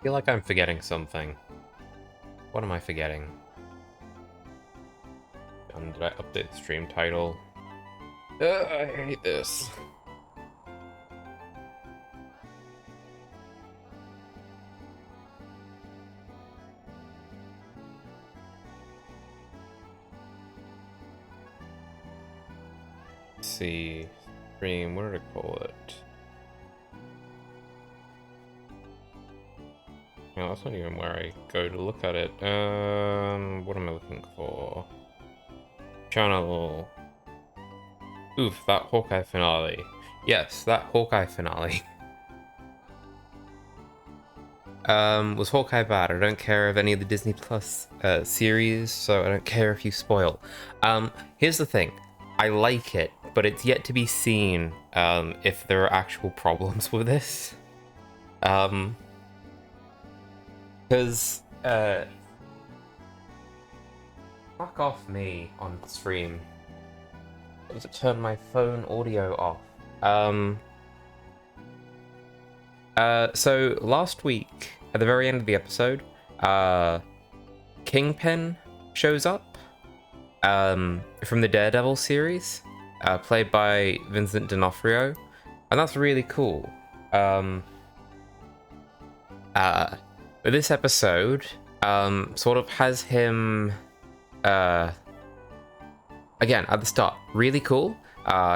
feel like I'm forgetting something. What am I forgetting? Did I update the stream title? I hate this. Let's see. Stream, what did I call it? No, that's not even where I go to look at it. What am I looking for? Channel. Oof, that Hawkeye finale. Yes, that Hawkeye finale. Was Hawkeye bad? I don't care of any of the Disney Plus series, so I don't care if you spoil. Here's the thing. I like it, but it's yet to be seen if there are actual problems with this. Because, fuck off me on stream. I have to turn my phone audio off. So last week, at the very end of the episode, Kingpin shows up, from the Daredevil series, played by Vincent D'Onofrio, and that's really cool. But this episode, sort of has him, again, at the start, really cool.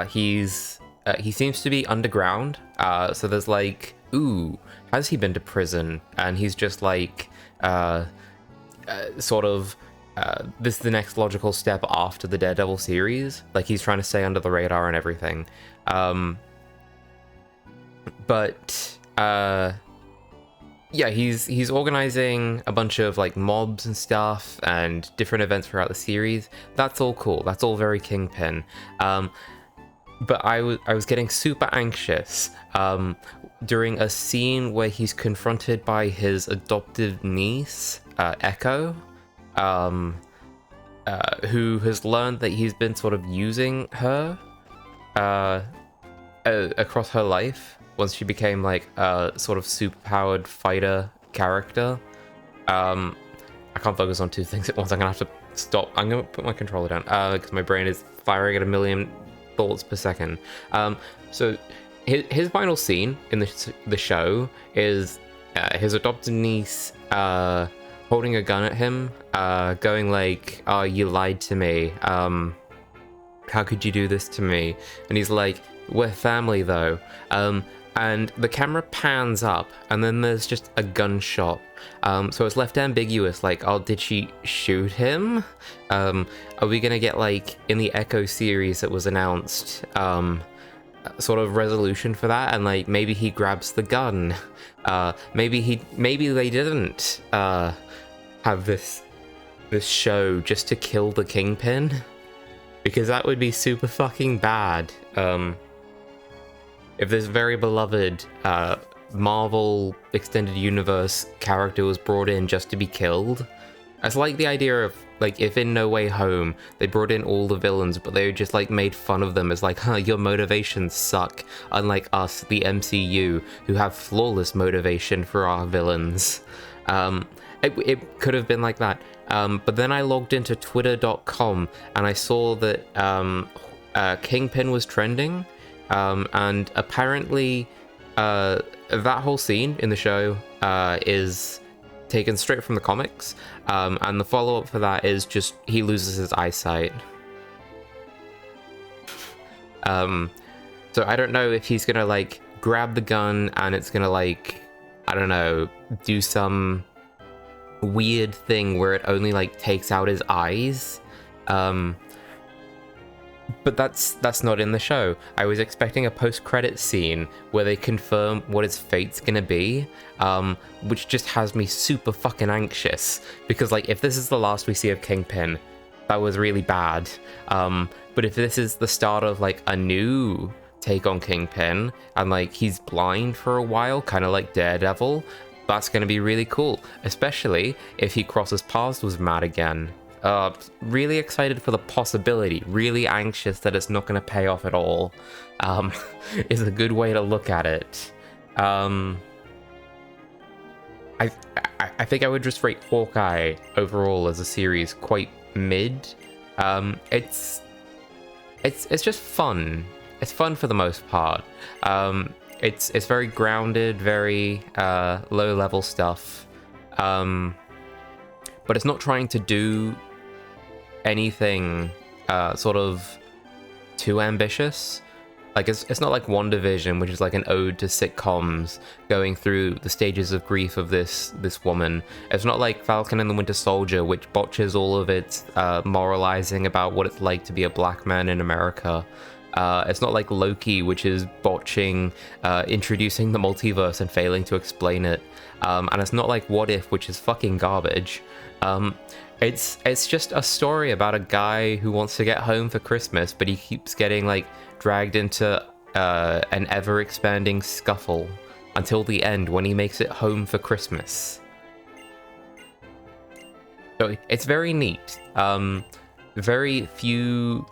He seems to be underground, so there's like, ooh, has he been to prison? And he's just like, sort of, this is the next logical step after the Daredevil series. Like, he's trying to stay under the radar and everything. Yeah, he's organizing a bunch of like mobs and stuff and different events throughout the series. That's all cool. That's all very Kingpin. But I was getting super anxious during a scene where he's confronted by his adoptive niece, Echo, who has learned that he's been sort of using her across her life once she became like a sort of super-powered fighter character. I can't focus on two things at once. I'm gonna have to stop. I'm gonna put my controller down because my brain is firing at a million thoughts per second. So his final scene in the show is his adopted niece holding a gun at him, going like, "Oh, you lied to me. How could you do this to me?" And he's like, "We're family though." And the camera pans up, and then there's just a gunshot. So it's left ambiguous, like, oh, did she shoot him? Are we gonna get, like, in the Echo series that was announced, sort of resolution for that? And, like, maybe he grabs the gun. Maybe they didn't, have this show just to kill the Kingpin? Because that would be super fucking bad. If this very beloved Marvel Extended Universe character was brought in just to be killed. It's like the idea of, like, if in No Way Home, they brought in all the villains, but they just, like, made fun of them as, like, huh, your motivations suck. Unlike us, the MCU, who have flawless motivation for our villains. It could have been like that. But then I logged into twitter.com, and I saw that Kingpin was trending. And apparently, that whole scene in the show is taken straight from the comics, and the follow-up for that is just he loses his eyesight. So I don't know if he's gonna like grab the gun and it's gonna like, I don't know, do some weird thing where it only like takes out his eyes. But that's not in the show. I was expecting a post-credit scene where they confirm what his fate's gonna be, which just has me super fucking anxious. Because, like, if this is the last we see of Kingpin, that was really bad. But if this is the start of, like, a new take on Kingpin, and, like, he's blind for a while, kind of like Daredevil, that's gonna be really cool. Especially if he crosses paths with Matt again. Really excited for the possibility, really anxious that it's not going to pay off at all, is a good way to look at it. I I, I think I would just rate Hawkeye overall as a series quite mid. It's just fun. It's fun for the most part. It's very grounded, very low level stuff. But it's not trying to do anything sort of too ambitious. Like, it's not like WandaVision, which is like an ode to sitcoms, going through the stages of grief of this woman. It's not like Falcon and the Winter Soldier, which botches all of its moralizing about what it's like to be a black man in America. It's not like Loki, which is botching introducing the multiverse and failing to explain it. And it's not like What If, which is fucking garbage. It's just a story about a guy who wants to get home for Christmas, but he keeps getting like dragged into an ever-expanding scuffle until the end when he makes it home for Christmas. So it's very neat. Very few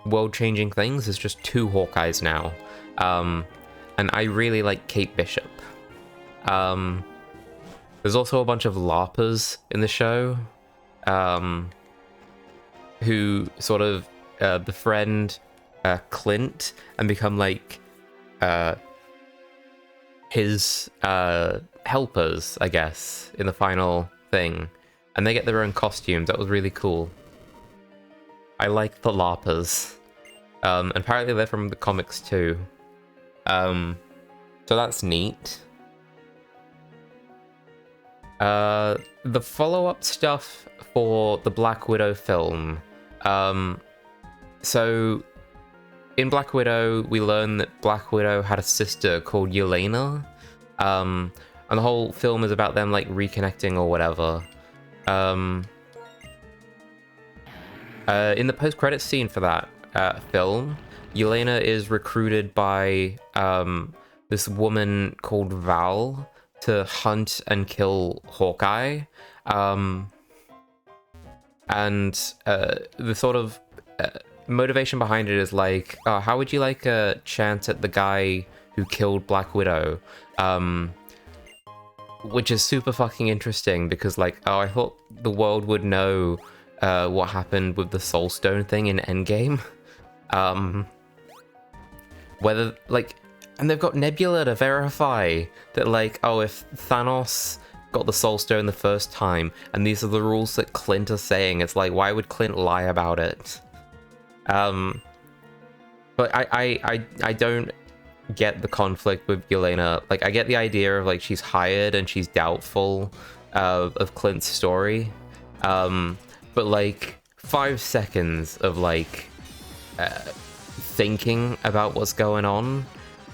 world-changing things. There's just 2 Hawkeyes now. And I really like Kate Bishop. There's also a bunch of LARPers in the show, who sort of befriend Clint and become like his helpers, I guess, in the final thing. And they get their own costumes. That was really cool. I like the LARPers. And apparently they're from the comics too. So that's neat. The follow-up stuff for the Black Widow film. So in Black Widow, we learn that Black Widow had a sister called Yelena. And the whole film is about them like reconnecting or whatever. In the post-credits scene for that film, Yelena is recruited by this woman called Val to hunt and kill Hawkeye. And the sort of motivation behind it is like, oh, how would you like a chance at the guy who killed Black Widow? Which is super fucking interesting because, like, oh, I thought the world would know what happened with the Soul Stone thing in Endgame. Whether, like, and they've got Nebula to verify that, like, oh, if Thanos got the Soul Stone the first time, and these are the rules that Clint is saying, it's like, why would Clint lie about it? But I don't get the conflict with Yelena. Like, I get the idea of, like, she's hired and she's doubtful of Clint's story. But, like, 5 seconds of, like, thinking about what's going on,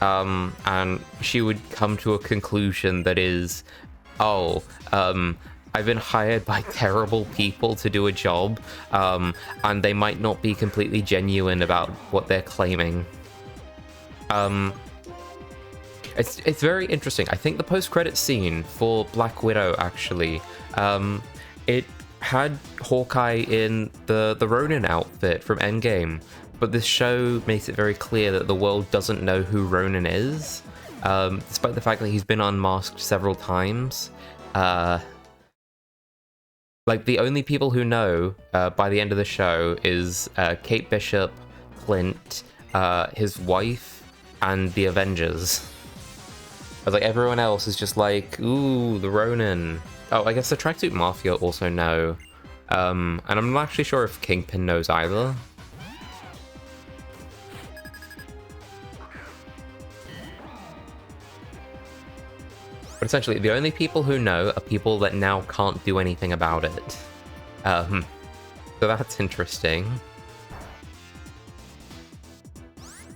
and she would come to a conclusion that is, oh, I've been hired by terrible people to do a job, and they might not be completely genuine about what they're claiming. It's very interesting. I think the post-credit scene for Black Widow, actually, it had Hawkeye in the Ronin outfit from Endgame, but this show makes it very clear that the world doesn't know who Ronin is, despite the fact that he's been unmasked several times. Like, the only people who know by the end of the show is Kate Bishop, Clint, his wife, and the Avengers. I was like, everyone else is just like, ooh, the Ronin. Oh, I guess the Tracksuit Mafia also know. And I'm not actually sure if Kingpin knows either. But essentially, the only people who know are people that now can't do anything about it. So that's interesting.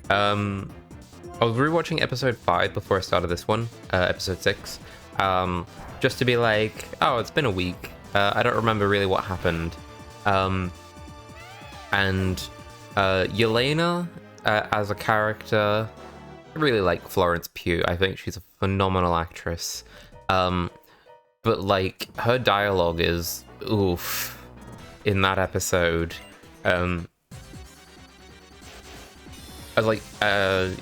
I was rewatching episode 5 before I started this one, episode 6, just to be like, oh, it's been a week. I don't remember really what happened. And Yelena, as a character, I really like Florence Pugh. I think she's a phenomenal actress. But, like, her dialogue is oof in that episode. I was like,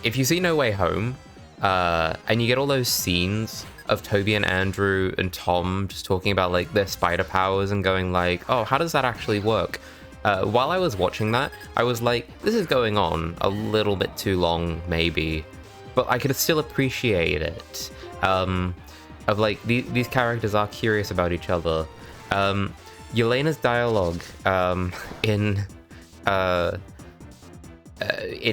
if you see No Way Home, and you get all those scenes of Toby and Andrew and Tom just talking about like their spider powers and going like, oh, how does that actually work? While I was watching that, I was like, this is going on a little bit too long, maybe, but I could still appreciate it. Of like, these characters are curious about each other. Yelena's dialogue in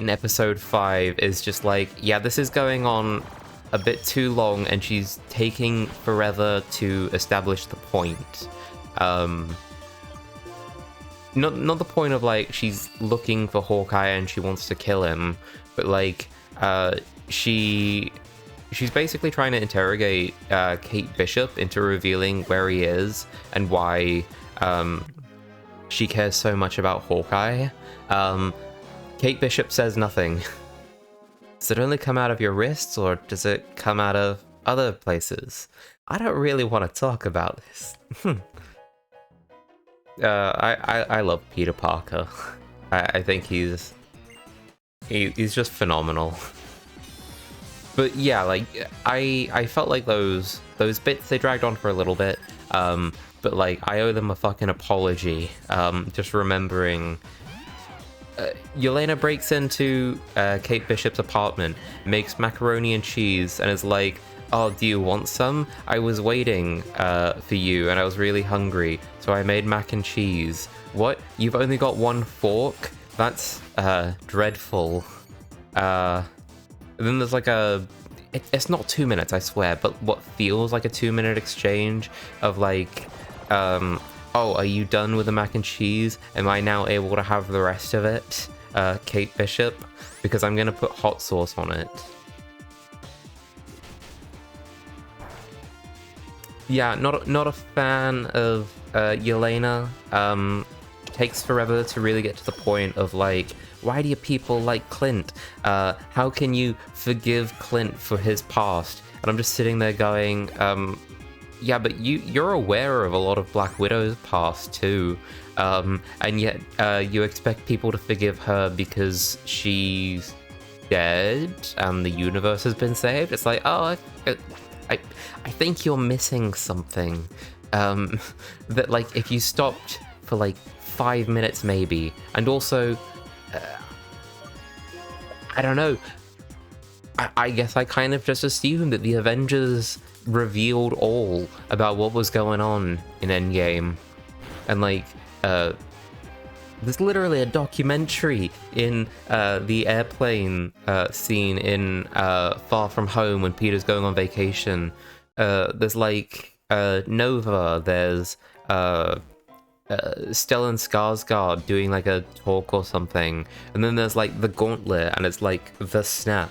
episode 5 is just like, yeah, this is going on a bit too long and she's taking forever to establish the point. Not the point of like she's looking for Hawkeye and she wants to kill him, but like she's basically trying to interrogate Kate Bishop into revealing where he is and why she cares so much about Hawkeye. Kate Bishop says nothing. Does it only come out of your wrists, or does it come out of other places? I don't really want to talk about this. I love Peter Parker. I think he's just phenomenal. But yeah, like I felt like those bits, they dragged on for a little bit. But like I owe them a fucking apology. Just remembering. Yelena breaks into Kate Bishop's apartment, makes macaroni and cheese, and is like, oh, do you want some? I was waiting for you, and I was really hungry, so I made mac and cheese. What? You've only got one fork? That's dreadful. And then there's like it's not 2 minutes, I swear, but what feels like a 2-minute exchange of like, oh, are you done with the mac and cheese? Am I now able to have the rest of it, Kate Bishop? Because I'm gonna put hot sauce on it. Yeah, not a fan of Yelena. Takes forever to really get to the point of like, why do you people like Clint? How can you forgive Clint for his past? And I'm just sitting there going, yeah, but you're aware of a lot of Black Widow's past too, and yet you expect people to forgive her because she's dead and the universe has been saved. It's like, oh, I think you're missing something. That like if you stopped for like 5 minutes maybe, and also, I don't know. I guess I kind of just assumed that the Avengers revealed all about what was going on in Endgame, and like there's literally a documentary in the airplane scene in Far From Home when Peter's going on vacation. There's like Nova, there's Stellan Skarsgård doing like a talk or something, and then there's like the Gauntlet, and it's like the snap.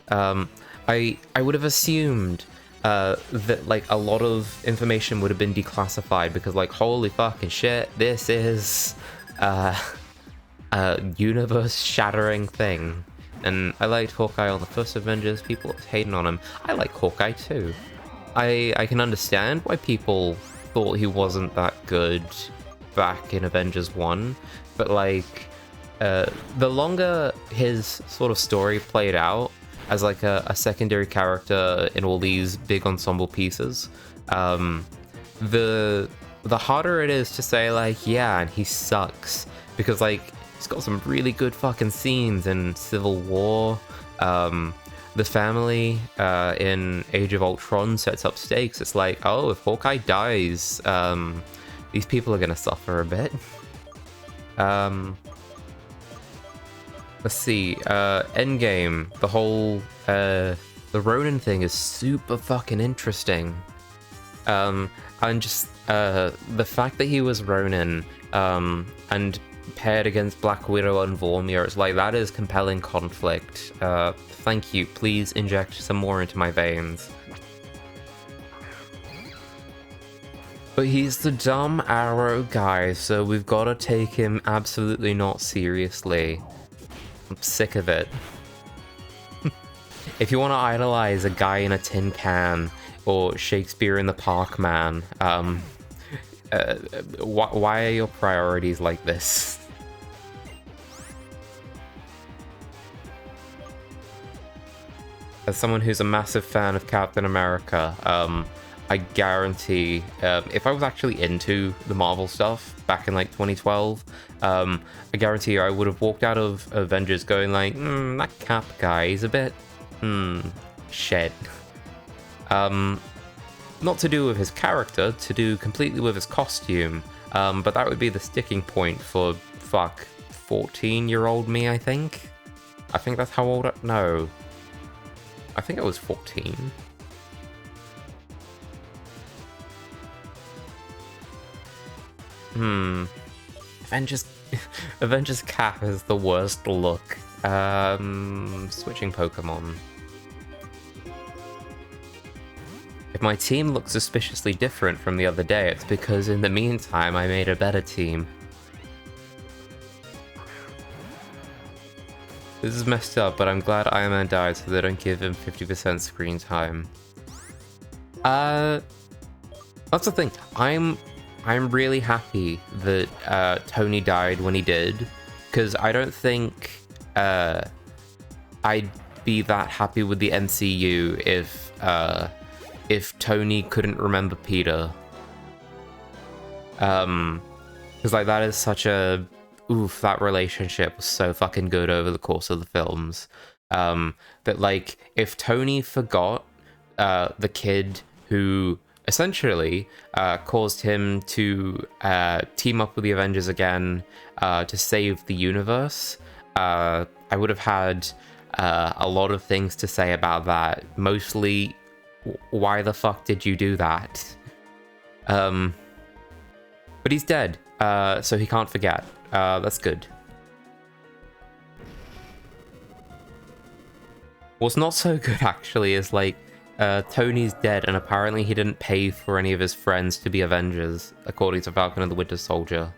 I would have assumed that like a lot of information would have been declassified because like, holy fucking shit, this is a universe shattering thing. And I liked Hawkeye on the first Avengers. People were hating on him. I like Hawkeye too. I can understand why people thought he wasn't that good back in Avengers 1, but like the longer his sort of story played out as like a secondary character in all these big ensemble pieces, the harder it is to say like, yeah, and he sucks, because like he's got some really good fucking scenes in Civil War. The family in Age of Ultron sets up stakes. It's like, oh, if Hawkeye dies, these people are gonna suffer a bit. Let's see, Endgame, the whole, the Ronin thing is super fucking interesting. And just, the fact that he was Ronin, and paired against Black Widow and Vormir, it's like, that is compelling conflict. Thank you, please inject some more into my veins. But he's the dumb Arrow guy, so we've got to take him absolutely not seriously. I'm sick of it. If you want to idolize a guy in a tin can, or Shakespeare in the Park Man, why are your priorities like this? as someone who's a massive fan of Captain America, I guarantee, if I was actually into the Marvel stuff back in like 2012, I guarantee you I would have walked out of Avengers going like, that Cap guy, he's a bit, shit. Not to do with his character, to do completely with his costume, but that would be the sticking point for, 14-year-old me, I think? I think that's how old no. I think I was 14. Avengers... Avengers Cap is the worst look. Switching Pokemon. If my team looks suspiciously different from the other day, it's because in the meantime I made a better team. This is messed up, but I'm glad Iron Man died so they don't give him 50% screen time. That's the thing. I'm really happy that Tony died when he did, because I don't think I'd be that happy with the MCU if Tony couldn't remember Peter. Because like that is such a oof, that relationship was so fucking good over the course of the films. That like if Tony forgot the kid who essentially caused him to team up with the Avengers again to save the universe, I would have had a lot of things to say about that. Mostly, why the fuck did you do that? But he's dead, so he can't forget. That's good. What's not so good, actually, is like, Tony's dead, and apparently he didn't pay for any of his friends to be Avengers, according to Falcon and the Winter Soldier.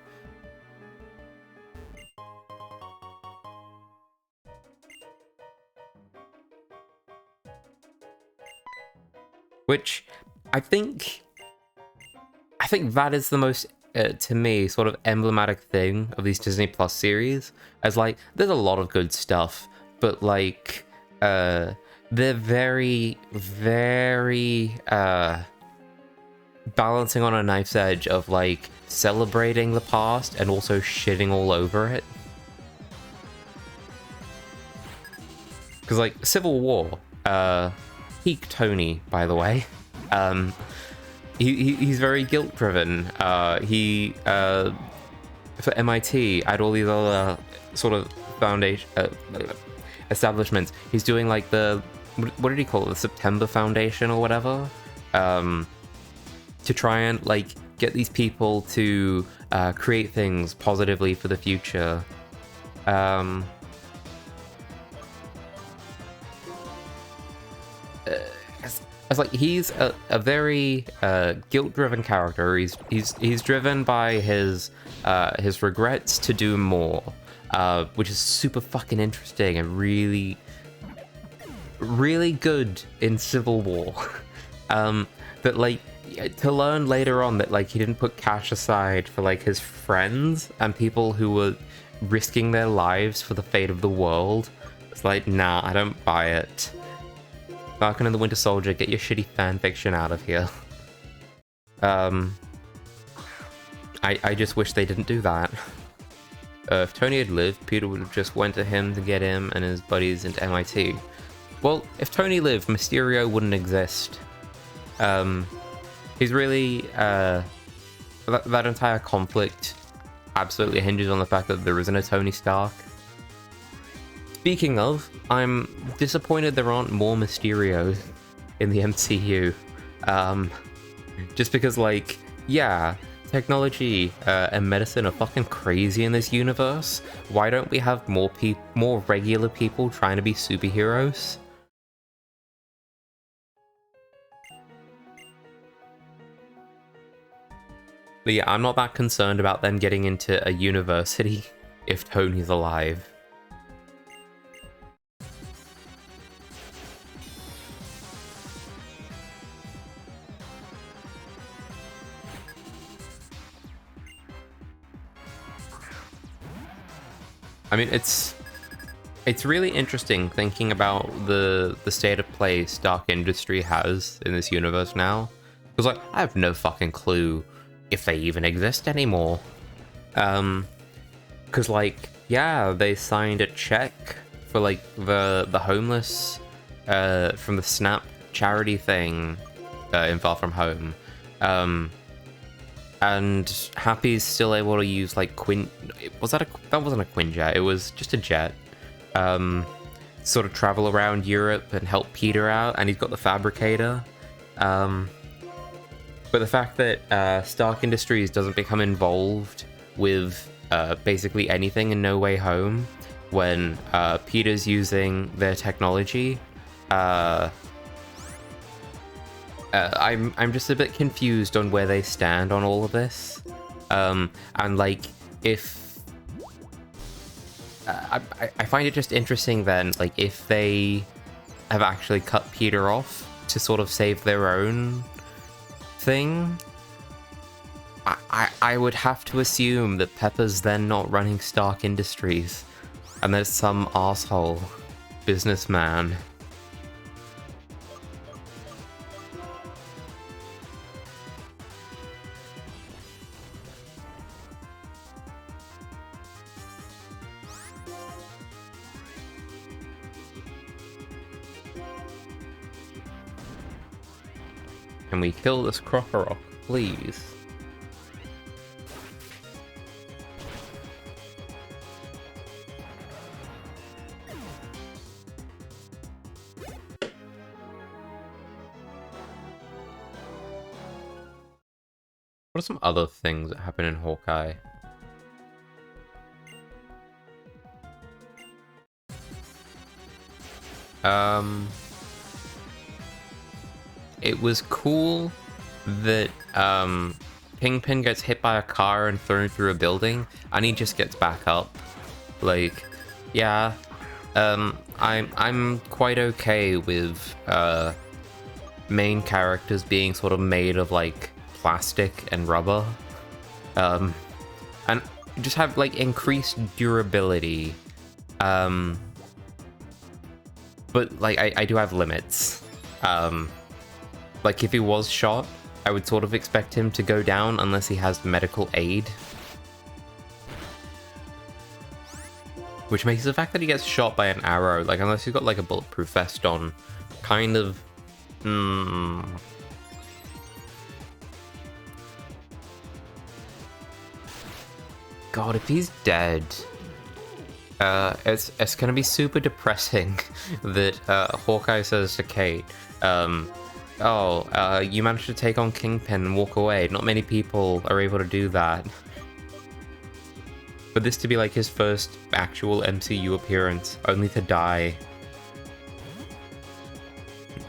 Which, I think that is the most, to me, sort of emblematic thing of these Disney Plus series. As like, there's a lot of good stuff, but like, they're very, very, balancing on a knife's edge of like, celebrating the past and also shitting all over it. Because like, Civil War, peak Tony, by the way. He's very guilt-driven. For MIT, I had all these other sort of foundation establishments. He's doing like the, what did he call it? The September Foundation or whatever, to try and like get these people to create things positively for the future. It's like he's a very guilt-driven character. He's driven by his regrets to do more, which is super fucking interesting and really, really good in Civil War. That like to learn later on that like he didn't put cash aside for like his friends and people who were risking their lives for the fate of the world. It's like, nah, I don't buy it. Falcon and the Winter Soldier, get your shitty fanfiction out of here. I just wish they didn't do that. If Tony had lived, Peter would have just went to him to get him and his buddies into MIT. Well, if Tony lived, Mysterio wouldn't exist. He's really, that entire conflict absolutely hinges on the fact that there isn't a Tony Stark. Speaking of, I'm disappointed there aren't more Mysterios in the MCU. Just because, like, yeah, technology and medicine are fucking crazy in this universe. Why don't we have more regular people trying to be superheroes? But yeah, I'm not that concerned about them getting into a university if Tony's alive. I mean, it's It's really interesting thinking about the state of play Stark Industry has in this universe now. Because, like, I have no fucking clue if they even exist anymore. Because, like, yeah, they signed a check for, like, the homeless from the Snap charity thing in Far From Home. And Happy's still able to use, like, that wasn't a Quinjet, it was just a jet. Sort of travel around Europe and help Peter out, and he's got the Fabricator. But the fact that Stark Industries doesn't become involved with basically anything in No Way Home when Peter's using their technology, I'm just a bit confused on where they stand on all of this. And like, if I find it just interesting then, like, if they have actually cut Peter off to sort of save their own thing, I would have to assume that Pepper's then not running Stark Industries, and there's some asshole businessman. Can we kill this Crocorock, please? What are some other things that happen in Hawkeye? It was cool that Kingpin gets hit by a car and thrown through a building, and he just gets back up. Like, yeah, I'm quite okay with main characters being sort of made of like plastic and rubber, and just have like increased durability. But like I do have limits. Like, if he was shot, I would sort of expect him to go down unless he has medical aid. Which makes the fact that he gets shot by an arrow, like, unless he's got, like, a bulletproof vest on, kind of... God, if he's dead... it's gonna be super depressing that Hawkeye says to Kate, you managed to take on Kingpin and walk away. Not many people are able to do that. For this to be like his first actual MCU appearance, only to die.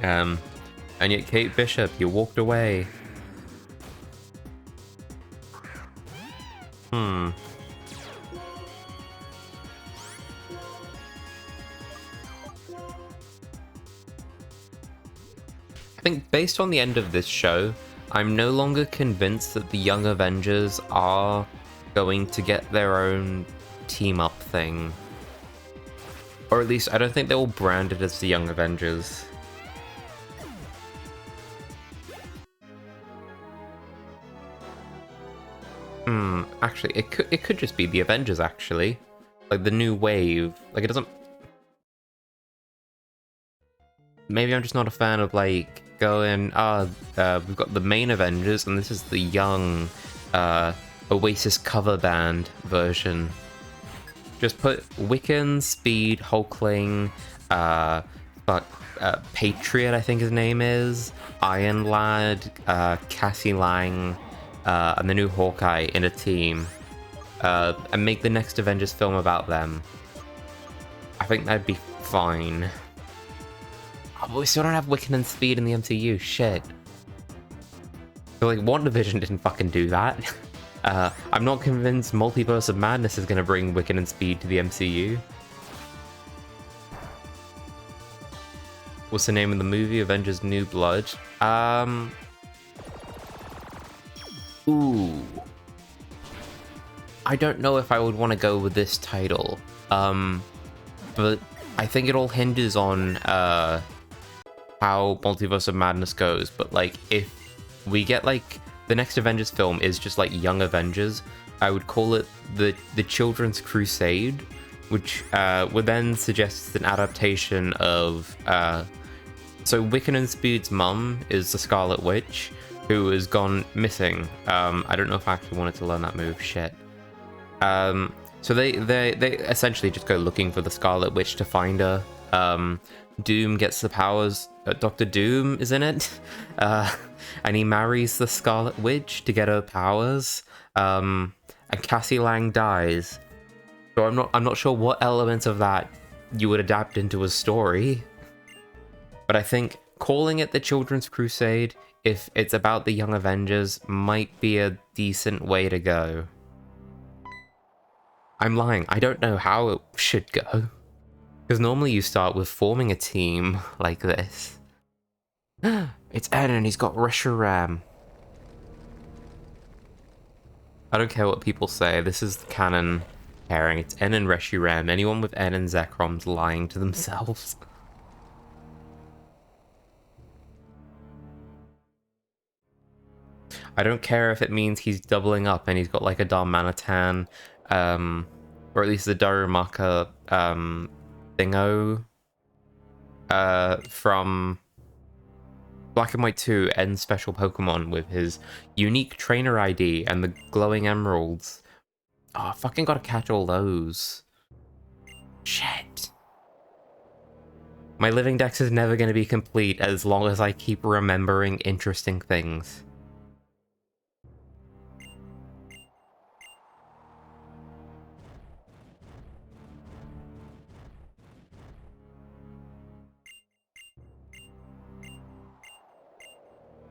And yet Kate Bishop, you walked away. I think based on the end of this show, I'm no longer convinced that the Young Avengers are going to get their own team-up thing. Or at least, I don't think they're all branded as the Young Avengers. Actually, it could just be the Avengers, actually. Like, the new wave. Like, it doesn't... Maybe I'm just not a fan of, like, going, we've got the main Avengers, and this is the young, Oasis cover band version. Just put Wiccan, Speed, Hulkling, Patriot, I think his name is, Iron Lad, Cassie Lang, and the new Hawkeye in a team, and make the next Avengers film about them. I think that'd be fine. Oh, but we still don't have Wiccan and Speed in the MCU, shit. So, like, WandaVision didn't fucking do that. I'm not convinced Multiverse of Madness is gonna bring Wiccan and Speed to the MCU. What's the name of the movie? Avengers New Blood? Ooh. I don't know if I would want to go with this title. But I think it all hinges on how Multiverse of Madness goes. But like, if we get like the next Avengers film is just like Young Avengers, I would call it the Children's Crusade, which would then suggest an adaptation of so Wiccan and Speed's mum is the Scarlet Witch, who has gone missing. I don't know if I actually wanted to learn that move. Shit. So they essentially just go looking for the Scarlet Witch to find her. Doom gets the powers. Dr. Doom is in it, and he marries the Scarlet Witch to get her powers. And Cassie Lang dies. So I'm not sure what elements of that you would adapt into a story. But I think calling it the Children's Crusade, if it's about the Young Avengers, might be a decent way to go. I'm lying, I don't know how it should go. Because normally you start with forming a team like this. It's Ed and he's got Reshiram. I don't care what people say, this is the canon pairing. It's N and Reshiram. Anyone with N and Zekrom's lying to themselves. I don't care if it means he's doubling up and he's got like a Darmanitan, or at least the Darumaka thingo from Black and White 2 N special Pokemon with his unique trainer ID and the glowing emeralds. Oh, I fucking gotta catch all those. Shit. My living dex is never gonna be complete as long as I keep remembering interesting things.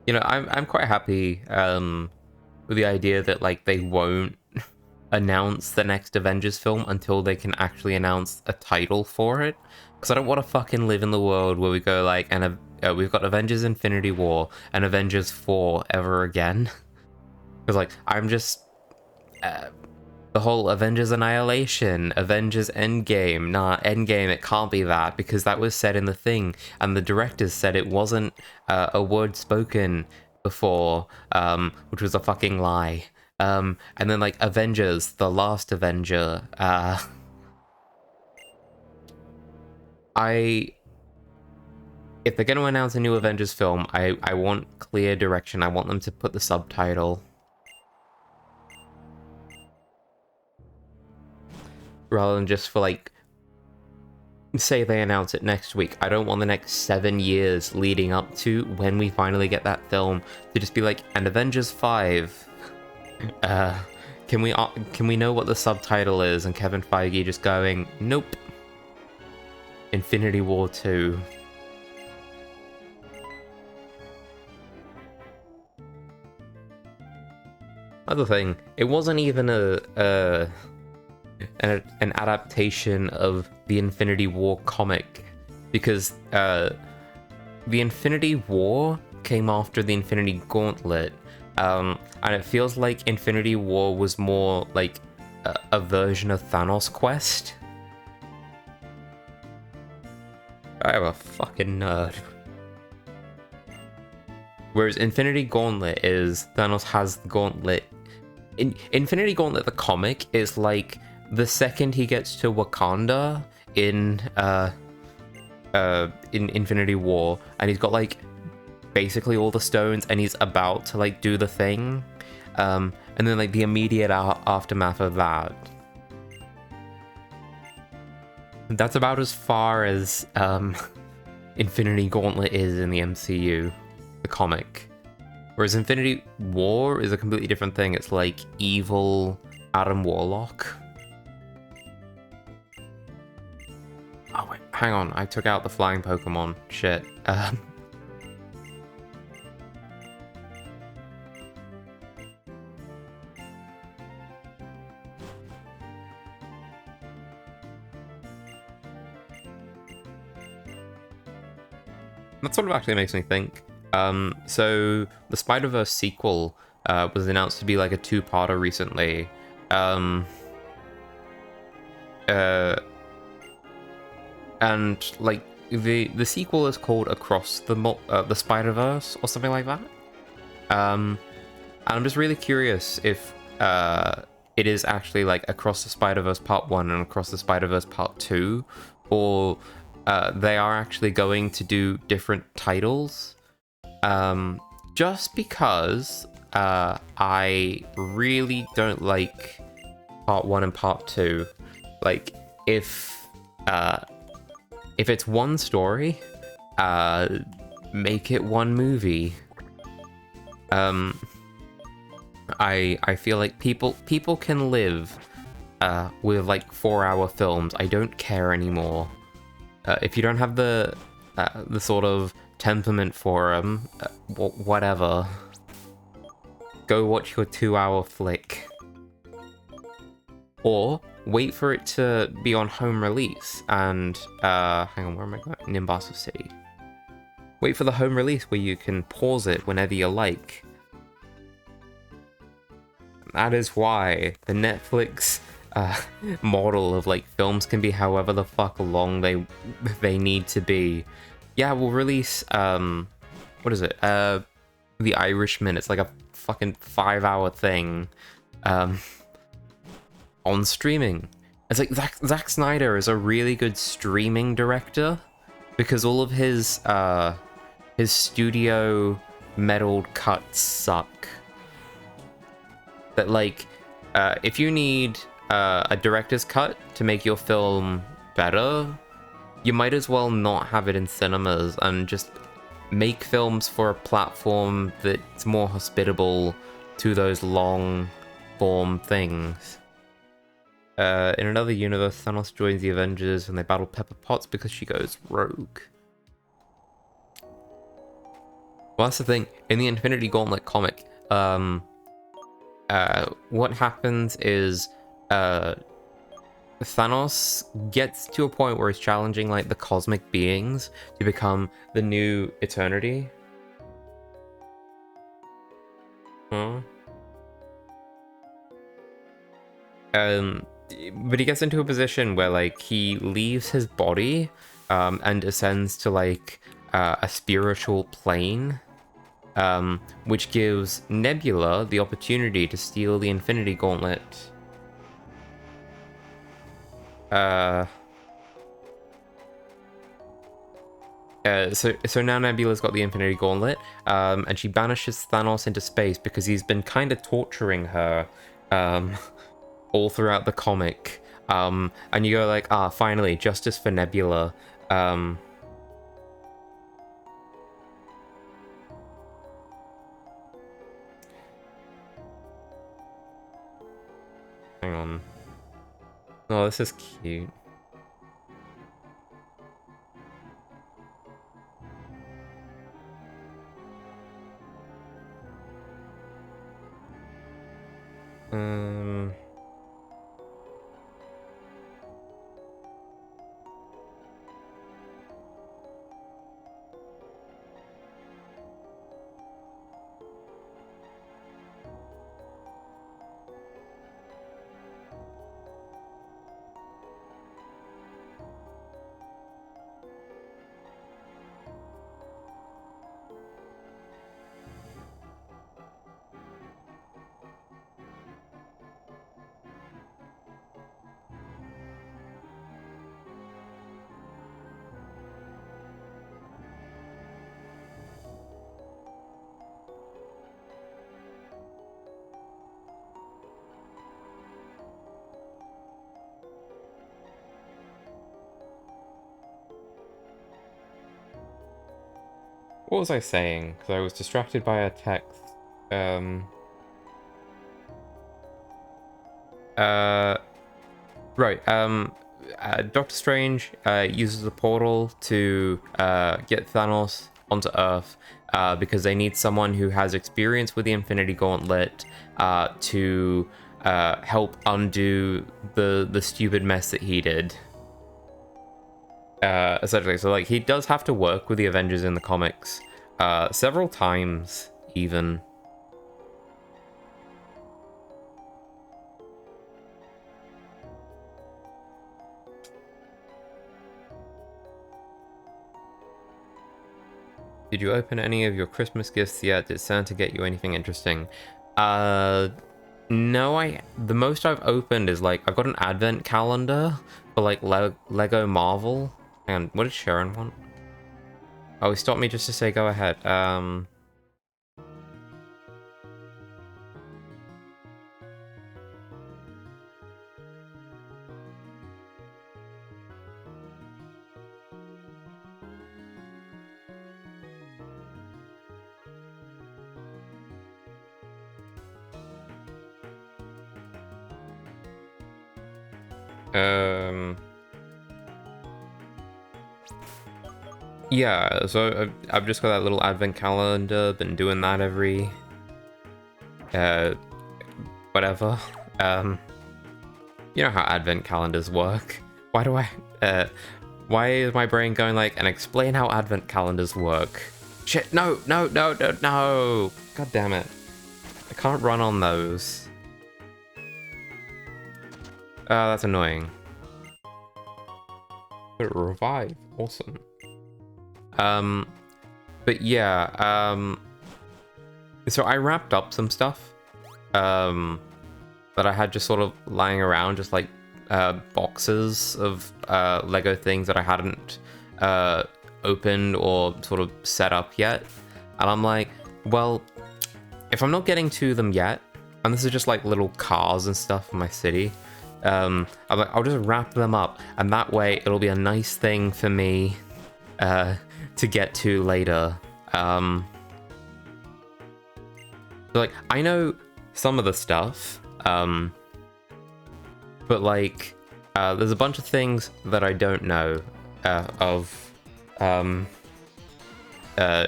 You know, I'm quite happy with the idea that like they won't announce the next Avengers film until they can actually announce a title for it. Because I don't want to fucking live in the world where we go like, and we've got Avengers Infinity War and Avengers 4 ever again. Because like, I'm just the whole Avengers Annihilation, Avengers Endgame. Nah, Endgame, it can't be that, because that was said in the thing, and the directors said it wasn't a word spoken before, which was a fucking lie. And then, like, Avengers, The Last Avenger, if they're going to announce a new Avengers film, I want clear direction. I want them to put the subtitle. Rather than just for, like, say they announce it next week. I don't want the next 7 years leading up to when we finally get that film to just be like, and Avengers 5. Can we know what the subtitle is? And Kevin Feige just going, nope. Infinity War 2. Other thing, it wasn't even an adaptation of the Infinity War comic, because the Infinity War came after the Infinity Gauntlet, and it feels like Infinity War was more like a version of Thanos Quest. I am a fucking nerd. Whereas Infinity Gauntlet is Thanos has the gauntlet. In Infinity Gauntlet, the comic, is like the second he gets to Wakanda in Infinity War, and he's got like basically all the stones, and he's about to like do the thing, and then like the immediate aftermath of that. That's about as far as Infinity Gauntlet is in the MCU, the comic. Whereas Infinity War is a completely different thing. It's like evil Adam Warlock. Oh wait, hang on. I took out the flying Pokemon. Shit. That sort of actually makes me think. So the Spider-Verse sequel was announced to be like a two-parter recently. and like the sequel is called Across the Spider-Verse or something like that. And I'm just really curious if it is actually like Across the Spider-Verse Part 1 and Across the Spider-Verse Part 2, or they are actually going to do different titles. Just because I really don't like Part 1 and Part 2. Like, if it's one story, make it one movie. I feel like people can live with like 4-hour films. I don't care anymore. If you don't have the sort of temperament for them, whatever. Go watch your 2-hour flick. Or wait for it to be on home release and hang on, where am I going? Nimbasa City. Wait for the home release where you can pause it whenever you like. That is why the Netflix model of like films can be however the fuck long they need to be. Yeah, we'll release what is it? The Irishman. It's like a fucking 5-hour thing on streaming. It's like Zack Snyder is a really good streaming director because all of his studio meddled cuts suck. That like if you need a director's cut to make your film better, you might as well not have it in cinemas and just make films for a platform that's more hospitable to those long form things. In another universe, Thanos joins the Avengers and they battle Pepper Potts because she goes rogue. Well, that's the thing. In the Infinity Gauntlet comic, what happens is Thanos gets to a point where he's challenging like the cosmic beings to become the new Eternity. Huh? But he gets into a position where like he leaves his body and ascends to like a spiritual plane, which gives Nebula the opportunity to steal the Infinity Gauntlet. So now Nebula's got the Infinity Gauntlet, and she banishes Thanos into space because he's been kind of torturing her, all throughout the comic. And you go like, finally, justice for Nebula. Hang on. Oh, this is cute. What was I saying? Because I was distracted by a text. Right. Doctor Strange uses the portal to get Thanos onto Earth because they need someone who has experience with the Infinity Gauntlet to help undo the stupid mess that he did. Essentially, so like he does have to work with the Avengers in the comics several times, even. Did you open any of your Christmas gifts yet? Did Santa get you anything interesting? No, the most I've opened is like, I've got an advent calendar for like Lego Marvel. And what did Sharon want? Oh, he stopped me just to say go ahead. Yeah, so I've just got that little advent calendar, been doing that every, whatever. You know how advent calendars work. Why do why is my brain going like, and explain how advent calendars work? Shit, no, no, no, no, no! God damn it. I can't run on those. That's annoying. But revive, awesome. But yeah, so I wrapped up some stuff, that I had just sort of lying around, just like, boxes of, Lego things that I hadn't, opened or sort of set up yet. And I'm like, well, if I'm not getting to them yet, and this is just like little cars and stuff in my city, I'm like, I'll just wrap them up, and that way it'll be a nice thing for me, to get to later. Like, I know some of the stuff, but like, there's a bunch of things that I don't know,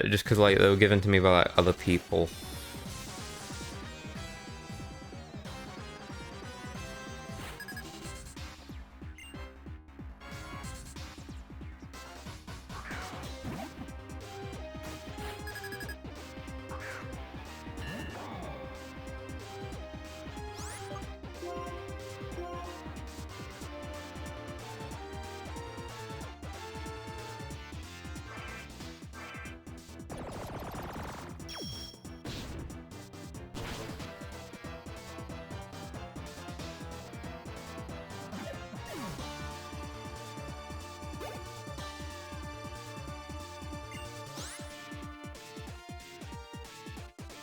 just because like they were given to me by like other people.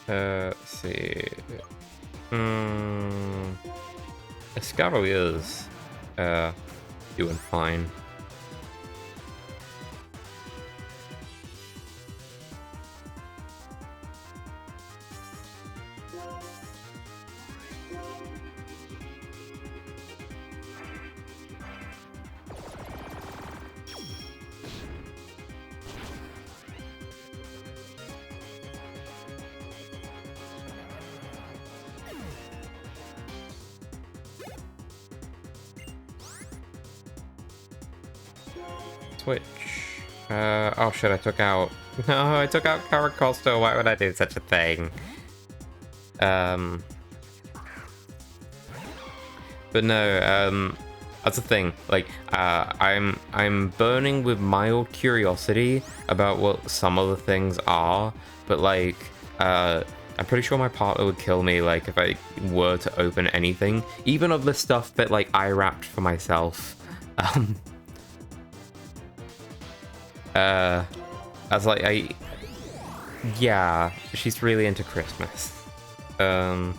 Let's see. Escaro is doing fine. Switch. Oh shit, I took out... No, I took out Caracosta. Why would I do such a thing? But no, that's the thing. Like, I'm burning with mild curiosity about what some of the things are, but like, I'm pretty sure my partner would kill me, like, if I were to open anything, even of the stuff that, like, I wrapped for myself. I was like, yeah, she's really into Christmas. Hmm.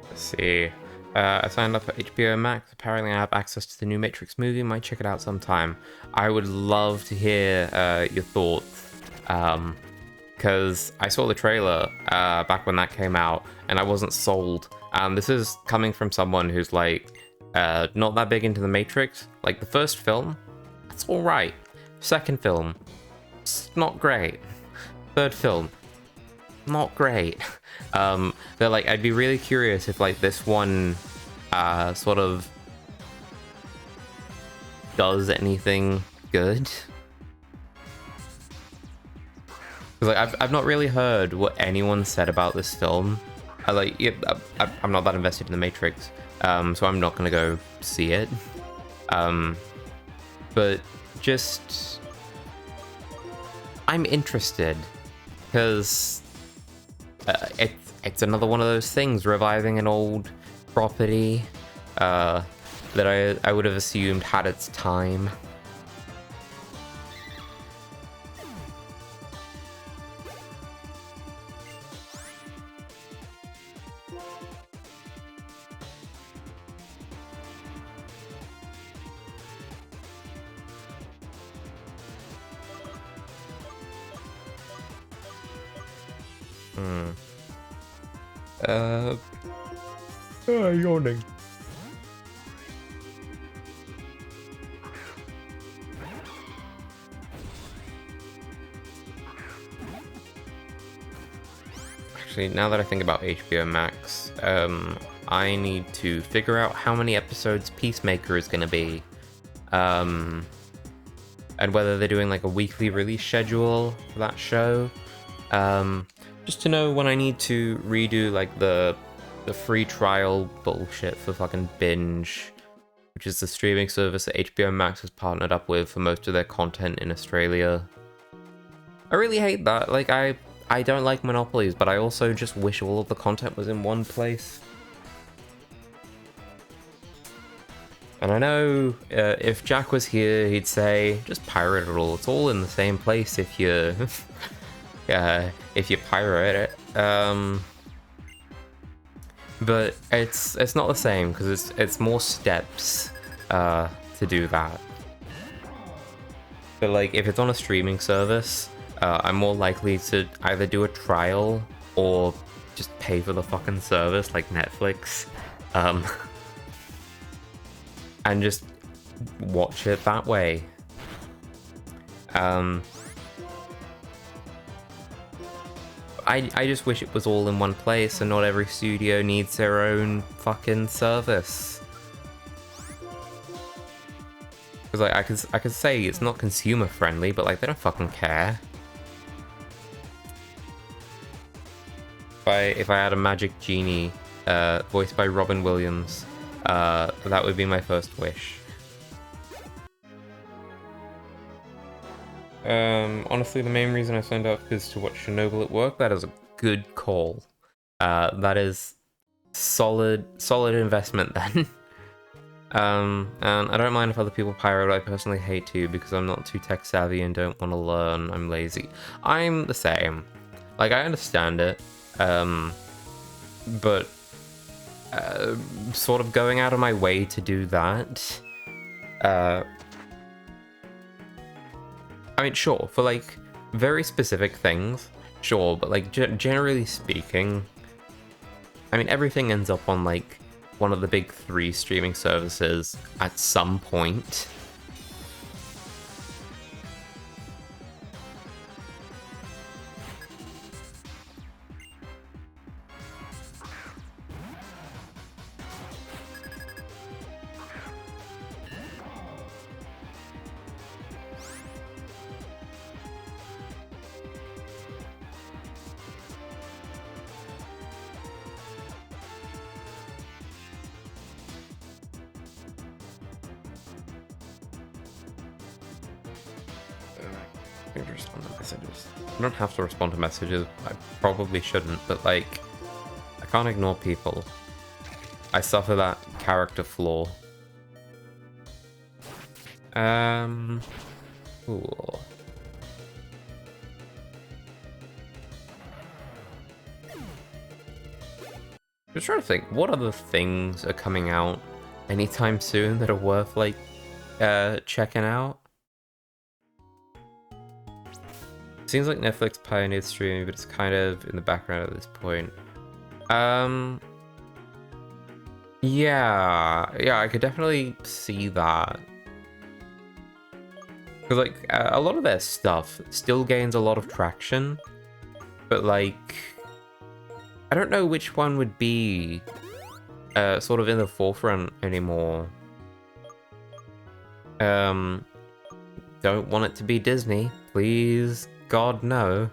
Let's see. I signed up for HBO Max. Apparently I have access to the new Matrix movie. Might check it out sometime. I would love to hear your thoughts. Because I saw the trailer back when that came out, and I wasn't sold. This is coming from someone who's like not that big into the Matrix. Like the first film, that's all right. Second film, it's not great. Third film, not great. But like, I'd be really curious if like this one sort of does anything good. Because like I've not really heard what anyone said about this film. I'm not that invested in the Matrix, so I'm not gonna go see it. But just I'm interested because it's another one of those things, reviving an old property that I would have assumed had its time. Yawning. Actually, now that I think about HBO Max, I need to figure out how many episodes Peacemaker is going to be. And whether they're doing like a weekly release schedule for that show. Just to know when I need to redo like the free trial bullshit for fucking Binge, which is the streaming service that HBO Max has partnered up with for most of their content in Australia. I really hate that. Like, I don't like monopolies, but I also just wish all of the content was in one place. And I know if Jack was here, he'd say, just pirate it all. It's all in the same place if you if you pirate it. But it's not the same because it's more steps to do that. But like if it's on a streaming service, I'm more likely to either do a trial or just pay for the fucking service like Netflix, and just watch it that way. I just wish it was all in one place and not every studio needs their own fucking service. Because like I could say it's not consumer friendly, but like they don't fucking care. If I had a magic genie voiced by Robin Williams, that would be my first wish. Honestly, the main reason I signed up is to watch Chernobyl at work. That is a good call. That is solid investment then. And I don't mind if other people pirate. I personally hate to because I'm not too tech savvy and don't want to learn. I'm lazy. I'm the same. Like, I understand it. But sort of going out of my way to do that, I mean, sure, for like very specific things, sure, but like generally speaking, I mean, everything ends up on like one of the big 3 streaming services at some point. Respond to messages. I don't have to respond to messages. I probably shouldn't, but like, I can't ignore people. I suffer that character flaw. Ooh. Just trying to think, what other things are coming out anytime soon that are worth, like, checking out? Seems like Netflix pioneered streaming, but it's kind of in the background at this point. Yeah, I could definitely see that. Because, like, a lot of their stuff still gains a lot of traction, but, like, I don't know which one would be sort of in the forefront anymore. Don't want it to be Disney, please. God, no.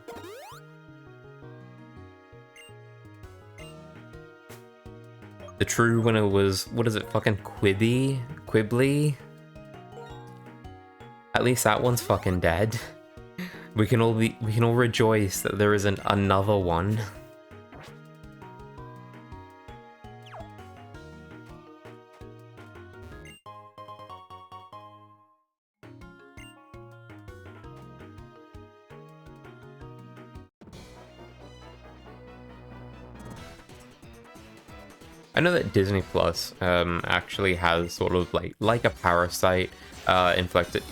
The true winner was, what is it, fucking Quibbly? At least that one's fucking dead. We can all rejoice that there isn't another one. I know that Disney Plus actually has sort of like a parasite infected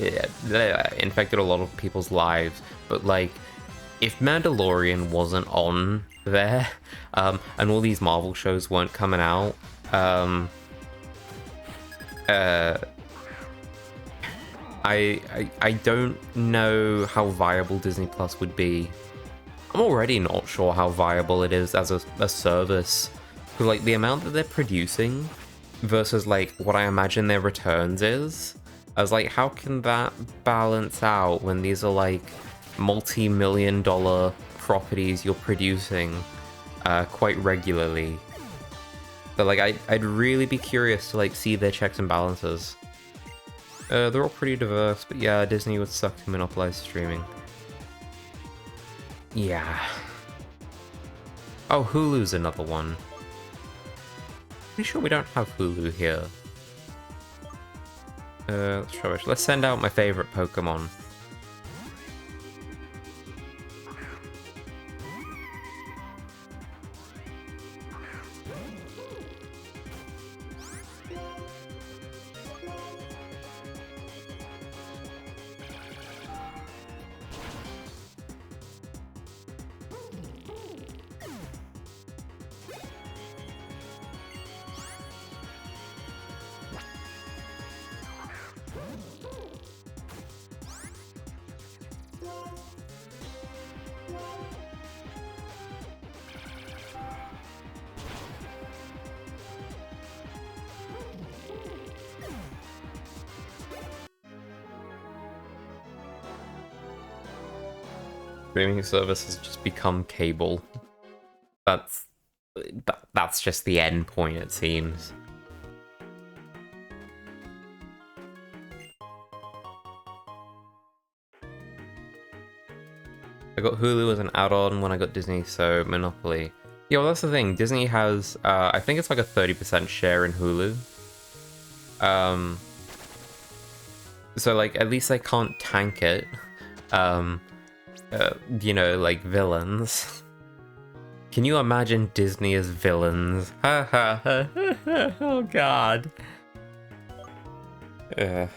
a lot of people's lives, but like if Mandalorian wasn't on there and all these Marvel shows weren't coming out, I don't know how viable Disney Plus would be. I'm already not sure how viable it is as a service. Because, like, the amount that they're producing versus, like, what I imagine their returns is, I was like, how can that balance out when these are, like, multi-million-dollar properties you're producing quite regularly? But, like, I'd really be curious to, like, see their checks and balances. They're all pretty diverse, but yeah, Disney would suck to monopolize streaming. Yeah. Oh, Hulu's another one. Pretty sure we don't have Hulu here. Let's try it. Let's send out my favorite Pokemon. Streaming service has just become cable. That's just the end point, it seems. I got Hulu as an add-on when I got Disney, so Monopoly. Yeah, well, that's the thing. Disney has, I think it's like a 30% share in Hulu. So, like, at least they can't tank it. You know, like villains. Can you imagine Disney as villains? Ha ha ha. Oh god. You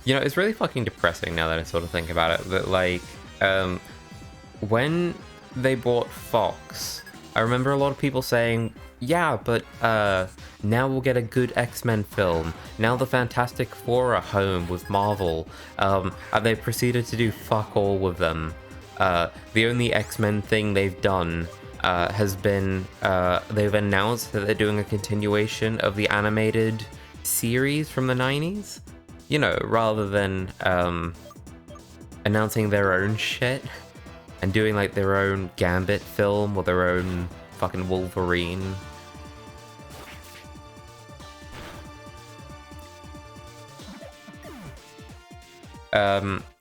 know, it's really fucking depressing now that I sort of think about it, that like, when they bought Fox, I remember a lot of people saying, yeah, but now we'll get a good X-Men film. Now the Fantastic Four are home with Marvel. And they proceeded to do fuck all with them. The only X-Men thing they've done has been, they've announced that they're doing a continuation of the animated series from the 90s. You know, rather than announcing their own shit and doing like their own Gambit film or their own fucking Wolverine.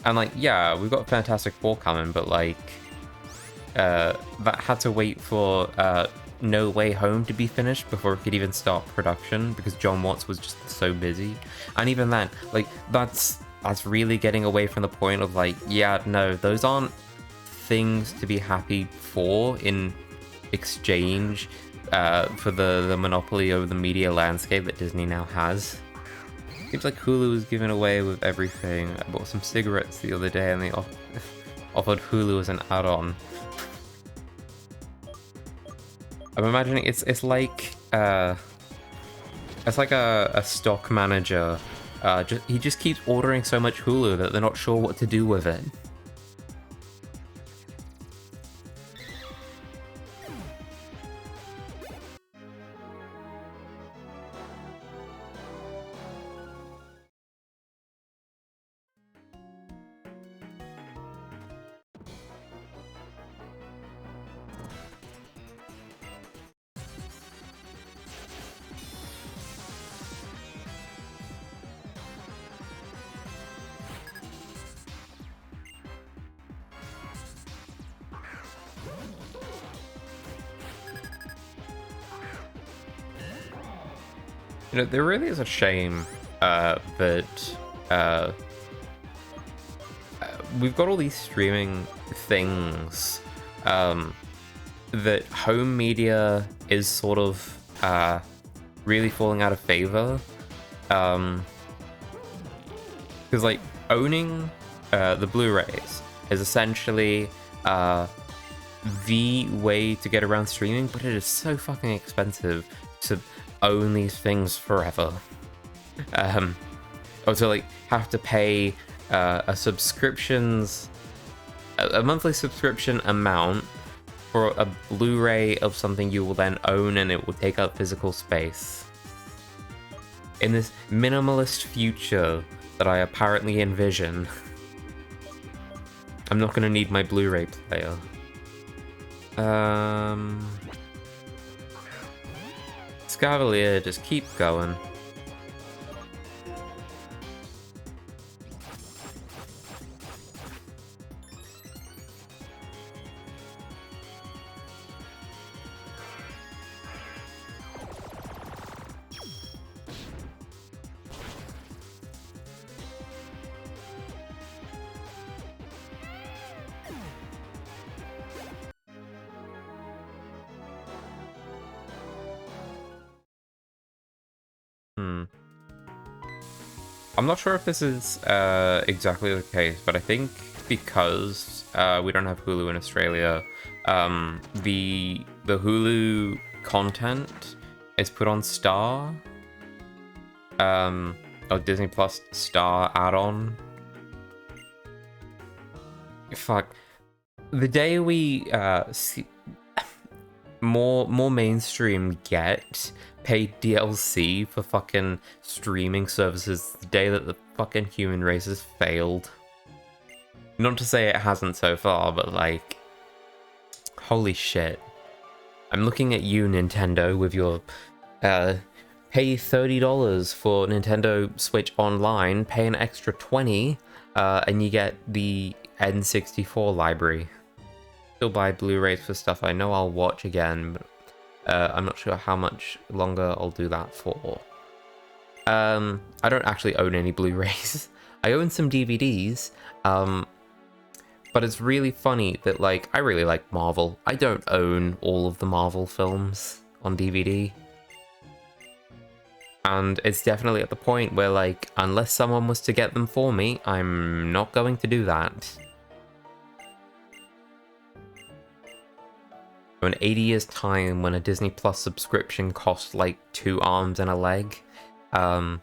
And like, yeah, we've got Fantastic Four coming, but like, that had to wait for No Way Home to be finished before it could even start production because John Watts was just so busy. And even then, like, that's really getting away from the point of like, yeah, no, those aren't things to be happy for in exchange for the monopoly over the media landscape that Disney now has. Seems like Hulu is giving away with everything. I bought some cigarettes the other day and they offered Hulu as an add-on. I'm imagining it's like a stock manager. He just keeps ordering so much Hulu that they're not sure what to do with it. You know, there really is a shame that we've got all these streaming things that home media is sort of really falling out of favor. Because like owning the Blu-rays is essentially the way to get around streaming, but it is so fucking expensive to own these things forever. Or to like have to pay a monthly subscription amount for a Blu-ray of something you will then own, and it will take up physical space. In this minimalist future that I apparently envision, I'm not gonna need my Blu-ray player. Scavalier, just keep going. I'm not sure if this is exactly the case, but I think because we don't have Hulu in Australia, the Hulu content is put on Star, or Disney Plus Star add-on. Fuck. The day we see more mainstream get paid DLC for fucking streaming services, the day that the fucking human race has failed. Not to say it hasn't so far, but like, holy shit. I'm looking at you, Nintendo, with your pay $30 for Nintendo Switch Online, pay an extra $20, and you get the N64 library. Still buy Blu-rays for stuff I know I'll watch again, but I'm not sure how much longer I'll do that for. I don't actually own any Blu-rays. I own some DVDs, but it's really funny that, like, I really like Marvel. I don't own all of the Marvel films on DVD. And it's definitely at the point where, like, unless someone was to get them for me, I'm not going to do that. In 80 years' time, when a Disney Plus subscription costs like 2 arms and a leg, I'm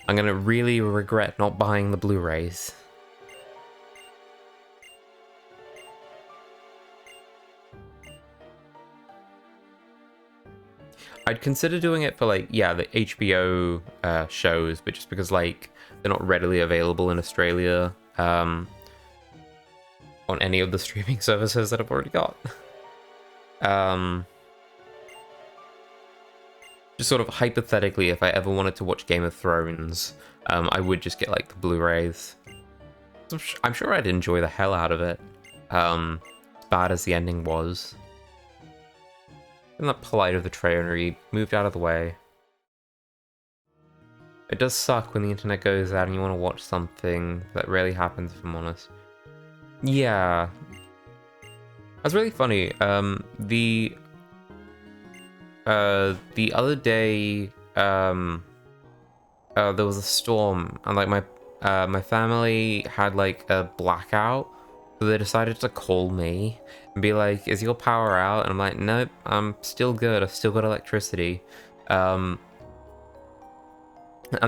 gonna really regret not buying the Blu-rays. I'd consider doing it for, like, yeah, the HBO shows, but just because, like, they're not readily available in Australia on any of the streaming services that I've already got. Just sort of hypothetically, if I ever wanted to watch Game of Thrones, I would just get, like, the Blu-rays. I'm sure I'd enjoy the hell out of it, as bad as the ending was. Isn't that polite of the trainer? He moved out of the way. It does suck when the internet goes out and you want to watch something. That rarely happens, if I'm honest. Yeah. That's really funny. The other day, there was a storm, and like my family had like a blackout, so they decided to call me and be like, "Is your power out?" And I'm like, "Nope, I'm still good. I've still got electricity." And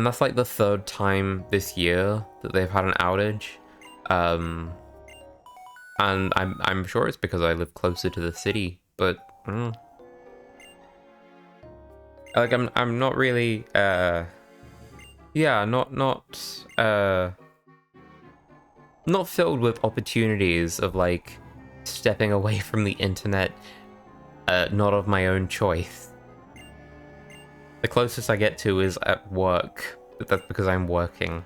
that's like the third time this year that they've had an outage. And I'm sure it's because I live closer to the city, but like I'm not really yeah, not filled with opportunities of like stepping away from the internet, not of my own choice. The closest I get to is at work, but that's because I'm working.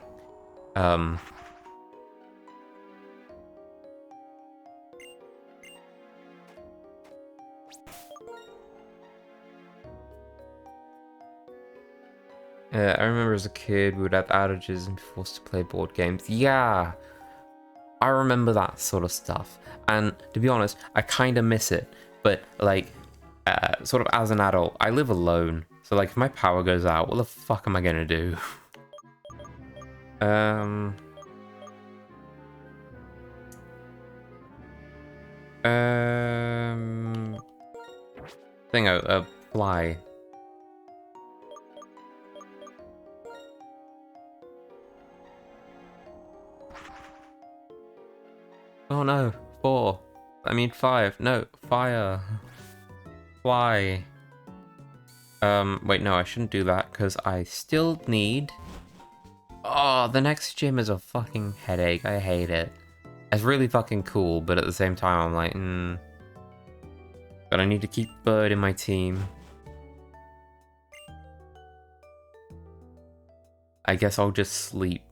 I remember as a kid we would have outages and be forced to play board games. Yeah, I remember that sort of stuff. And to be honest, I kind of miss it. But like, sort of as an adult, I live alone. So like, if my power goes out, what the fuck am I gonna do? Fly. Oh no, 4. I mean 5. No, fire. Fly. Wait, no, I shouldn't do that, because I still need... Oh, the next gym is a fucking headache. I hate it. It's really fucking cool, but at the same time, I'm like, But I need to keep Bird in my team. I guess I'll just sleep.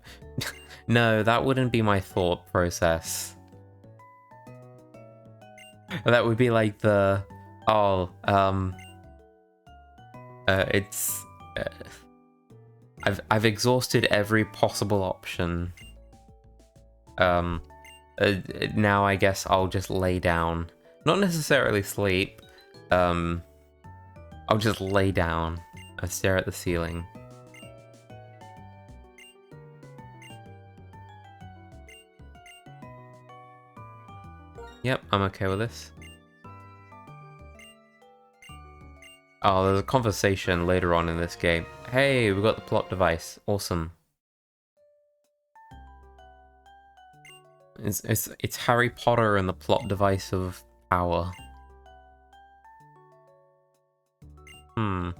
No, that wouldn't be my thought process. That would be like the... Oh, it's... I've exhausted every possible option. Now I guess I'll just lay down. Not necessarily sleep. I'll just lay down and stare at the ceiling. Yep, I'm okay with this. Oh, there's a conversation later on in this game. Hey, we got the plot device. Awesome. It's Harry Potter and the plot device of power. In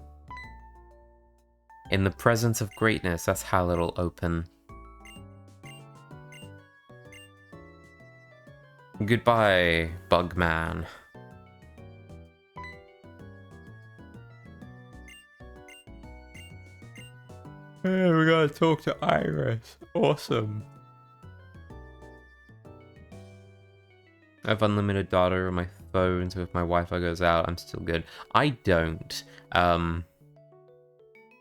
the presence of greatness, that's how it'll open. Goodbye, Bugman. Hey, we gotta talk to Iris. Awesome. I have unlimited data on my phone, so if my Wi-Fi goes out, I'm still good. I don't. I'm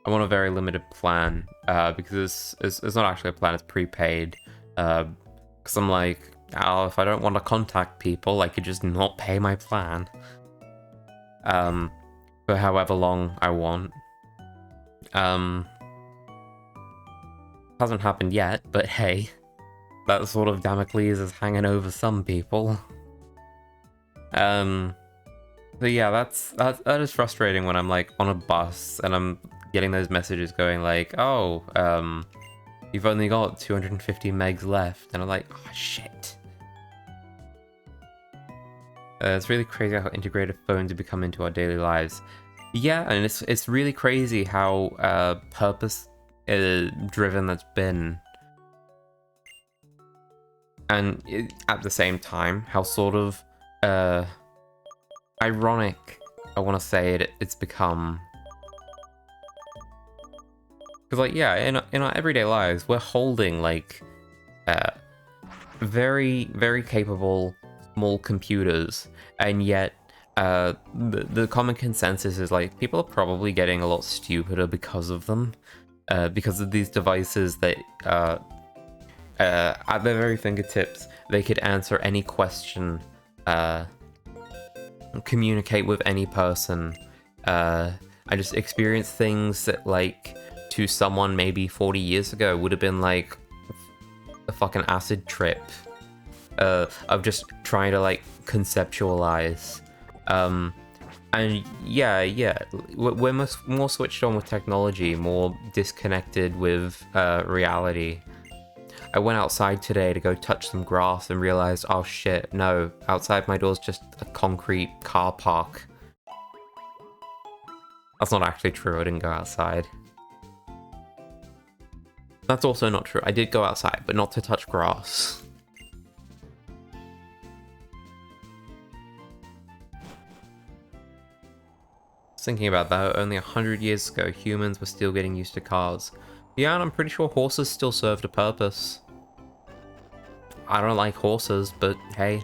on a very limited plan, because it's not actually a plan, it's prepaid. Because I'm like, oh, if I don't want to contact people, I could just not pay my plan. For however long I want. Hasn't happened yet, but hey, that sort of Damocles is hanging over some people. So yeah, that is frustrating when I'm like on a bus and I'm getting those messages going like, oh, you've only got 250 megs left, and I'm like, oh shit. It's really crazy how integrated phones have become into our daily lives. Yeah, and it's really crazy how purpose driven that's been, and at the same time how sort of ironic, I want to say it's become. Because like, yeah, in our everyday lives we're holding like very, very capable small computers, and yet the common consensus is like people are probably getting a lot stupider because of them, because of these devices that at their very fingertips they could answer any question, communicate with any person, and just experience things that like to someone maybe 40 years ago would have been like a fucking acid trip, of just trying to like conceptualize. And yeah, we're more switched on with technology, more disconnected with reality. I went outside today to go touch some grass and realized, oh shit, no, outside my door's just a concrete car park. That's not actually true, I didn't go outside. That's also not true, I did go outside, but not to touch grass. Thinking about that, only 100 years ago, humans were still getting used to cars. Yeah, and I'm pretty sure horses still served a purpose. I don't like horses, but hey.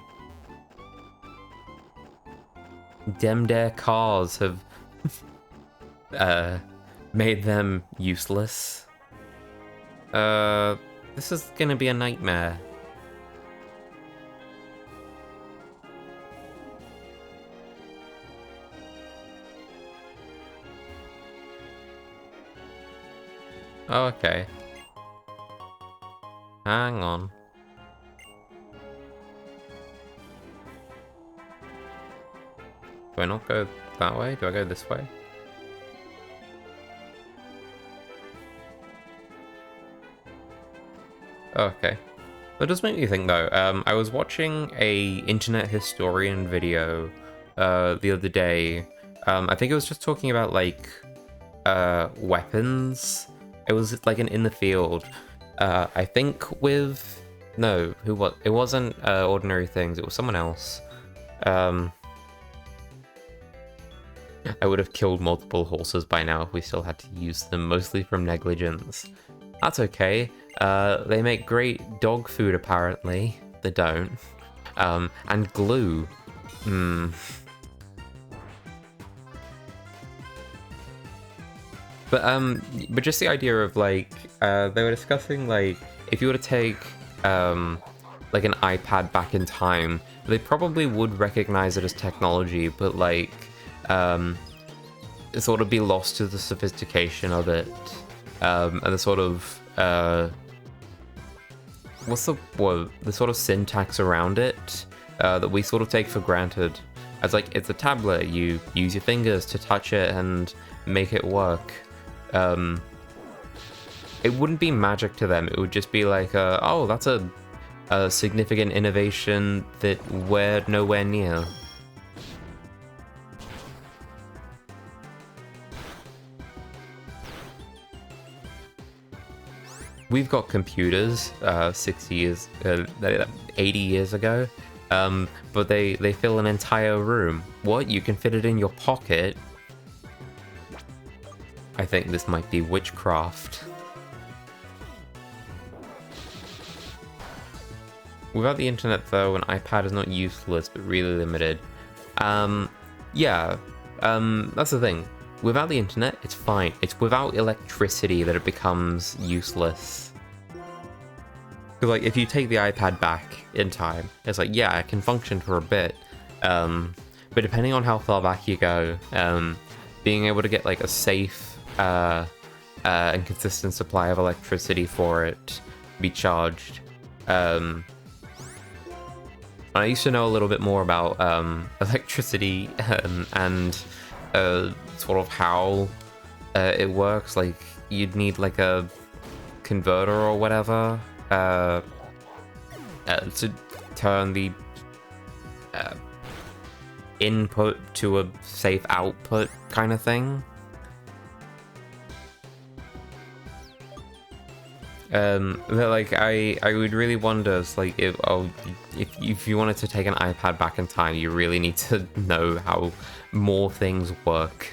Dem dare cars have made them useless. This is gonna be a nightmare. Oh, okay. Hang on. Do I not go that way? Do I go this way? Oh, okay. That does make me think though. I was watching a internet historian video the other day. I think it was just talking about like weapons. It was like an in the field. I think with no, who was it? Wasn't Ordinary Things. It was someone else. I would have killed multiple horses by now if we still had to use them, mostly from negligence. That's okay. They make great dog food, apparently. They don't. And glue. But just the idea of, like, they were discussing, like, if you were to take, like, an iPad back in time, they probably would recognize it as technology, but, like, sort of be lost to the sophistication of it, and the sort of what's the word? The sort of syntax around it that we sort of take for granted. As like it's a tablet, you use your fingers to touch it and make it work. It wouldn't be magic to them. It would just be like, oh, that's a significant innovation that we're nowhere near. We've got computers 60 years, 80 years ago, but they fill an entire room. What? You can fit it in your pocket? I think this might be witchcraft. Without the internet, though, an iPad is not useless, but really limited. Yeah, that's the thing. Without the internet, it's fine. It's without electricity that it becomes useless. Because, like, if you take the iPad back in time, it's like, yeah, it can function for a bit. But depending on how far back you go, being able to get, like, a safe and consistent supply of electricity for it to be charged. I used to know a little bit more about electricity and sort of how it works. Like you'd need like a converter or whatever to turn the input to a safe output kind of thing. But like I would really wonder, like if you wanted to take an iPad back in time, you really need to know how more things work.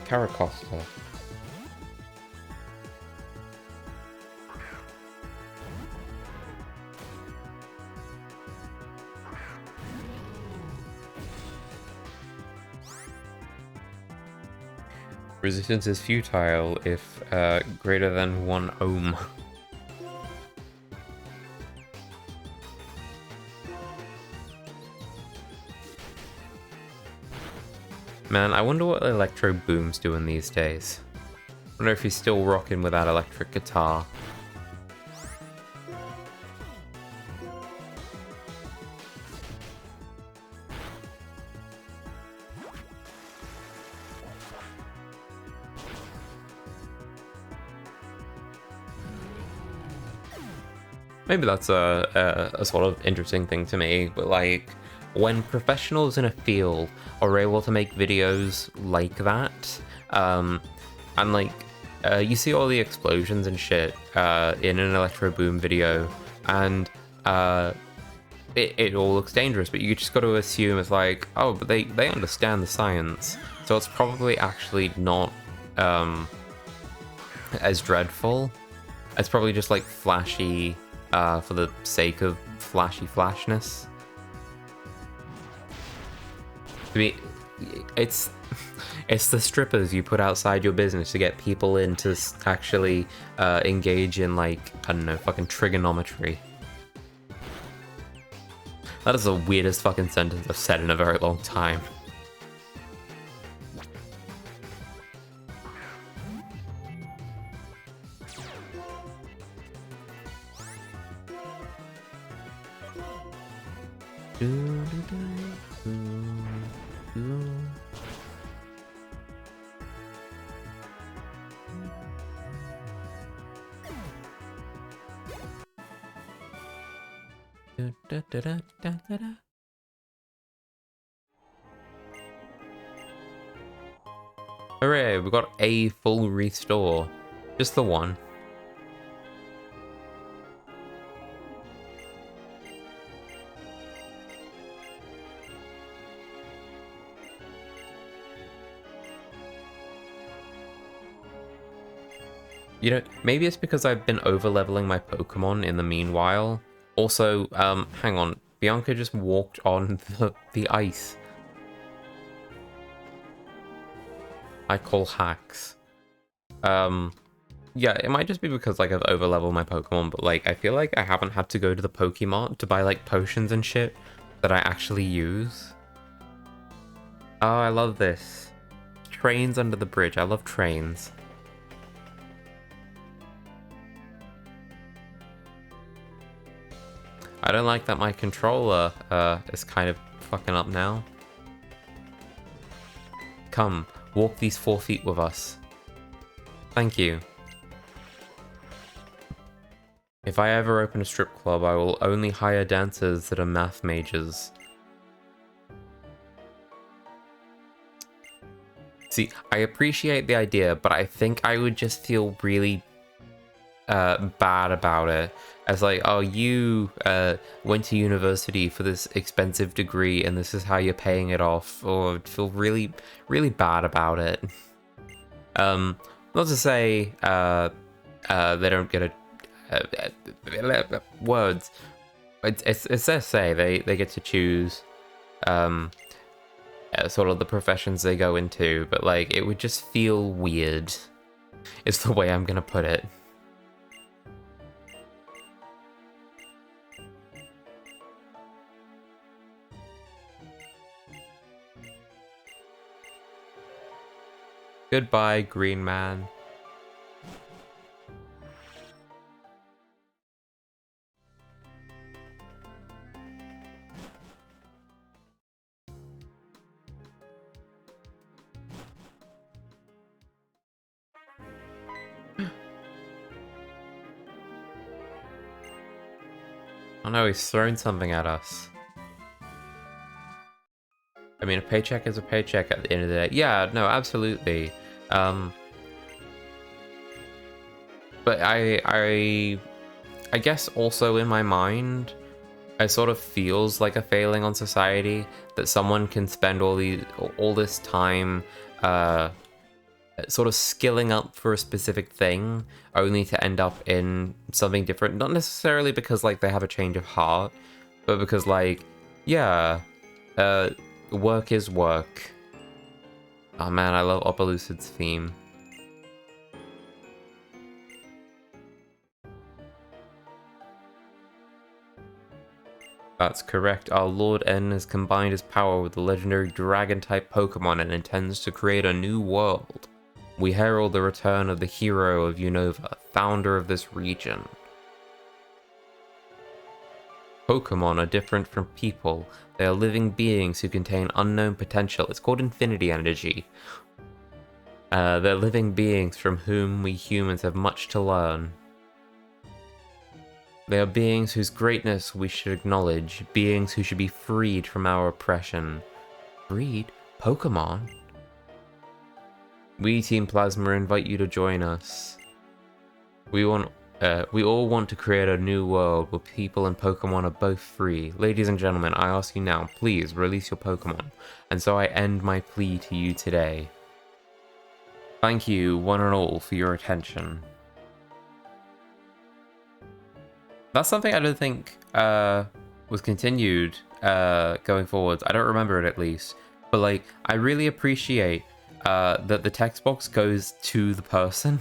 Caracosta. Resistance is futile if greater than 1 ohm. Man, I wonder what Electro Boom's doing these days. I wonder if he's still rocking with that electric guitar. Maybe that's a sort of interesting thing to me, but like, when professionals in a field are able to make videos like that, and like, you see all the explosions and shit in an Electro Boom video, and it all looks dangerous, but you just got to assume it's like, oh, but they understand the science, so it's probably actually not as dreadful. It's probably just like flashy for the sake of flashy flashness. I mean, it's the strippers you put outside your business to get people in to actually engage in, like, I don't know, fucking trigonometry. That is the weirdest fucking sentence I've said in a very long time. Hooray, we got a full restore. Just the one. You know, maybe it's because I've been over-leveling my Pokemon in the meanwhile. Also, hang on. Bianca just walked on the ice. I call hacks. Yeah, it might just be because, like, I've over-leveled my Pokemon, but, like, I feel like I haven't had to go to the Pokemart to buy, like, potions and shit that I actually use. Oh, I love this. Trains under the bridge. I love trains. I don't like that my controller is kind of fucking up now. Come, walk these 4 feet with us. Thank you. If I ever open a strip club, I will only hire dancers that are math majors. See, I appreciate the idea, but I think I would just feel really bad about it. As like, oh, you went to university for this expensive degree and this is how you're paying it off, or I'd feel really, really bad about it. Not to say they don't get words. It's their say. They get to choose sort of the professions they go into, but like, it would just feel weird, is the way I'm gonna put it. Goodbye, green man. Oh no, he's thrown something at us. I mean, a paycheck is a paycheck at the end of the day. Yeah, no, absolutely. But I guess also in my mind, it sort of feels like a failing on society that someone can spend all this time sort of skilling up for a specific thing only to end up in something different. Not necessarily because like they have a change of heart, but because like, yeah, work is work. Oh man, I love Opelucid's theme. That's correct. Our Lord N has combined his power with the legendary Dragon-type Pokemon and intends to create a new world. We herald the return of the hero of Unova, founder of this region. Pokemon are different from people. They are living beings who contain unknown potential. It's called Infinity Energy. They're living beings from whom we humans have much to learn. They are beings whose greatness we should acknowledge, beings who should be freed from our oppression. Freed? Pokemon? We, Team Plasma, invite you to join us. We all want to create a new world where people and Pokemon are both free. Ladies and gentlemen, I ask you now, please release your Pokemon. And so I end my plea to you today. Thank you, one and all, for your attention. That's something I don't think was continued going forwards. I don't remember it, at least. But, like, I really appreciate that the text box goes to the person.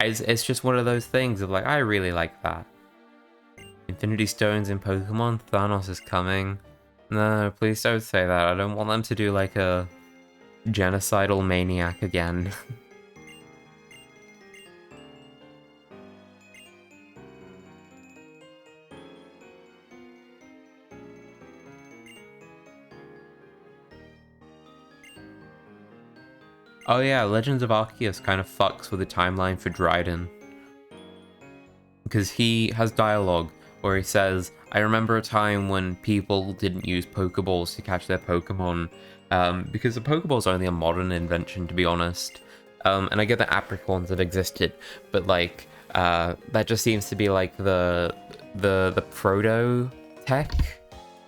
It's just one of those things of, like, I really like that. Infinity Stones in Pokemon? Thanos is coming. No, please don't say that. I don't want them to do, like, a genocidal maniac again. Oh yeah, Legends of Arceus kind of fucks with the timeline for Dryden. Because he has dialogue where he says, I remember a time when people didn't use Pokeballs to catch their Pokemon, because the Pokeball's only a modern invention, to be honest. And I get that Apricorns have existed, but like, that just seems to be like the proto-tech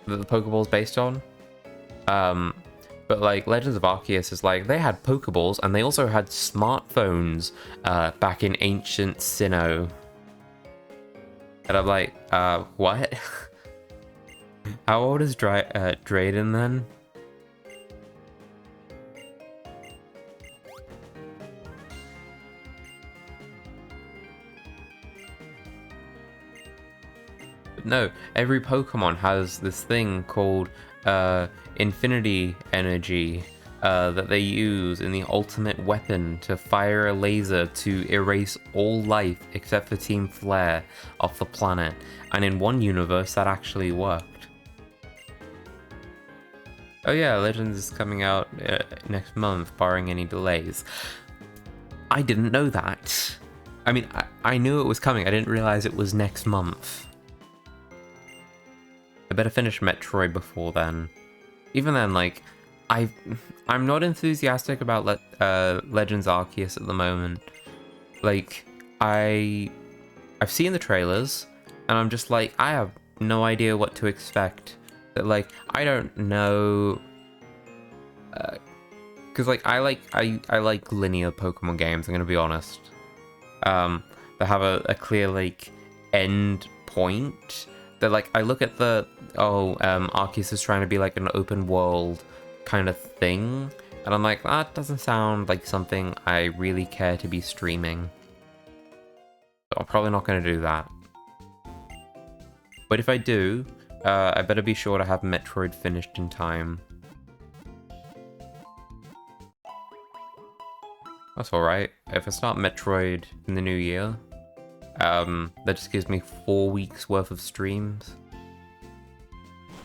that the Pokeball's based on. But like Legends of Arceus is like, they had Pokeballs and they also had smartphones back in ancient Sinnoh. And I'm like, what? How old is Drayden then? But no, every Pokemon has this thing called Infinity Energy that they use in the ultimate weapon to fire a laser to erase all life except for Team Flare off the planet. And in one universe, that actually worked. Oh yeah, Legends is coming out next month, barring any delays. I didn't know that. I mean, I knew it was coming. I didn't realize it was next month. I better finish Metroid before then. Even then, like, I'm not enthusiastic about Legends Arceus at the moment. Like, I've seen the trailers, and I'm just like, I have no idea what to expect. That, like, I don't know, because like I like linear Pokemon games. I'm gonna be honest. That have a clear like end point. That like I look at the Arceus is trying to be like an open world kind of thing, and I'm like, that doesn't sound like something I really care to be streaming. So I'm probably not going to do that. But if I do, I better be sure to have Metroid finished in time. That's alright. If I start Metroid in the new year, that just gives me 4 weeks worth of streams.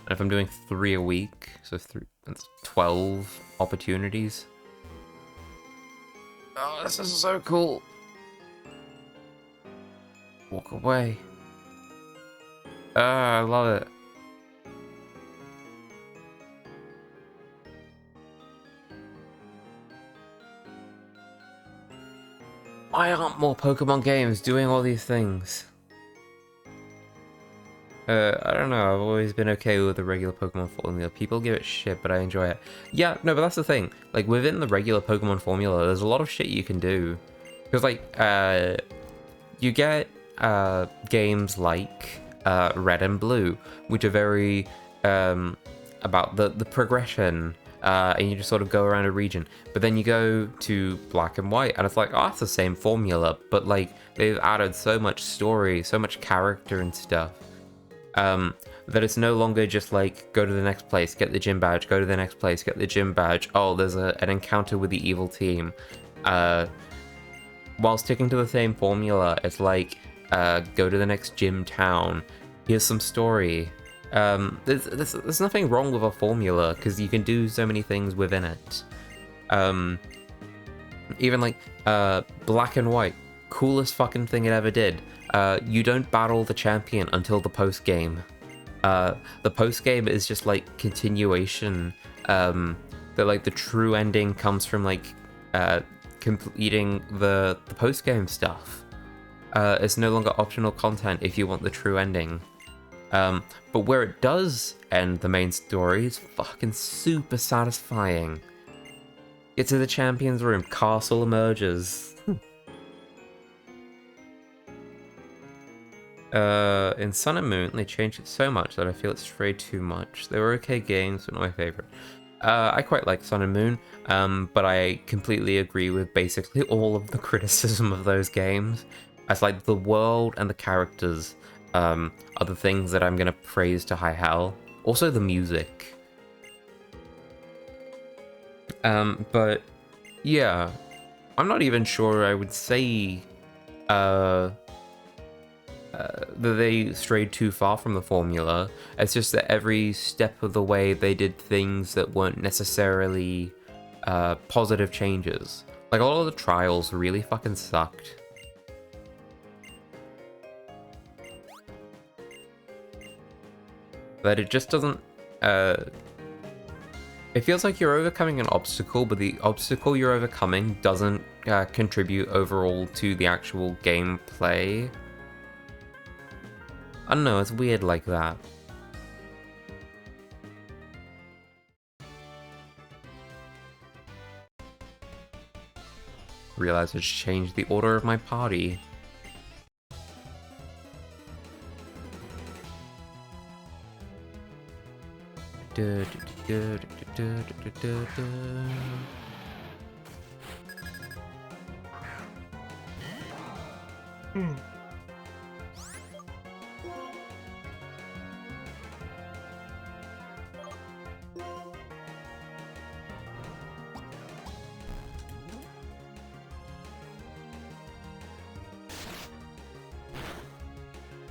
And if I'm doing 3 a week, so that's 12 opportunities. Oh, this is so cool. Walk away. I love it. Why aren't more Pokemon games doing all these things? I don't know, I've always been okay with the regular Pokemon formula. People give it shit, but I enjoy it. Yeah, no, but that's the thing. Like, within the regular Pokemon formula, there's a lot of shit you can do. Because, like, you get games like Red and Blue, which are very about the progression, and you just sort of go around a region. But then you go to Black and White, and it's like, oh, it's the same formula, but like they've added so much story, so much character and stuff, that it's no longer just like go to the next place, get the gym badge, go to the next place, get the gym badge. Oh, there's an encounter with the evil team. While sticking to the same formula, it's like go to the next gym town. Here's some story. There's nothing wrong with a formula because you can do so many things within it. Even like Black and White, coolest fucking thing it ever did. You don't battle the champion until the post game. The post game is just like continuation. The true ending comes from like completing the post game stuff. It's no longer optional content if you want the true ending. But where it does end the main story is fucking super satisfying. Get to the champion's room, castle emerges. In Sun and Moon, they changed it so much that I feel it's strayed too much. They were okay games, but not my favorite. I quite like Sun and Moon, but I completely agree with basically all of the criticism of those games. It's like the world and the characters are the things that I'm gonna praise to high hell. Also the music. But yeah, I'm not even sure I would say that they strayed too far from the formula. It's just that every step of the way they did things that weren't necessarily positive changes. Like a lot of the trials really fucking sucked. But it just doesn't... it feels like you're overcoming an obstacle, but the obstacle you're overcoming doesn't contribute overall to the actual gameplay. I don't know, it's weird like that. Realized I just changed the order of my party.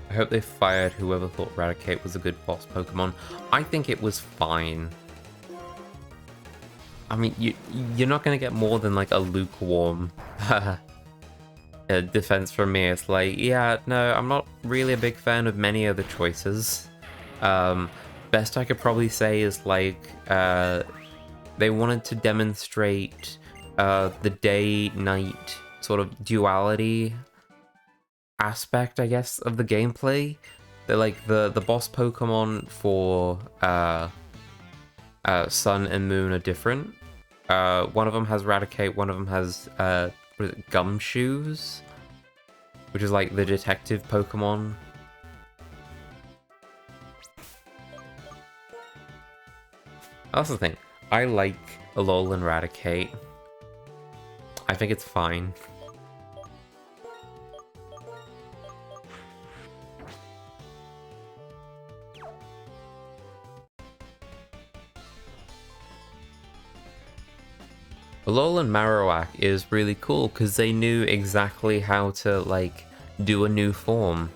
I hope they fired whoever thought Raticate was a good boss Pokemon. I think it was fine. I mean, you're not gonna get more than like a lukewarm defense from me. It's like, yeah, no, I'm not really a big fan of many of the choices. Best I could probably say is like they wanted to demonstrate the day-night sort of duality aspect, I guess, of the gameplay. They're like the boss Pokemon for Sun and Moon are different. One of them has Raticate, one of them has what is it, Gumshoes, which is like the detective Pokemon. That's the thing. I like Alolan Raticate. I think it's fine. Alolan Marowak is really cool because they knew exactly how to, like, do a new form.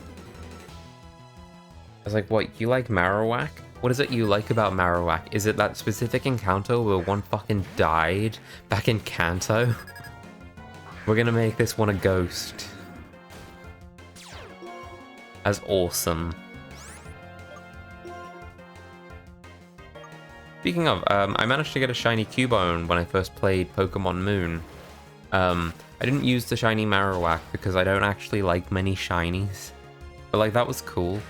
I was like, what, you like Marowak? What is it you like about Marowak? Is it that specific encounter where one fucking died back in Kanto? We're gonna make this one a ghost. That's awesome. Speaking of, I managed to get a shiny Cubone when I first played Pokemon Moon. I didn't use the shiny Marowak because I don't actually like many shinies. But like, that was cool.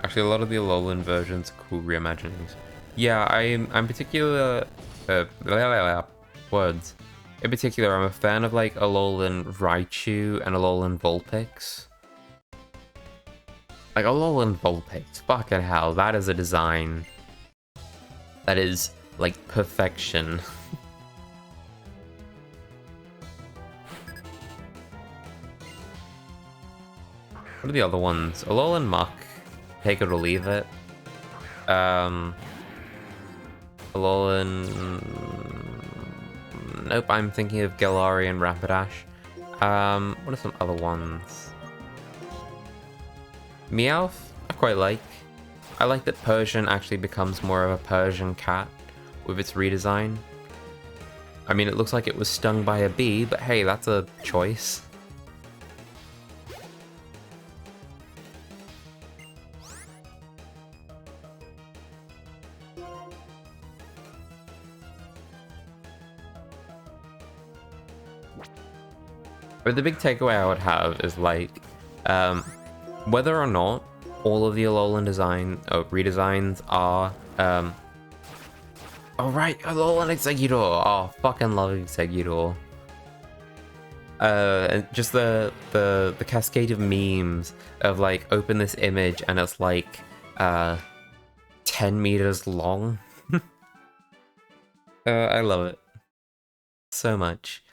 Actually, a lot of the Alolan versions are cool reimaginings. Yeah, I'm particular words. In particular, I'm a fan of like Alolan Raichu and Alolan Vulpix. Like Alolan Vulpix, fucking hell, that is a design that is like perfection. What are the other ones? Alolan Muck, take it or leave it. Alolan... Nope, I'm thinking of Galarian and Rapidash. What are some other ones? Meowth, I quite like. I like that Persian actually becomes more of a Persian cat with its redesign. I mean, it looks like it was stung by a bee, but hey, that's a choice. But the big takeaway I would have is like, whether or not all of the Alolan redesigns are, oh right, Alolan Exeggutor! Oh, fucking love Exeggutor. And just the cascade of memes of like, open this image and it's like, 10 meters long. I love it. So much.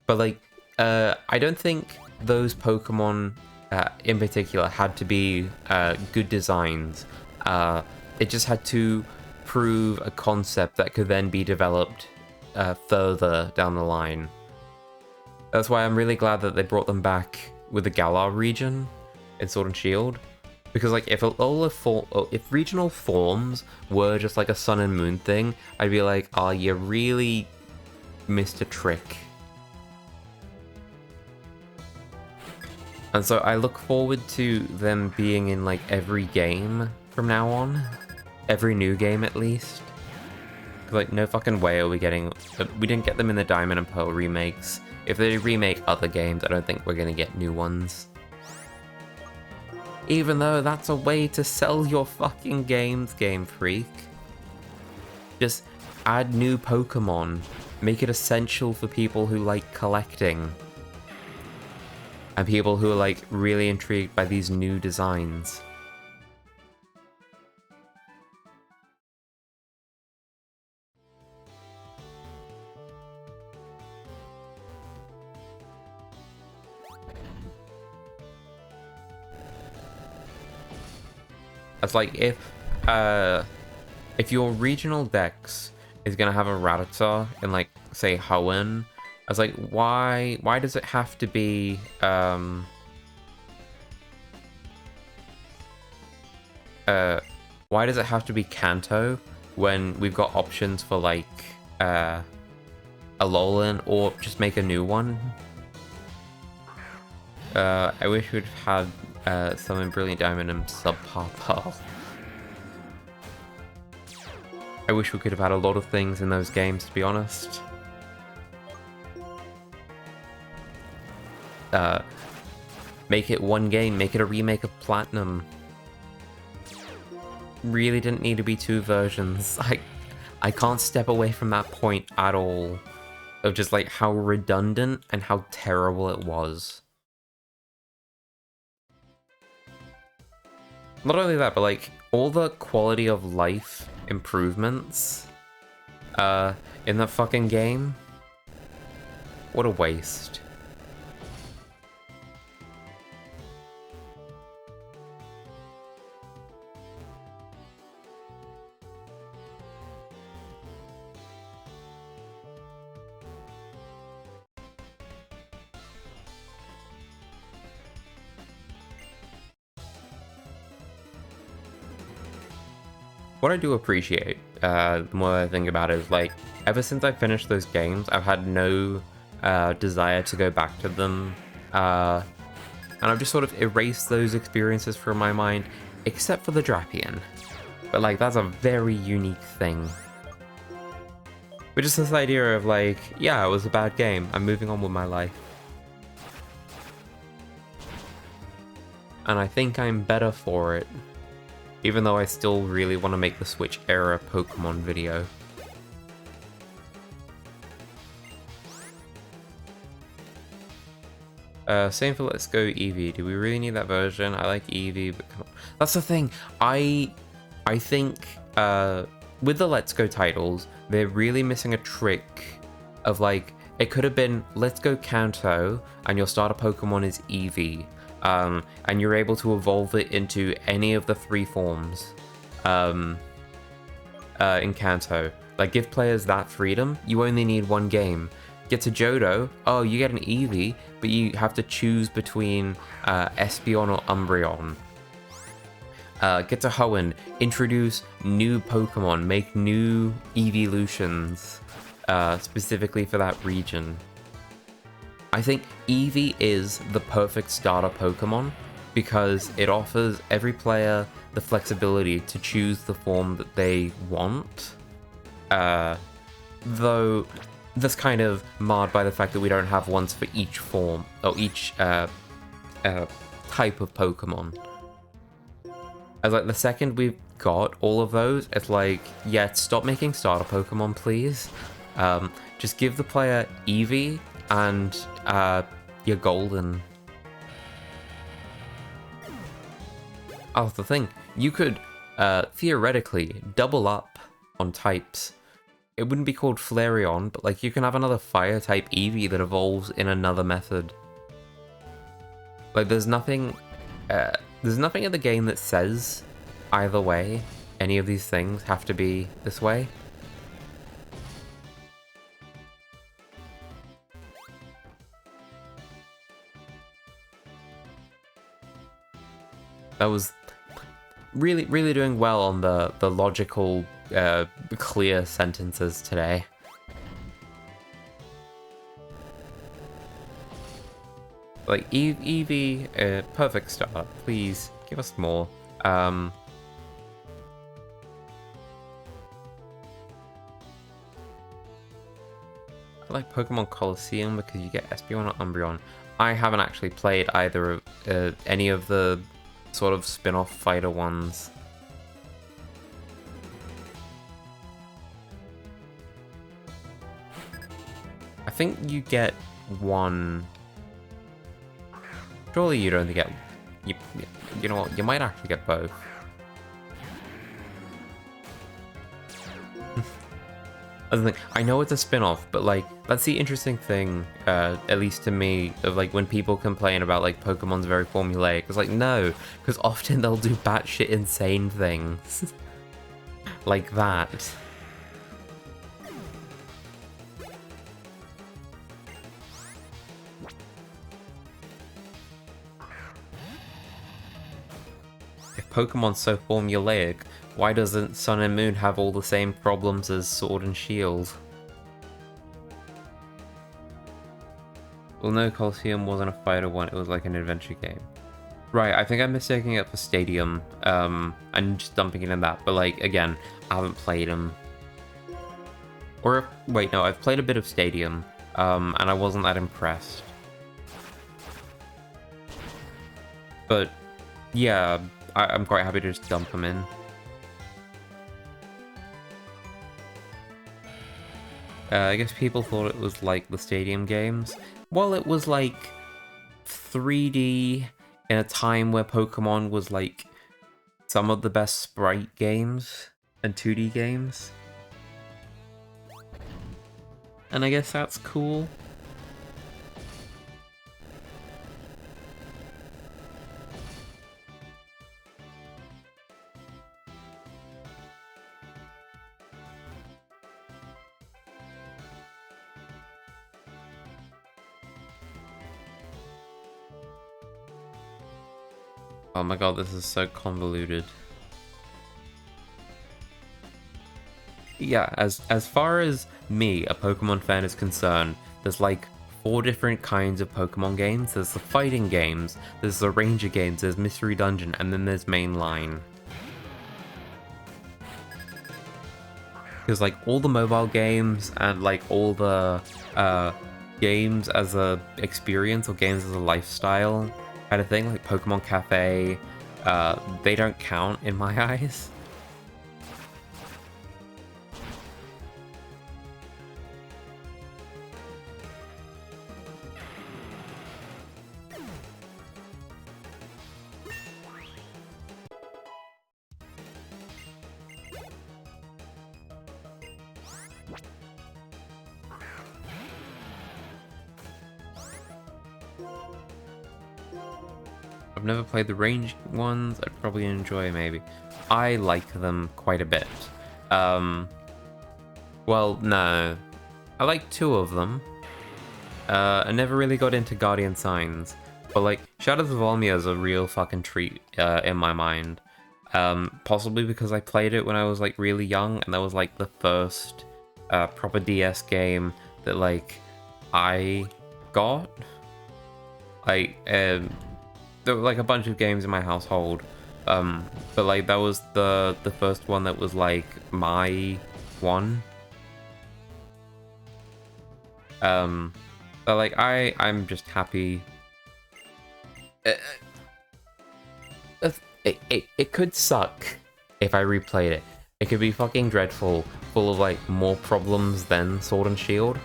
But like, I don't think those Pokemon in particular had to be good designs. It just had to prove a concept that could then be developed further down the line. That's why I'm really glad that they brought them back with the Galar region in Sword and Shield. Because like if if regional forms were just like a Sun and Moon thing, I'd be like, oh, you really missed a trick. And so I look forward to them being in like every game from now on. Every new game at least. Like no fucking way are we getting... We didn't get them in the Diamond and Pearl remakes. If they remake other games, I don't think we're gonna get new ones. Even though that's a way to sell your fucking games, Game Freak. Just add new Pokemon. Make it essential for people who like collecting. And people who are like really intrigued by these new designs. It's like if your regional dex is gonna have a Rattata in like say Hoenn, I was like, why does it have to be why does it have to be Kanto when we've got options for like Alolan or just make a new one? I wish we'd had some Brilliant Diamond and Subpar Pearl. I wish we could have had a lot of things in those games, to be honest. Make it one game, make it a remake of Platinum. Really didn't need to be two versions. I can't step away from that point at all. Of just like how redundant and how terrible it was. Not only that, but like all the quality of life improvements in that fucking game. What a waste. What I do appreciate, the more I think about it, is like, ever since I finished those games, I've had no desire to go back to them, and I've just sort of erased those experiences from my mind, except for the Drapion. But like, that's a very unique thing. But just this idea of like, yeah, it was a bad game, I'm moving on with my life. And I think I'm better for it. even though I still really want to make the Switch era Pokemon video. Same for Let's Go Eevee. Do we really need that version? I like Eevee, but come on. That's the thing. I think with the Let's Go titles, they're really missing a trick of like, it could have been Let's Go Kanto, and your starter Pokemon is Eevee, and you're able to evolve it into any of the 3 forms in Kanto. Like, give players that freedom. You only need 1 game. Get to Johto, oh, you get an Eevee, but you have to choose between Espeon or Umbreon. Get to Hoenn, introduce new Pokemon, make new evolutions specifically for that region. I think Eevee is the perfect starter Pokemon because it offers every player the flexibility to choose the form that they want. Though that's kind of marred by the fact that we don't have ones for each form, or each type of Pokemon. As like the second we've got all of those, it's like, yeah, stop making starter Pokemon, please. Just give the player Eevee and your Golden. Oh, that's the thing. You could theoretically double up on types. It wouldn't be called Flareon, but like you can have another fire type Eevee that evolves in another method. Like there's nothing in the game that says either way any of these things have to be this way. That was really doing well on the logical, clear sentences today. Like Eevee, perfect start. Please give us more. I like Pokemon Colosseum because you get Espeon or Umbreon. I haven't actually played either of any of the sort of spin-off fighter ones. I think you get one. Surely you don't get. You know what? You might actually get both. I know it's a spin-off, but like that's the interesting thing, at least to me, of like when people complain about like Pokemon's very formulaic. It's like no, because often they'll do batshit insane things like that. If Pokemon's so formulaic, why doesn't Sun and Moon have all the same problems as Sword and Shield? Well, no, Colosseum wasn't a fighter one, it was like an adventure game. Right, I think I'm mistaking it for Stadium, and just dumping it in that, but like, again, I haven't played them. Or, wait, no, I've played a bit of Stadium, and I wasn't that impressed. But, yeah, I'm quite happy to just dump them in. I guess people thought it was like the Stadium games. Well, it was like 3D in a time where Pokemon was like some of the best sprite games and 2D games. And I guess that's cool. Oh my god, this is so convoluted. Yeah, as far as me, a Pokemon fan, is concerned, there's like 4 different kinds of Pokemon games. There's the fighting games, there's the ranger games, there's Mystery Dungeon, and then there's mainline. Because like all the mobile games and like all the games as a experience or games as a lifestyle kind of thing, like Pokemon Cafe, they don't count in my eyes. I've never played the ranged ones. I'd probably enjoy maybe. I like them quite a bit. Well, no. I like 2 of them. I never really got into Guardian Signs. But like, Shadows of Volmia is a real fucking treat in my mind. Possibly because I played it when I was like really young, and that was like the first proper DS game that like I got. Like, there were like a bunch of games in my household, but like that was the first one that was like my one. But like I'm just happy. It could suck if I replayed it. It could be fucking dreadful, full of like more problems than Sword and Shield.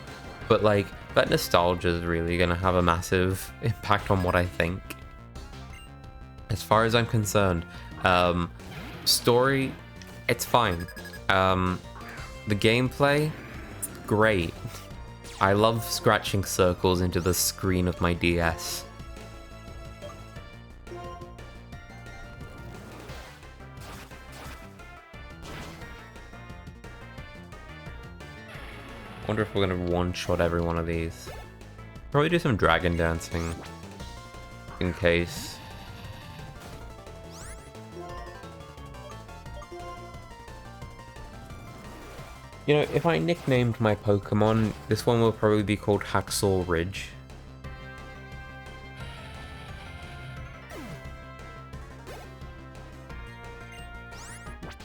But like that nostalgia is really gonna have a massive impact on what I think. As far as I'm concerned, story, it's fine. The gameplay, great. I love scratching circles into the screen of my DS. Wonder if we're gonna one-shot every one of these. Probably do some dragon dancing, in case. You know, if I nicknamed my Pokemon, this one will probably be called Hacksaw Ridge.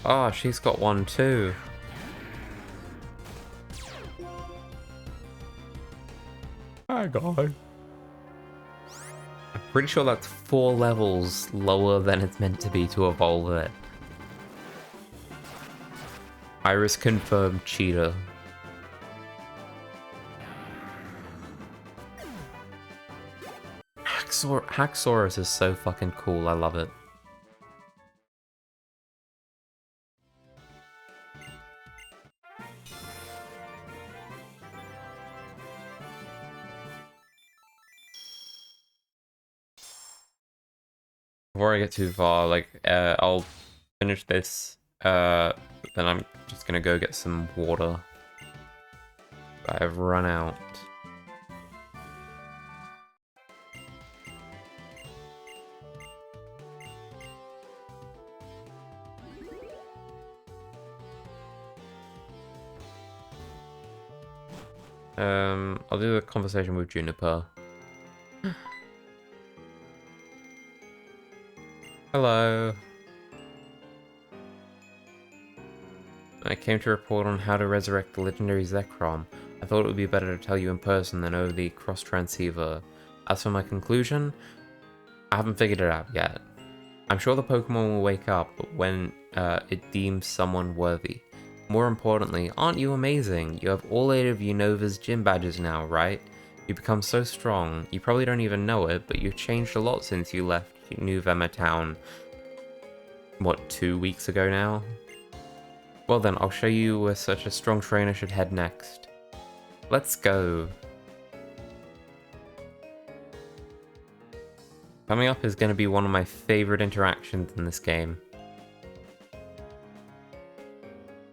Ah, she's got one too. Hi, guy. I'm pretty sure that's 4 levels lower than it's meant to be to evolve it. Iris confirmed cheetah. Haxorus is so fucking cool, I love it. Before I get too far, like, I'll finish this, then I'm just gonna go get some water. I've run out. I'll do the conversation with Juniper. Hello. I came to report on how to resurrect the legendary Zekrom. I thought it would be better to tell you in person than over the cross-transceiver. As for my conclusion, I haven't figured it out yet. I'm sure the Pokemon will wake up when it deems someone worthy. More importantly, aren't you amazing? You have all 8 of Unova's gym badges now, right? You become so strong. You probably don't even know it, but you've changed a lot since you left New Vema Town. What, 2 weeks ago now? Well then, I'll show you where such a strong trainer should head next. Let's go. Coming up is going to be one of my favorite interactions in this game.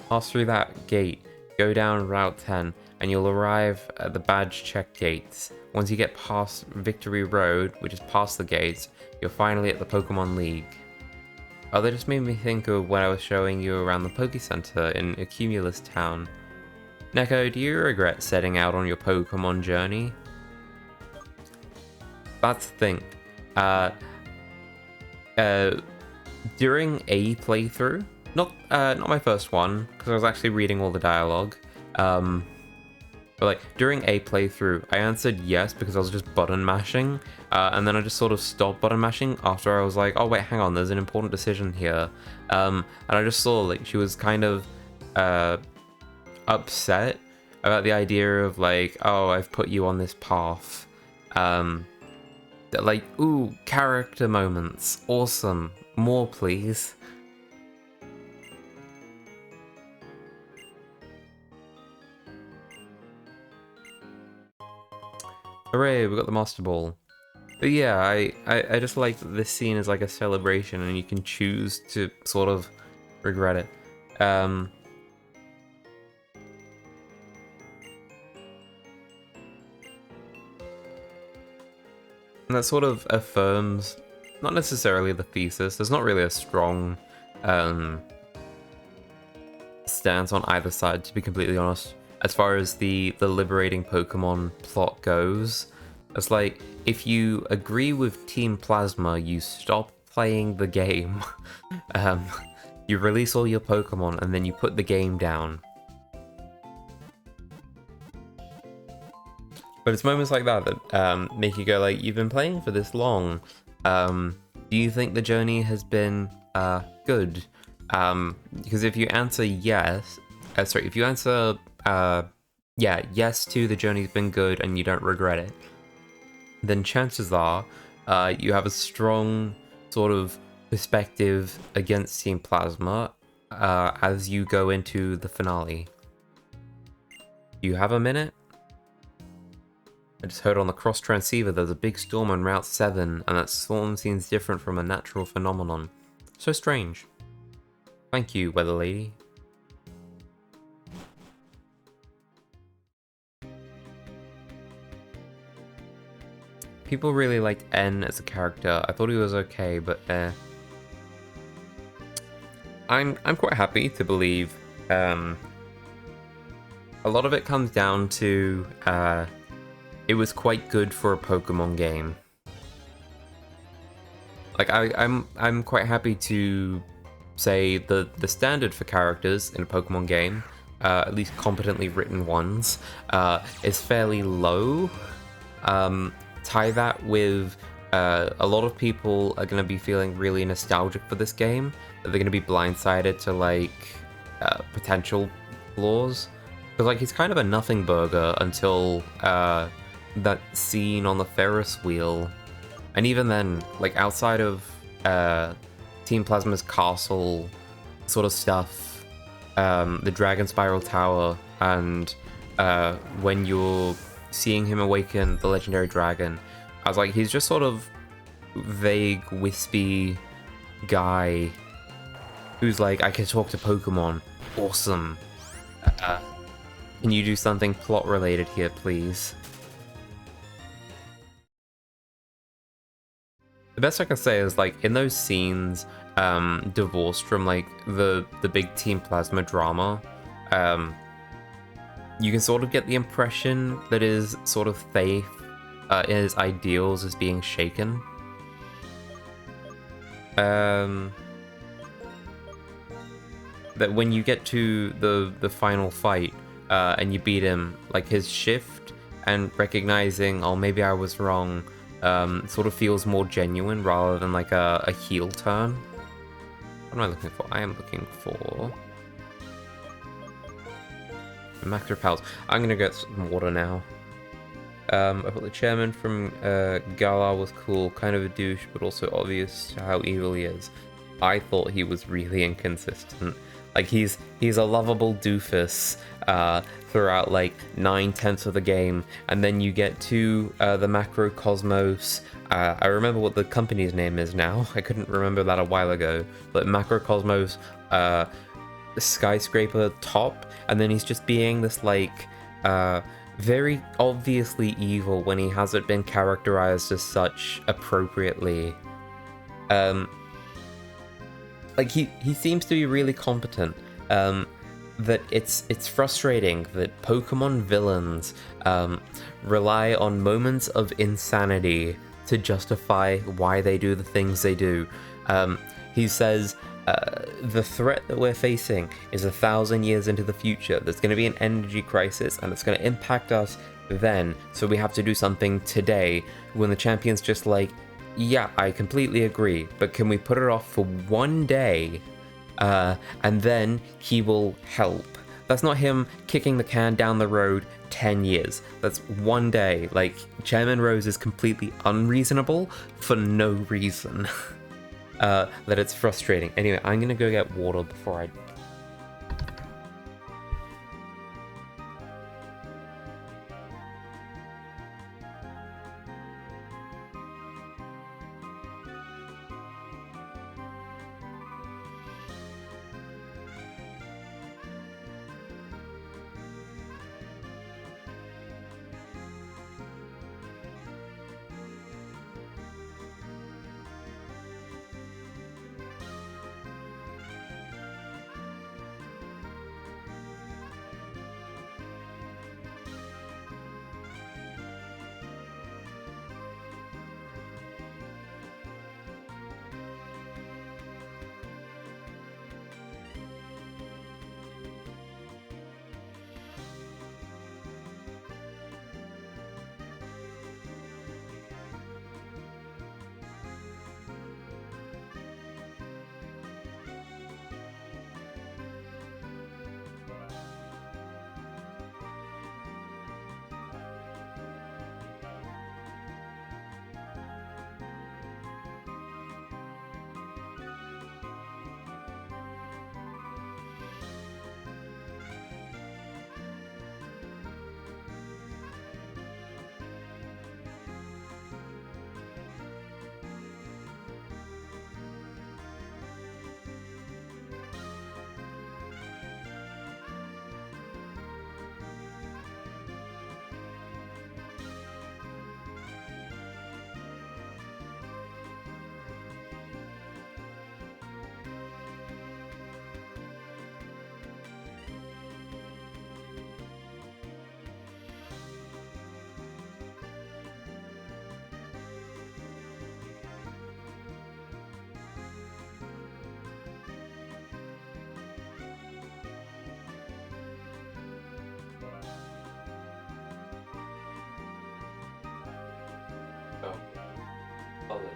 Pass through that gate, go down Route 10, and you'll arrive at the badge check gates. Once you get past Victory Road, which is past the gates, you're finally at the Pokemon League. Oh, that just made me think of when I was showing you around the Poke Center in Accumulus Town. Neko, do you regret setting out on your Pokemon journey? That's the thing. During a playthrough, not my first one, because I was actually reading all the dialogue, But like during a playthrough, I answered yes because I was just button mashing, and then I just sort of stopped button mashing after I was like, oh wait, hang on, there's an important decision here, and I just saw like she was kind of upset about the idea of like, oh, I've put you on this path, that like, ooh, character moments, awesome, more please. Hooray, we got the Master Ball. But yeah, I just like that this scene is like a celebration and you can choose to sort of regret it. And that sort of affirms, not necessarily the thesis, there's not really a strong stance on either side, to be completely honest. As far as the liberating Pokemon plot goes, it's like, if you agree with Team Plasma, you stop playing the game. You release all your Pokemon and then you put the game down. But it's moments like that that make you go like, you've been playing for this long. Do you think the journey has been good? Because if you answer yes, if you answer yeah, yes to the journey's been good and you don't regret it, then chances are you have a strong sort of perspective against Team Plasma as you go into the finale. You have a minute? I just heard on the cross transceiver there's a big storm on Route 7, and that storm seems different from a natural phenomenon. So strange. Thank you, Weather Lady. People really liked N as a character. I thought he was okay, but I'm quite happy to believe a lot of it comes down to it was quite good for a Pokemon game. Like I'm quite happy to say the standard for characters in a Pokemon game, at least competently written ones, is fairly low. Tie that with a lot of people are going to be feeling really nostalgic for this game, that they're going to be blindsided to like potential flaws. Because like he's kind of a nothing burger until that scene on the Ferris wheel, and even then, like outside of Team Plasma's castle sort of stuff, the Dragon Spiral Tower, and when you're seeing him awaken the legendary dragon, I was like, he's just sort of vague, wispy guy who's like, I can talk to Pokemon, awesome. Can you do something plot related here, please? The best I can say is like in those scenes, divorced from like the big Team Plasma drama, you can sort of get the impression that his sort of faith in his ideals is being shaken. That when you get to the final fight and you beat him, like his shift and recognizing, oh, maybe I was wrong, sort of feels more genuine rather than like a heel turn. What am I looking for? I am looking for Macro Pals. I'm gonna get some water now. I thought the chairman from Galar was cool, kind of a douche, but also obvious how evil he is. I thought he was really inconsistent. Like he's a lovable doofus throughout like 9/10 of the game, and then you get to the Macrocosmos. I remember what the company's name is now. I couldn't remember that a while ago, but Macrocosmos skyscraper top, and then he's just being this like very obviously evil when he hasn't been characterized as such appropriately. Like he seems to be really competent. That it's frustrating that Pokemon villains rely on moments of insanity to justify why they do the things they do. He says, The threat that we're facing is 1,000 years into the future. There's going to be an energy crisis, and it's going to impact us then. So we have to do something today. When the champion's just like, yeah, I completely agree, but can we put it off for one day? And then he will help. That's not him kicking the can down the road 10 years. That's one day. Like, Chairman Rose is completely unreasonable for no reason. That it's frustrating. Anyway, I'm gonna go get water before I... Oh, solid.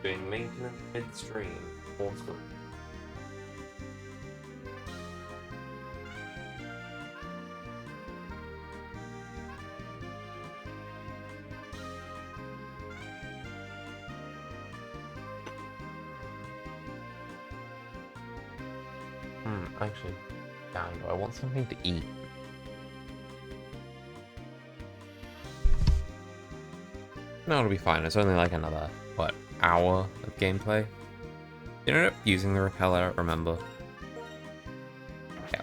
Doing maintenance midstream. Awesome. Actually, damn, I want something to eat. No, it'll be fine. It's only like another, what, hour of gameplay? You ended up using the repeller, remember? Yeah.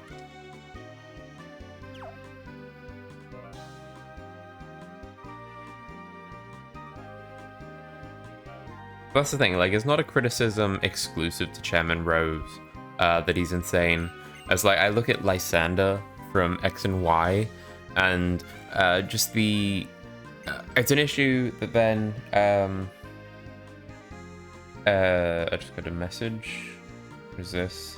That's the thing, like, it's not a criticism exclusive to Chairman Rose that he's insane. As, like, I look at Lysander from X and Y, and just the... it's an issue that then... I just got a message. What is this?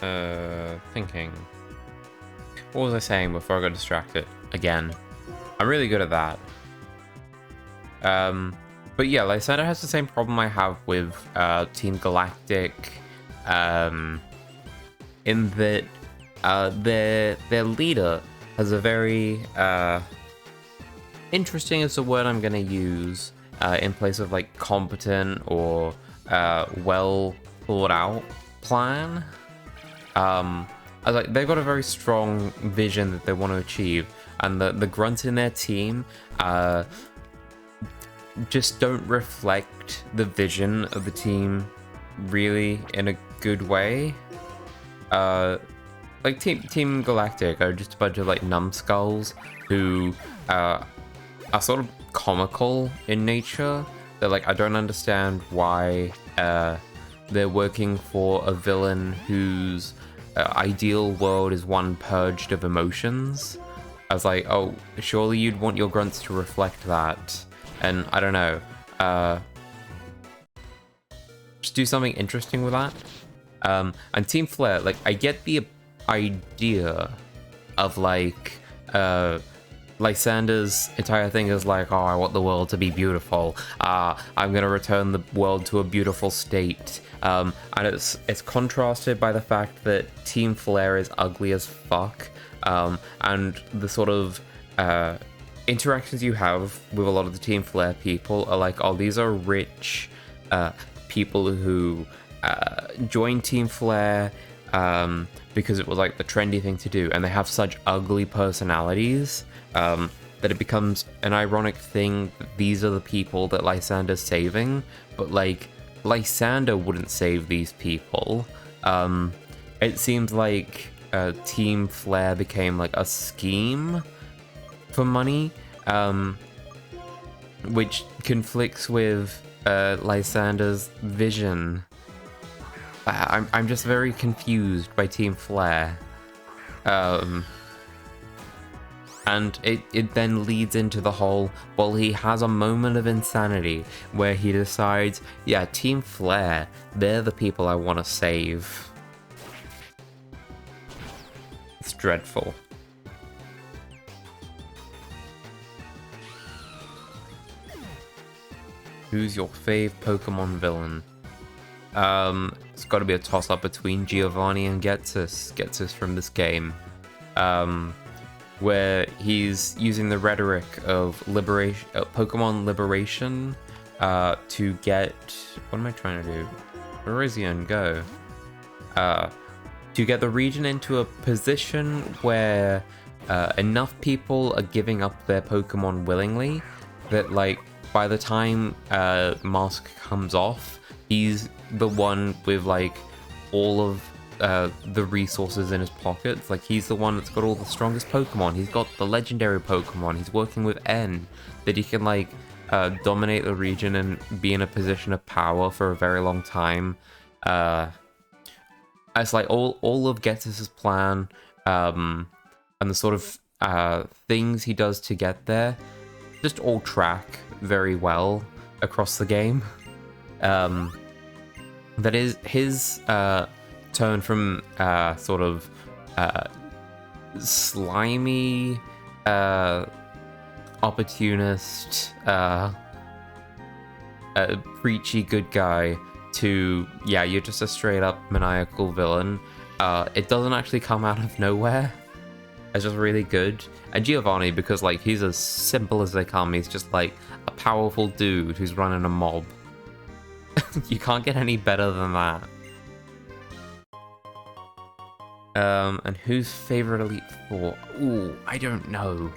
Thinking. What was I saying before I got distracted? Again. I'm really good at that. But yeah, Lysander has the same problem I have with Team Galactic, in that their leader has a very interesting is the word I'm gonna use in place of like competent or well thought out plan. I was like, they've got a very strong vision that they want to achieve, and the grunts in their team just don't reflect the vision of the team really in a good way. Like Team Galactic are just a bunch of like numbskulls who are sort of comical in nature. They're like, I don't understand why they're working for a villain whose ideal world is one purged of emotions. I was like, oh, surely you'd want your grunts to reflect that. And I don't know, just do something interesting with that. And Team Flare, like, I get the idea of like, Lysander's entire thing is like, oh, I want the world to be beautiful. I'm gonna return the world to a beautiful state. And it's contrasted by the fact that Team Flare is ugly as fuck. And the sort of interactions you have with a lot of the Team Flare people are like, oh, these are rich people who joined Team Flare because it was like the trendy thing to do, and they have such ugly personalities that it becomes an ironic thing that these are the people that Lysander's saving, but like Lysander wouldn't save these people. It seems like Team Flare became like a scheme for money, which conflicts with Lysander's vision. I'm just very confused by Team Flare. And it then leads into the whole, well, he has a moment of insanity where he decides, yeah, Team Flare, they're the people I want to save. It's dreadful. Who's your fave Pokemon villain? It's got to be a toss-up between Giovanni and Getsus. Getsus from this game. Where he's using the rhetoric of liberation, Pokemon liberation, to get... What am I trying to do? Where is he gonna go? To get the region into a position where enough people are giving up their Pokemon willingly that, like, by the time Mask comes off, he's the one with, like, all of the resources in his pockets. Like, he's the one that's got all the strongest Pokemon. He's got the legendary Pokemon. He's working with N, that he can, like, dominate the region and be in a position of power for a very long time. It's like all of Getsus's plan, and the sort of things he does to get there just all track very well across the game. That is his turn from sort of slimy opportunist preachy good guy to, yeah, you're just a straight up maniacal villain. It doesn't actually come out of nowhere. It's just really good. And Giovanni, because like he's as simple as they come, he's just like a powerful dude who's running a mob. You can't get any better than that. And who's favorite Elite Four? Ooh, I don't know.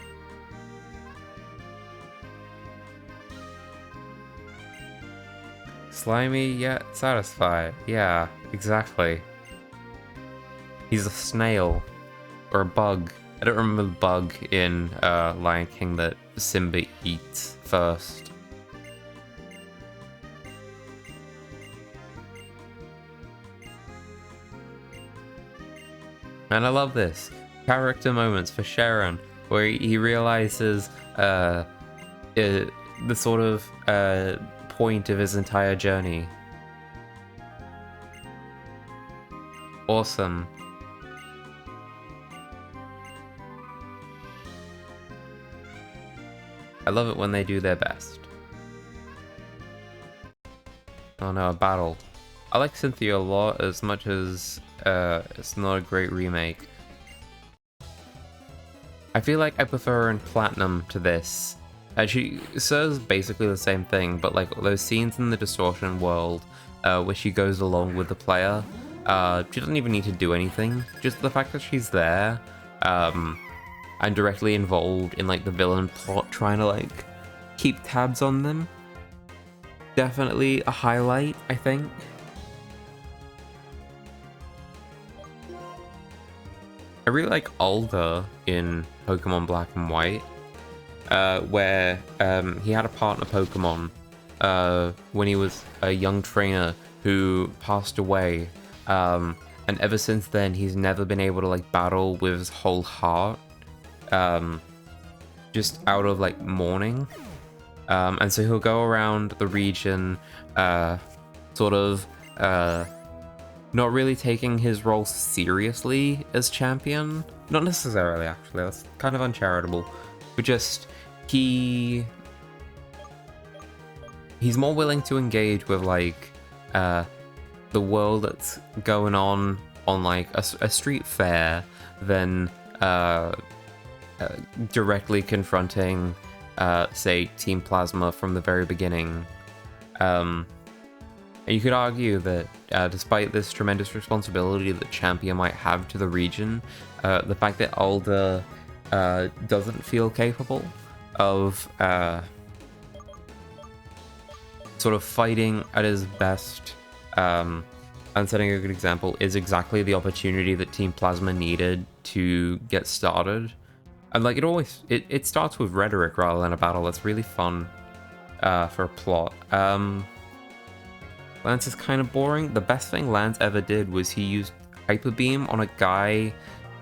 Slimy yet satisfied. Yeah, exactly. He's a snail. Or a bug. I don't remember the bug in Lion King that Simba eats first. And I love this. Character moments for Sharon, where he realizes the sort of point of his entire journey. Awesome. I love it when they do their best. Oh no, a battle. I like Cynthia a lot, as much as it's not a great remake. I feel like I prefer her in Platinum to this. She says basically the same thing, but like those scenes in the distortion world where she goes along with the player, she doesn't even need to do anything. Just the fact that she's there and directly involved in like the villain plot, trying to like keep tabs on them. Definitely a highlight, I think. I really like Alder in Pokemon Black and White, where he had a partner Pokemon when he was a young trainer who passed away, and ever since then he's never been able to like battle with his whole heart, just out of like mourning, and so he'll go around the region, sort of not really taking his role seriously as champion. Not necessarily, actually, that's kind of uncharitable. But just, he's more willing to engage with, like, the world that's going on like, a street fair than directly confronting, say, Team Plasma from the very beginning. You could argue that despite this tremendous responsibility that Champion might have to the region, the fact that Alder doesn't feel capable of sort of fighting at his best and setting a good example is exactly the opportunity that Team Plasma needed to get started. And like it starts with rhetoric rather than a battle. That's really fun for a plot. Lance is kind of boring. The best thing Lance ever did was he used Hyper Beam on a guy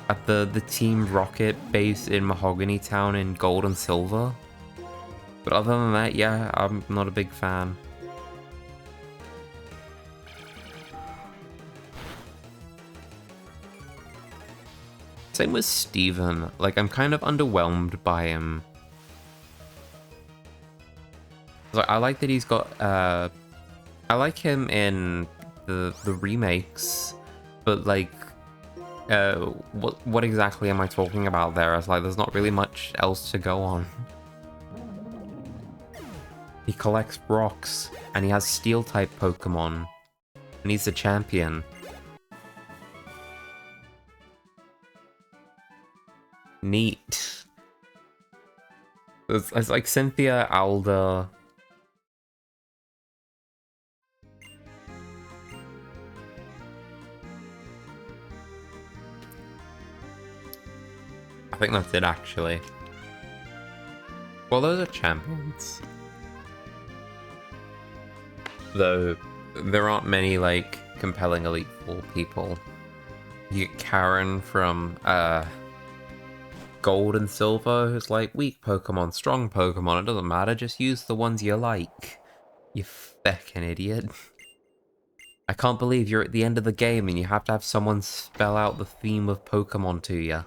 at the Team Rocket base in Mahogany Town in Gold and Silver. But other than that, yeah, I'm not a big fan. Same with Steven. Like, I'm kind of underwhelmed by him. Like, I like that he's got I like him in the remakes, but like, what exactly am I talking about there? It's like there's not really much else to go on. He collects rocks, and he has Steel-type Pokemon, and he's the champion. Neat. It's like Cynthia, Alder. I think that's it, actually. Well, those are champions. Though, there aren't many, like, compelling Elite Four people. You get Karen from, Gold and Silver, who's like, weak Pokemon, strong Pokemon, it doesn't matter, just use the ones you like. You feckin' idiot. I can't believe you're at the end of the game and you have to have someone spell out the theme of Pokemon to you.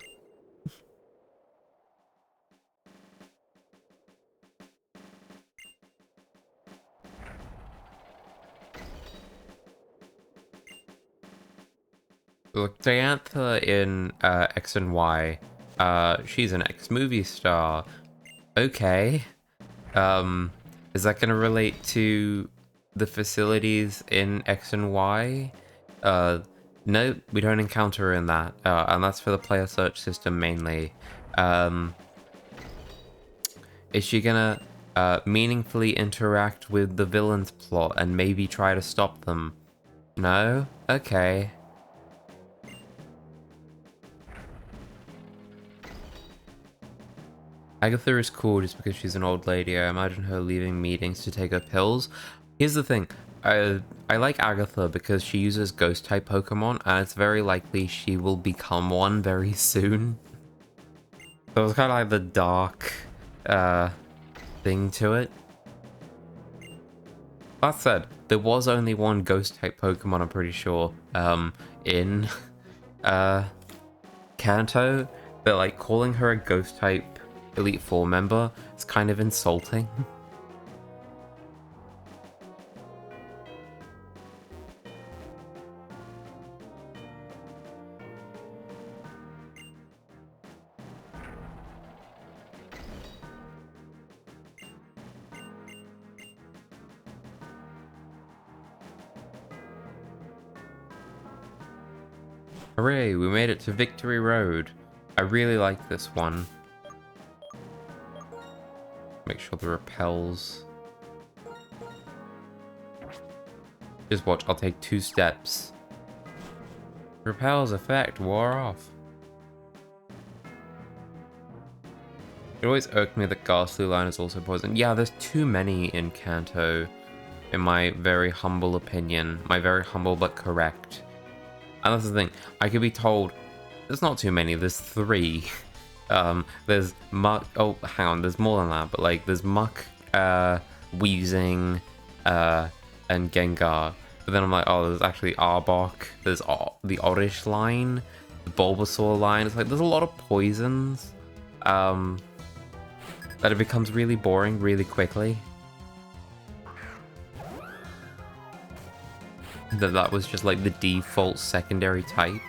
Look, Diantha in X and Y, she's an ex-movie star. Okay. Is that gonna relate to the facilities in X and Y? No, we don't encounter her in that, and that's for the player search system mainly. Is she gonna meaningfully interact with the villain's plot and maybe try to stop them? No? Okay. Agatha is cool just because she's an old lady. I imagine her leaving meetings to take her pills. Here's the thing. I like Agatha because she uses ghost-type Pokemon, and it's very likely she will become one very soon. So it's kind of like the dark thing to it. That said, there was only one ghost-type Pokemon, I'm pretty sure, in Kanto, but like calling her a ghost type Elite Four member is kind of insulting. Hooray, we made it to Victory Road. I really like this one. Make sure the repels. Just watch, I'll take 2 steps. Repels effect wore off. It always irked me that Ghastly Line is also poison. Yeah, there's too many in Kanto, in my very humble opinion. My very humble but correct. And that's the thing, I could be told, there's not too many, there's 3. There's Muck, oh, hang on, there's more than that, but like, there's Muck, Wheezing, and Gengar. But then I'm like, oh, there's actually Arbok, there's the Oddish line, the Bulbasaur line, it's like, there's a lot of poisons, that it becomes really boring really quickly. That was just like the default secondary type.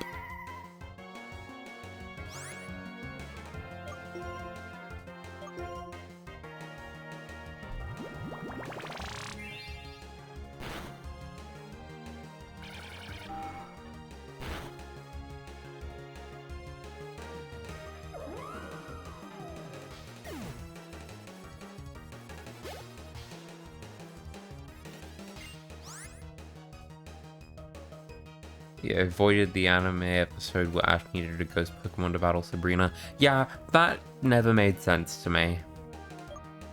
Yeah, avoided the anime episode where Ash needed a ghost Pokemon to battle Sabrina. Yeah, that never made sense to me.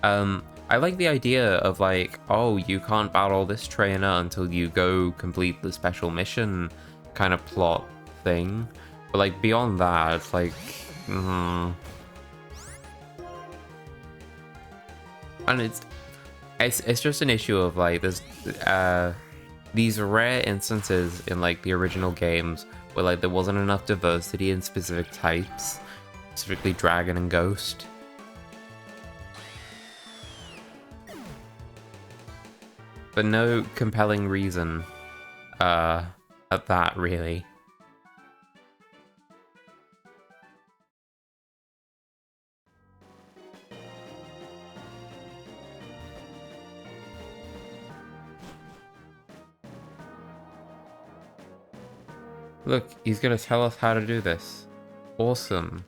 I like the idea of like, oh, you can't battle this trainer until you go complete the special mission kind of plot thing. But like beyond that, it's like, and it's just an issue of like there's these rare instances in like the original games where like there wasn't enough diversity in specific types, specifically Dragon and Ghost. But no compelling reason at that, really. Look, he's gonna tell us how to do this. Awesome.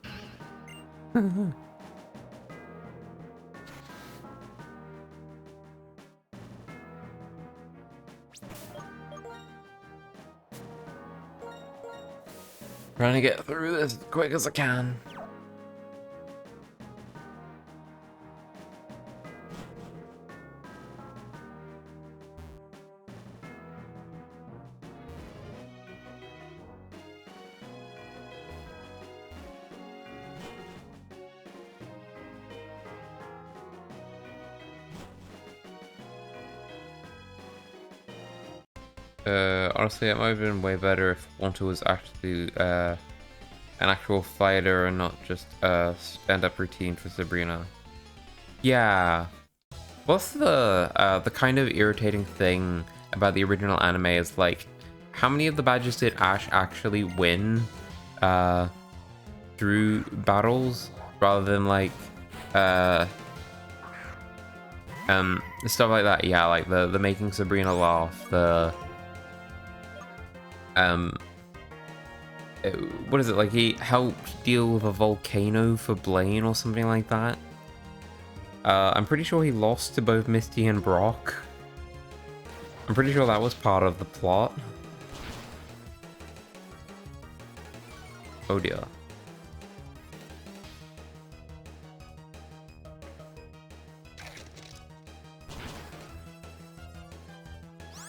Trying to get through this as quick as I can. Honestly, it might have been way better if Wanta was actually an actual fighter and not just a stand-up routine for Sabrina. Yeah. What's the kind of irritating thing about the original anime is like, how many of the badges did Ash actually win through battles rather than like stuff like that? Yeah, like the making Sabrina laugh, the what is it, like he helped deal with a volcano for Blaine or something like that. I'm pretty sure he lost to both Misty and Brock. I'm pretty sure that was part of the plot. Oh dear.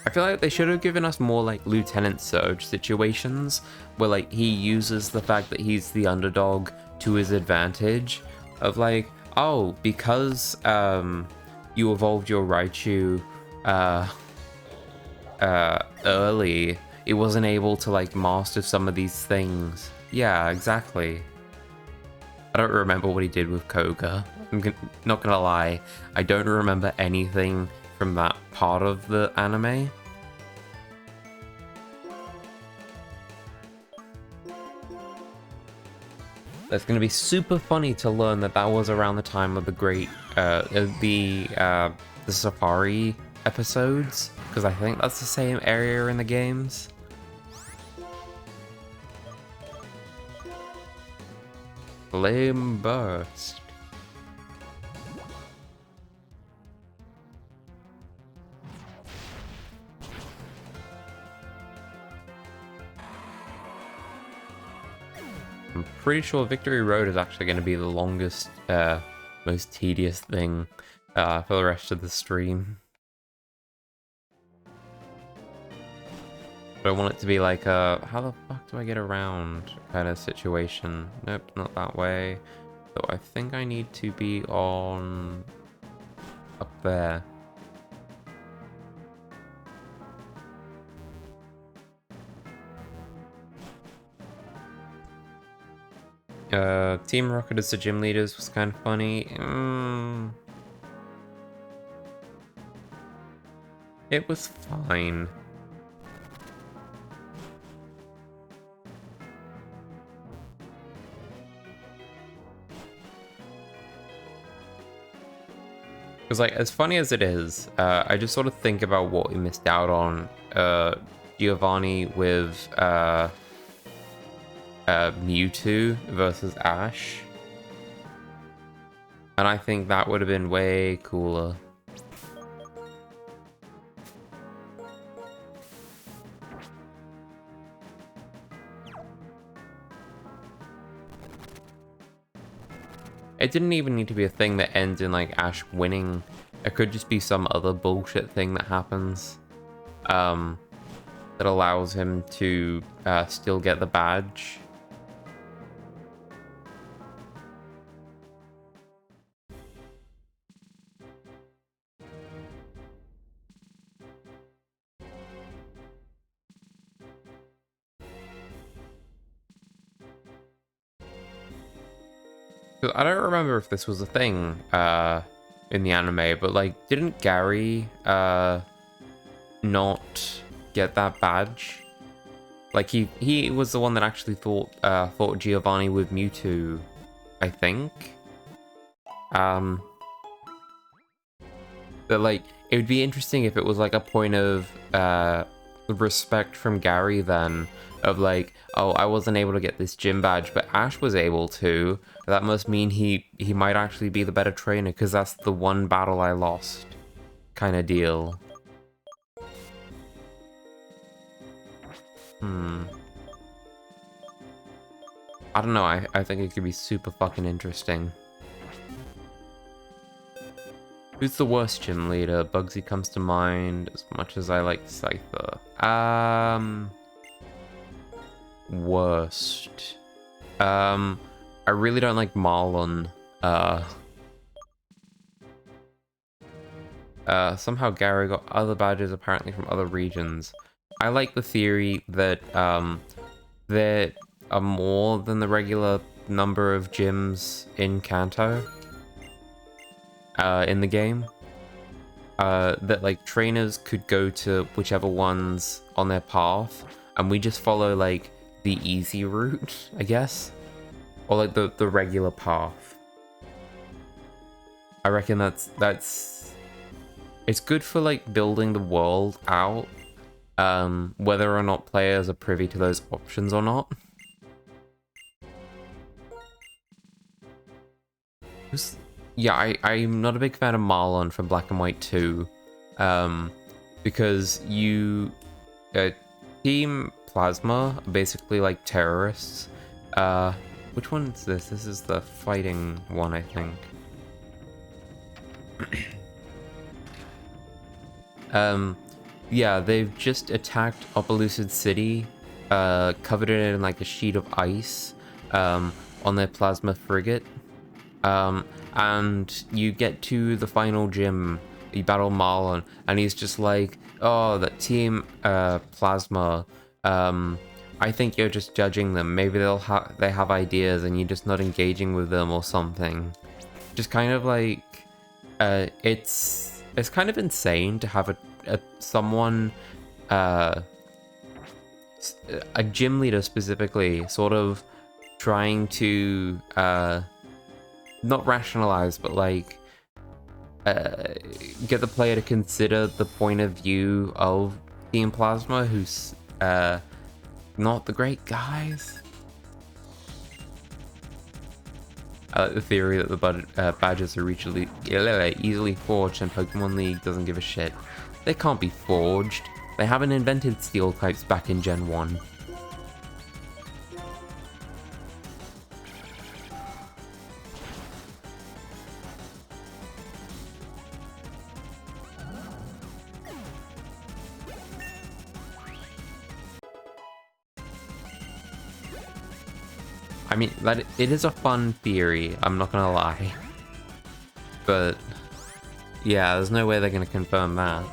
I feel like they should have given us more like Lieutenant Surge situations where like he uses the fact that he's the underdog to his advantage of like, oh, because you evolved your Raichu early, it wasn't able to like master some of these things. Yeah, exactly. I don't remember what he did with Koga. Not gonna lie, I don't remember anything from that part of the anime. It's gonna be super funny to learn that that was around the time of the great, the Safari episodes, because I think that's the same area in the games. Flame Burst. I'm pretty sure Victory Road is actually going to be the longest, most tedious thing for the rest of the stream. But I want it to be like a, how the fuck do I get around kind of situation. Nope, not that way. So I think I need to be on up there. Team Rocket as the gym leaders was kind of funny. It was fine. Because, like, as funny as it is, I just sort of think about what we missed out on. Giovanni with Mewtwo versus Ash. And I think that would have been way cooler. It didn't even need to be a thing that ends in, like, Ash winning. It could just be some other bullshit thing that happens. That allows him to still get the badge. I don't remember if this was a thing in the anime, but like, didn't Gary not get that badge? Like he was the one that actually thought Giovanni with Mewtwo, I think. That like it would be interesting if it was like a point of respect from Gary then, of like, oh, I wasn't able to get this gym badge, but Ash was able to. That must mean he might actually be the better trainer, because that's the one battle I lost, kind of deal. I don't know, I think it could be super fucking interesting. Who's the worst gym leader? Bugsy comes to mind, as much as I like Scyther. Worst. I really don't like Marlon. Somehow Gary got other badges apparently from other regions. I like the theory that there are more than the regular number of gyms in Kanto. In the game. That like trainers could go to whichever ones on their path, and we just follow like the easy route, I guess. Or like the regular path. I reckon that's it's good for like building the world out, whether or not players are privy to those options or not. Yeah, I'm not a big fan of Marlon from Black and White 2, because Team Plasma are basically like terrorists. Which one is this? This is the fighting one, I think. Yeah, they've just attacked Opelucid City, covered it in like a sheet of ice, on their plasma frigate. And you get to the final gym, you battle Marlon, and he's just like, oh, that Team Plasma I think you're just judging them. Maybe they have ideas and you're just not engaging with them or something. Just kind of like, it's kind of insane to have someone, a gym leader specifically, sort of trying to, not rationalize, but like, get the player to consider the point of view of Team Plasma, who's, not the great guys. I like the theory that the badges are easily forged and Pokemon League doesn't give a shit. They can't be forged. They haven't invented steel types back in Gen 1. I mean, it is a fun theory, I'm not gonna lie. But, yeah, there's no way they're gonna confirm that.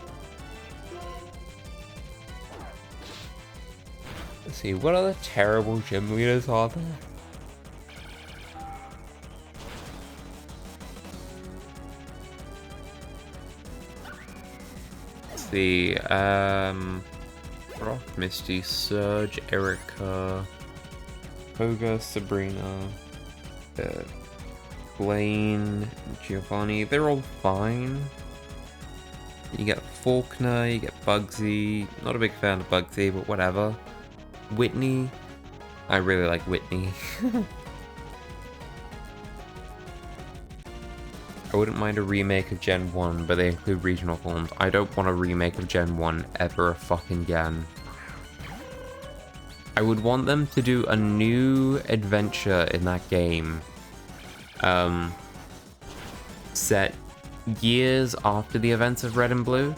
Let's see, what other terrible gym leaders are there? Let's see, Rock, Misty, Surge, Erica, Koga, Sabrina, Blaine, Giovanni, they're all fine. You get Faulkner, you get Bugsy, not a big fan of Bugsy, but whatever. Whitney, I really like Whitney. I wouldn't mind a remake of Gen 1, but they include regional forms. I don't want a remake of Gen 1 ever fucking again. I would want them to do a new adventure in that game, set years after the events of Red and Blue,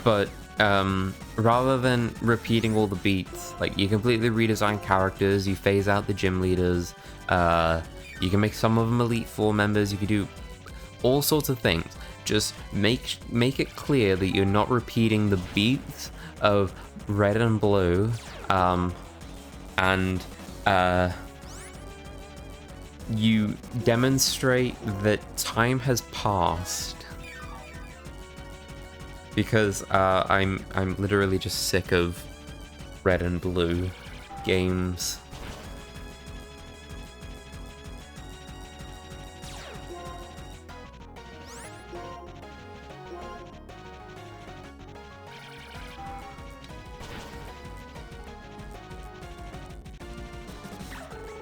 but rather than repeating all the beats, like, you completely redesign characters, you phase out the gym leaders, you can make some of them Elite Four members, you can do all sorts of things. Just make it clear that you're not repeating the beats of Red and Blue, and you demonstrate that time has passed. Because I'm literally just sick of Red and Blue games.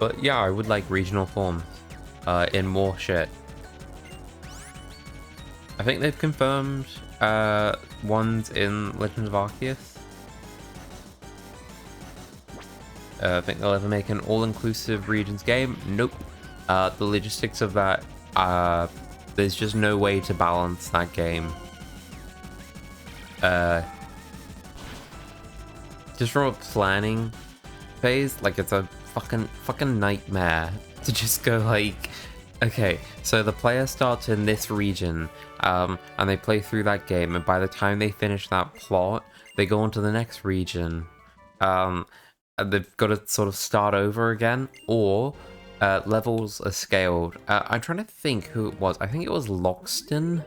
But yeah, I would like regional forms in more shit. I think they've confirmed ones in Legends of Arceus. I think they'll ever make an all-inclusive regions game. Nope. The logistics of that, there's just no way to balance that game. Just from a planning phase, like, it's a fucking nightmare to just go like, okay, so the player starts in this region, and they play through that game, and by the time they finish that plot, they go on to the next region, and they've got to sort of start over again, or levels are scaled. I'm trying to think who it was. I think it was Loxton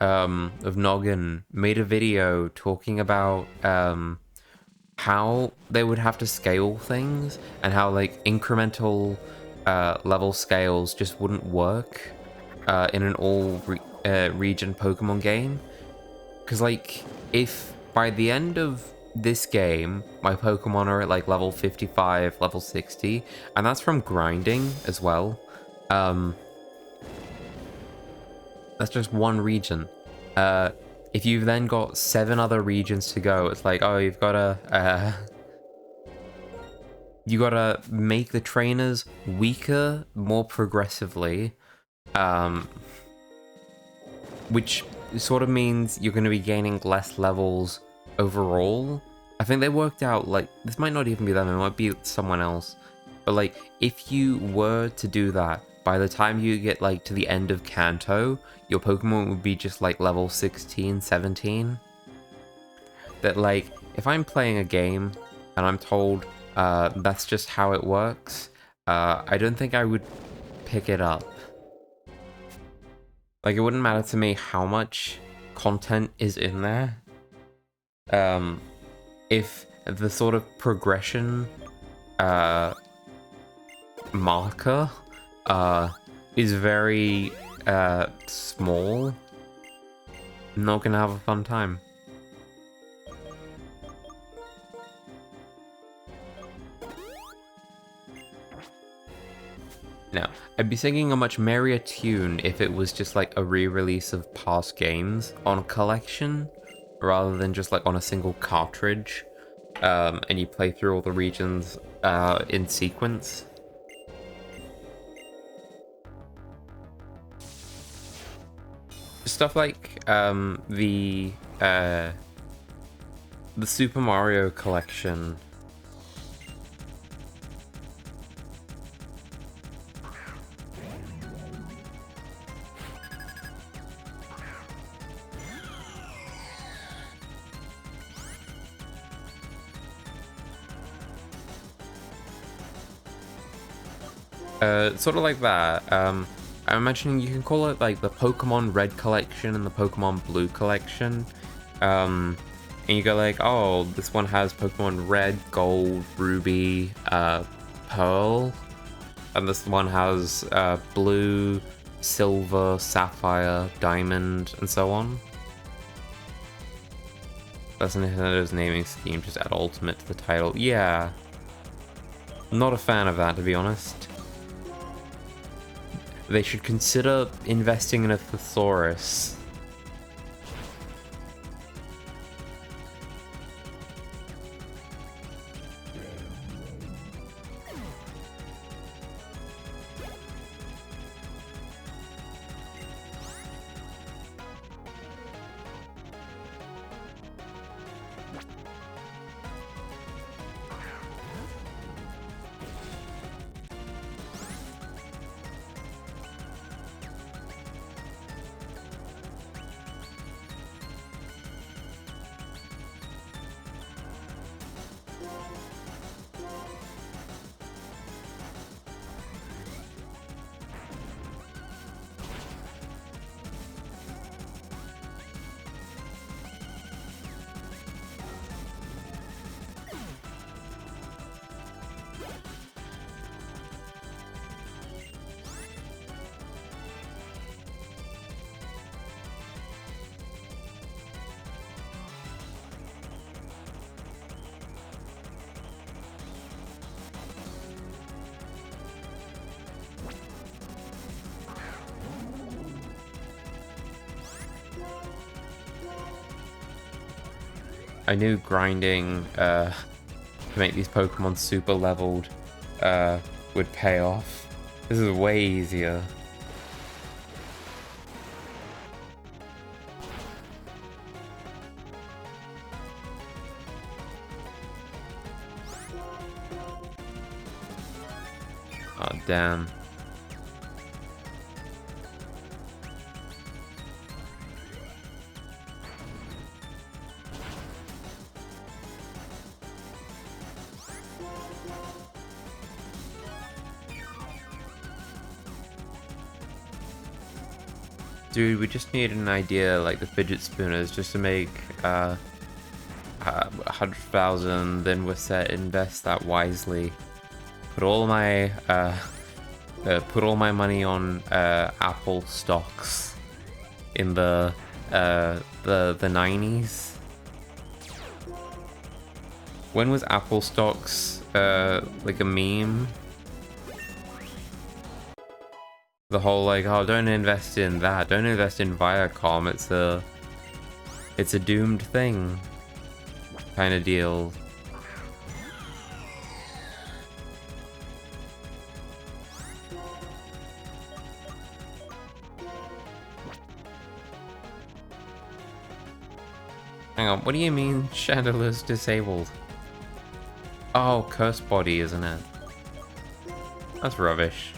of Noggin made a video talking about how they would have to scale things, and how, like, incremental level scales just wouldn't work in an all-region Pokemon game. Because, like, if by the end of this game, my Pokemon are at, like, level 55, level 60, and that's from grinding as well, that's just one region. If you've then got 7 other regions to go, it's like, oh, you've gotta, you gotta make the trainers weaker more progressively, which sort of means you're gonna be gaining less levels overall. I think they worked out, like, this might not even be them, it might be someone else, but, like, if you were to do that, by the time you get, like, to the end of Kanto, your Pokemon would be just, like, level 16, 17. that, like, if I'm playing a game and I'm told that's just how it works, I don't think I would pick it up. Like, it wouldn't matter to me how much content is in there. If the sort of progression marker is very small, I'm not gonna have a fun time. Now, I'd be singing a much merrier tune if it was just like a re-release of past games on a collection, rather than just like on a single cartridge, and you play through all the regions in sequence. Stuff like the Super Mario collection. Sort of like that. I'm imagining you can call it like the Pokemon Red collection and the Pokemon Blue collection. And you go like, oh, this one has Pokemon Red, Gold, Ruby, Pearl. And this one has Blue, Silver, Sapphire, Diamond, and so on. That's Nintendo's naming scheme, just add Ultimate to the title. Yeah. Not a fan of that, to be honest. They should consider investing in a thesaurus. I knew grinding to make these Pokemon super leveled would pay off. This is way easier. Oh, damn. Dude, we just need an idea like the fidget spinners just to make 100,000, then we're set, invest that wisely. Put all my money on Apple stocks in the 90s. When was Apple stocks like a meme? The whole like, oh, don't invest in that. Don't invest in Viacom. It's a doomed thing kind of deal. Hang on, what do you mean Chandeler's disabled? Oh, Curse Body, isn't it? That's rubbish.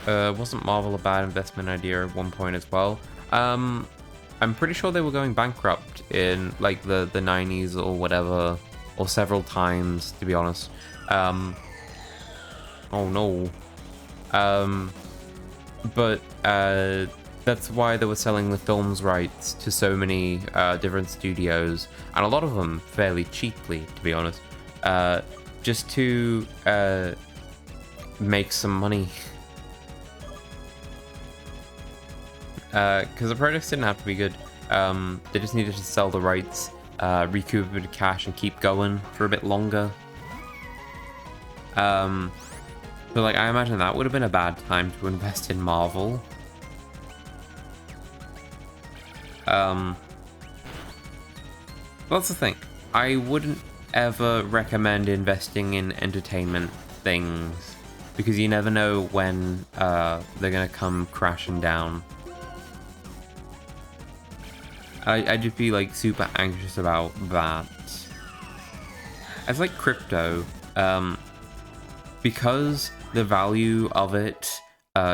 Wasn't Marvel a bad investment idea at one point as well? I'm pretty sure they were going bankrupt in like the 90s or whatever, or several times, to be honest. Oh no. But that's why they were selling the film's rights to so many different studios, and a lot of them fairly cheaply, to be honest, just to make some money. Because the projects didn't have to be good. They just needed to sell the rights, recoup a bit of cash, and keep going for a bit longer. But like, I imagine that would have been a bad time to invest in Marvel. That's the thing. I wouldn't ever recommend investing in entertainment things, because you never know when they're gonna come crashing down. I'd just be like super anxious about that. It's like crypto, because the value of it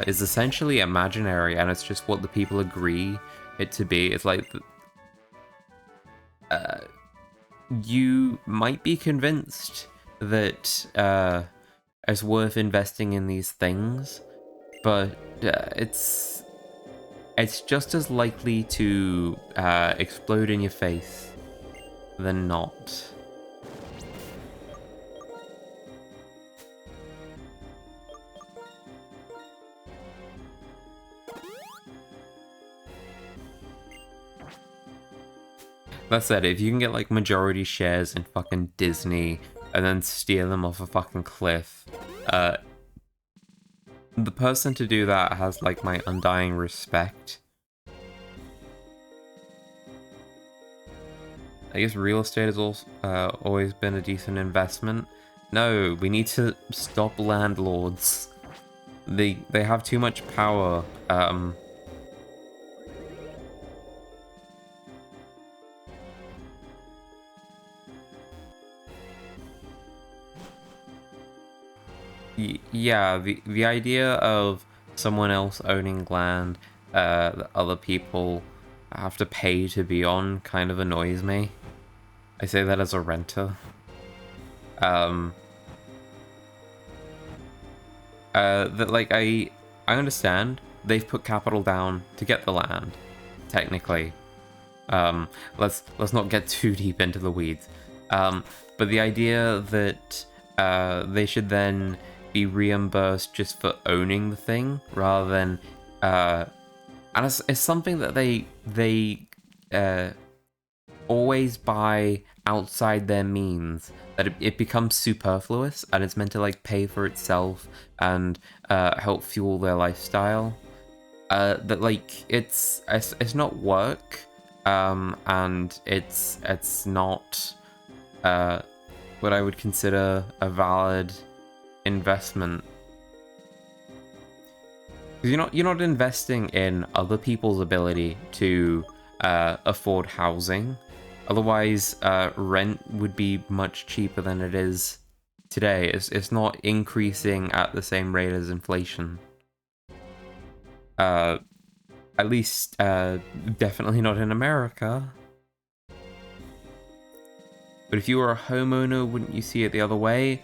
is essentially imaginary, and it's just what the people agree it to be. It's like you might be convinced that it's worth investing in these things, but it's just as likely to explode in your face than not. That said, if you can get like majority shares in fucking Disney and then steal them off a fucking cliff, the person to do that has like my undying respect. I guess real estate has also always been a decent investment. No, we need to stop landlords. They have too much power. Yeah, the idea of someone else owning land that other people have to pay to be on kind of annoys me. I say that as a renter. That like I understand they've put capital down to get the land, technically. Let's not get too deep into the weeds. But the idea that they should then be reimbursed just for owning the thing rather than and it's something that they always buy outside their means, that it becomes superfluous and it's meant to like pay for itself and help fuel their lifestyle. That like it's not work, and it's not what I would consider a valid investment. Because you're not investing in other people's ability to afford housing. Otherwise, rent would be much cheaper than it is today. It's not increasing at the same rate as inflation. At least, definitely not in America. But if you were a homeowner, wouldn't you see it the other way?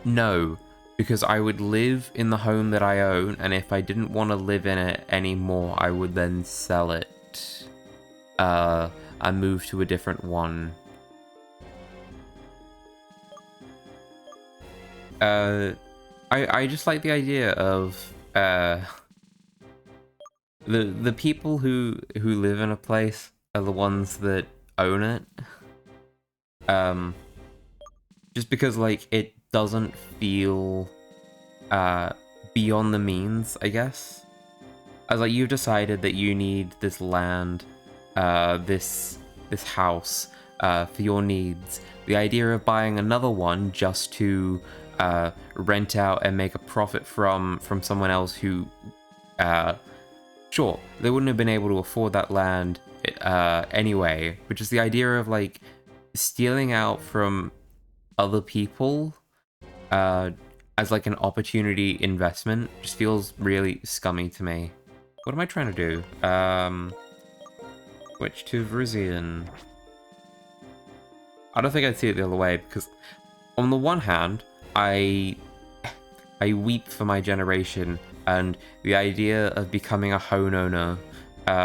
No, because I would live in the home that I own, and if I didn't want to live in it anymore, I would then sell it. And move to a different one. I just like the idea of the people who live in a place are the ones that own it. Just because like it doesn't feel beyond the means, I guess. As like you've decided that you need this land, this house for your needs. The idea of buying another one just to rent out and make a profit from someone else who, sure, they wouldn't have been able to afford that land anyway, which is the idea of like stealing out from other people, and as like an opportunity investment just feels really scummy to me. What am I trying to do? Switch to Vrizian. I don't think I'd see it the other way, because on the one hand, I weep for my generation, and the idea of becoming a homeowner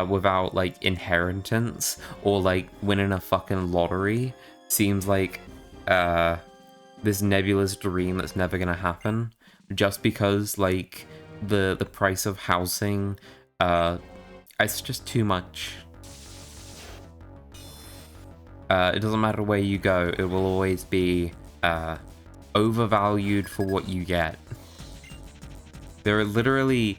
without like inheritance or like winning a fucking lottery seems like this nebulous dream that's never gonna happen, just because like the price of housing, it's just too much. It doesn't matter where you go, it will always be overvalued for what you get. There are literally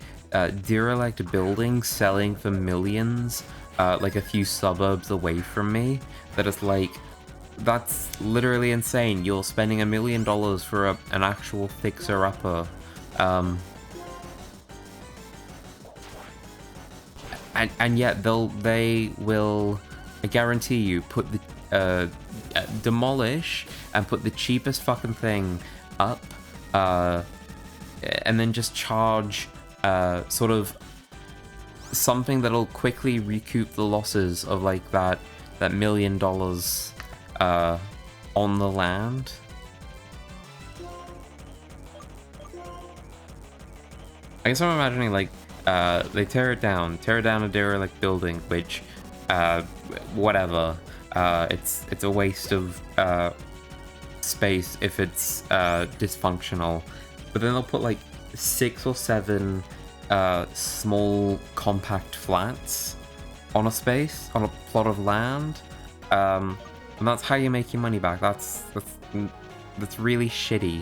derelict buildings selling for millions, like a few suburbs away from me, that is like, that's literally insane. You're spending $1 million for an actual fixer-upper. And yet they will, I guarantee you, put the demolish and put the cheapest fucking thing up, and then just charge sort of something that'll quickly recoup the losses of like that $1 million on the land. I guess I'm imagining like they tear it down a derelict building, which whatever, it's a waste of space if it's dysfunctional. But then they'll put like 6 or 7 small compact flats on a plot of land, and that's how you make your money back. That's really shitty.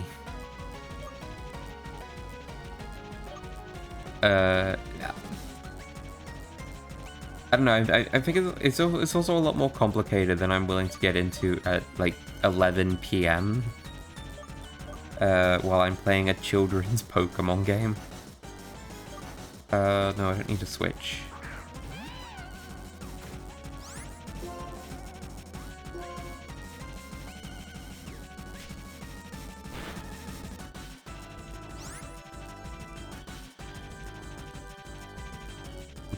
I don't know. I think it's also a lot more complicated than I'm willing to get into at like 11 p.m. While I'm playing a children's Pokemon game. No, I don't need to switch.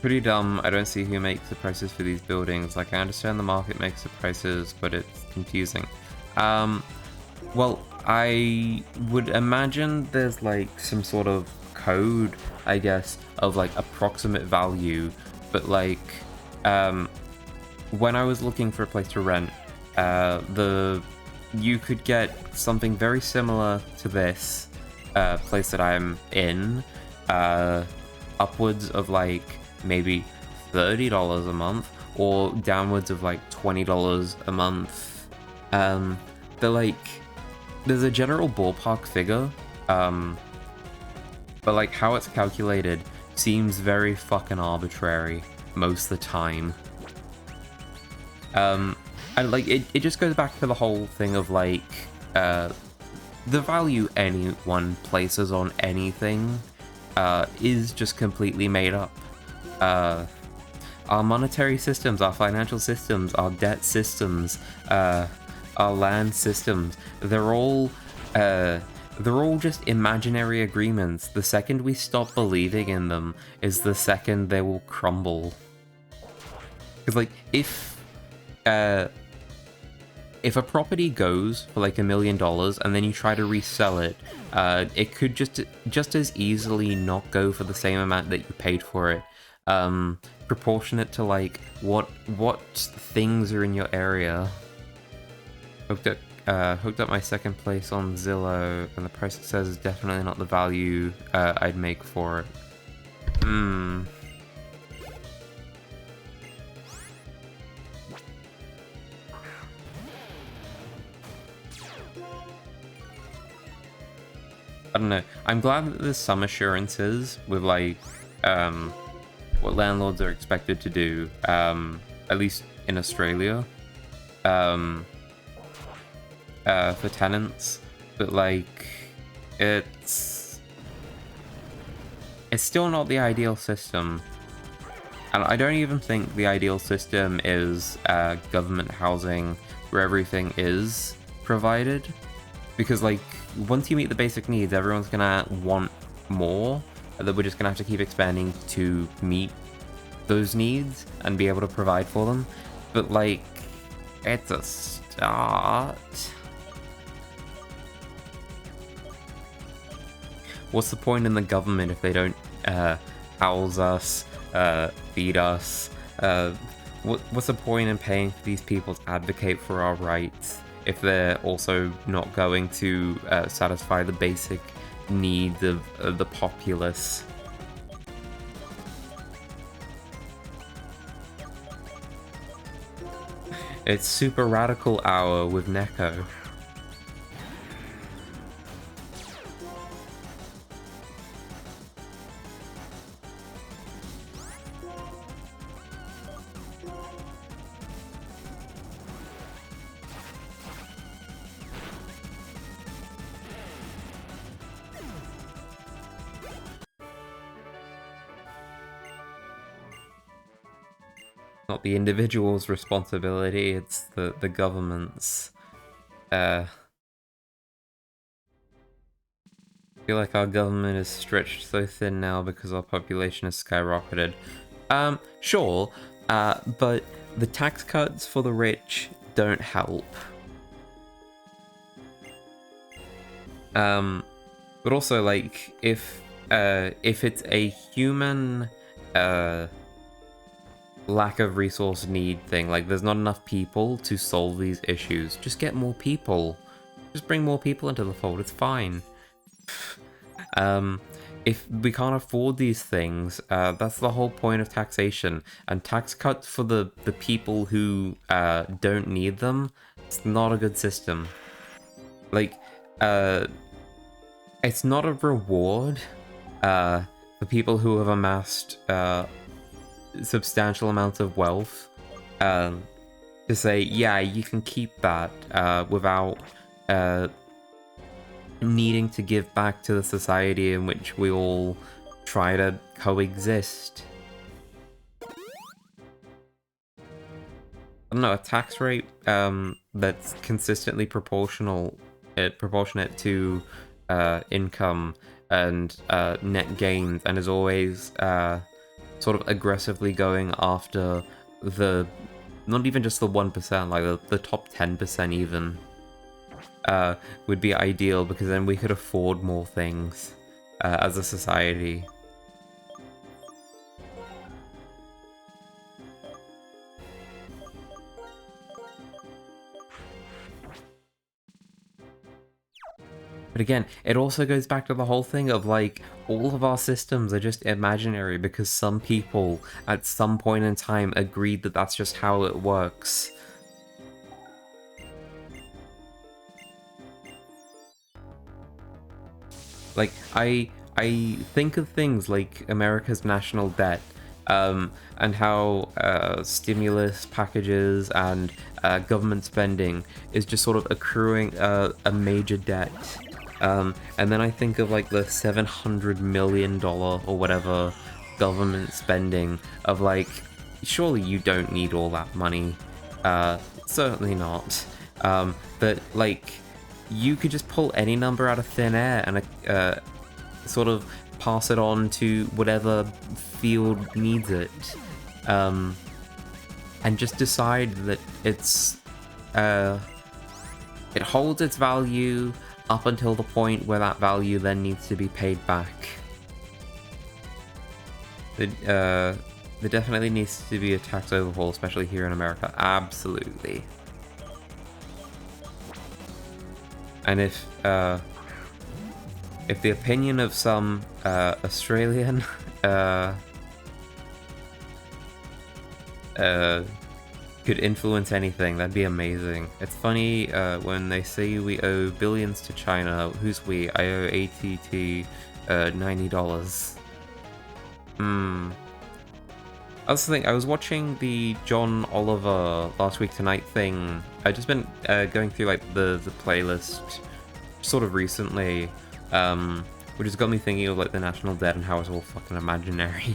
Pretty dumb. I don't see who makes the prices for these buildings. Like, I understand the market makes the prices, but it's confusing. Well, I would imagine there's like some sort of code, I guess, of like approximate value, but like when I was looking for a place to rent, you could get something very similar to this place that I'm in, upwards of like maybe $30 a month, or downwards of like $20 a month. They're like, there's a general ballpark figure, but like how it's calculated seems very fucking arbitrary most of the time. And like it just goes back to the whole thing of like the value anyone places on anything is just completely made up. Our monetary systems, our financial systems, our debt systems, our land systems, they're all just imaginary agreements. The second we stop believing in them is the second they will crumble. Because like if a property goes for like $1 million and then you try to resell it, it could just as easily not go for the same amount that you paid for it. Proportionate to like what things are in your area. Hooked up my second place on Zillow, and the price it says is definitely not the value I'd make for it. I don't know. I'm glad that there's some assurances with like what landlords are expected to do, at least in Australia, for tenants, but like it's still not the ideal system, and I don't even think the ideal system is government housing where everything is provided. Because, like, once you meet the basic needs, everyone's gonna want more, and then we're just gonna have to keep expanding to meet those needs and be able to provide for them. But, like, it's a start. What's the point in the government if they don't house us, feed us? What's the point in paying for these people to advocate for our rights if they're also not going to satisfy the basic needs of the populace? It's Super Radical Hour with Neko. Not the individual's responsibility, it's the government's. I feel like our government is stretched so thin now because our population has skyrocketed. Sure, but the tax cuts for the rich don't help. But also, like, if it's a human, lack of resource need thing, like, there's not enough people to solve these issues, just get more people. Just bring more people into the fold, it's fine. If we can't afford these things, that's the whole point of taxation. And tax cuts for the people who don't need them, it's not a good system. Like, it's not a reward for people who have amassed substantial amounts of wealth to say, yeah, you can keep that without needing to give back to the society in which we all try to coexist. I don't know, a tax rate that's consistently proportionate to income and net gains, and is always sort of aggressively going after the, not even just the 1%, like the top 10% even, would be ideal, because then we could afford more things as a society. But again, it also goes back to the whole thing of, like, all of our systems are just imaginary because some people at some point in time agreed that that's just how it works. Like, I think of things like America's national debt, and how stimulus packages and government spending is just sort of accruing a major debt. And then I think of, like, the $700 million or whatever government spending of, like, surely you don't need all that money. Certainly not. But, like, you could just pull any number out of thin air and sort of pass it on to whatever field needs it. And just decide that it's it holds its value up until the point where that value then needs to be paid back. There definitely needs to be a tax overhaul, especially here in America. Absolutely. And if the opinion of some Australian could influence anything, that'd be amazing. It's funny when they say we owe billions to China. Who's we? I owe ATT $90. I also think I was watching the John Oliver Last Week Tonight thing. I've just been going through, like, the playlist sort of recently, which has got me thinking of, like, the national debt and how it's all fucking imaginary.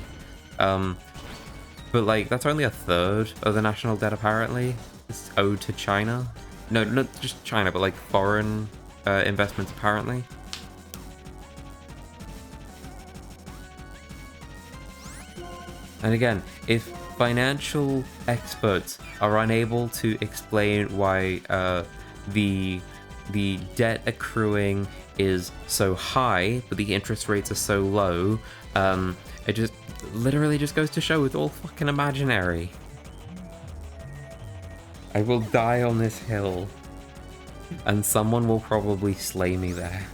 But, like, that's only a third of the national debt, apparently. It's owed to China. No, not just China, but, like, foreign investments, apparently. And again, if financial experts are unable to explain why the debt accruing is so high, but the interest rates are so low, it just literally just goes to show it's all fucking imaginary. I will die on this hill, and someone will probably slay me there.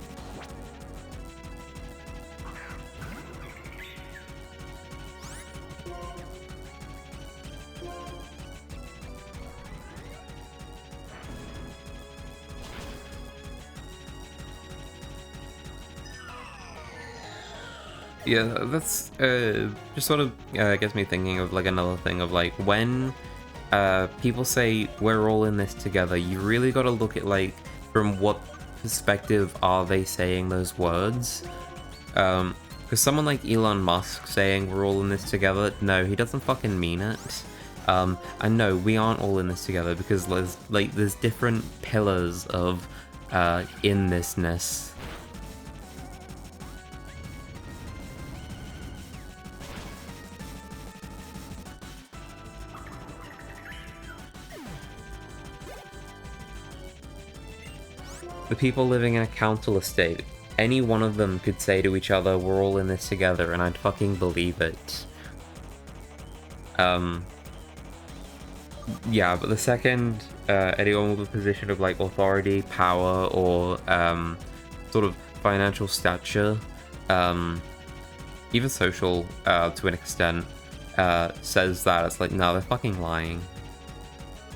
Yeah, that's just sort of gets me thinking of like another thing of like when people say we're all in this together, you really got to look at like from what perspective are they saying those words? Because someone like Elon Musk saying we're all in this together, no, he doesn't fucking mean it. And no, we aren't all in this together because there's different pillars of in thisness. The people living in a council estate, any one of them could say to each other, we're all in this together, and I'd fucking believe it. Yeah, but the second anyone with a position of like authority, power, or sort of financial stature, even social to an extent, says that, it's like, no, they're fucking lying.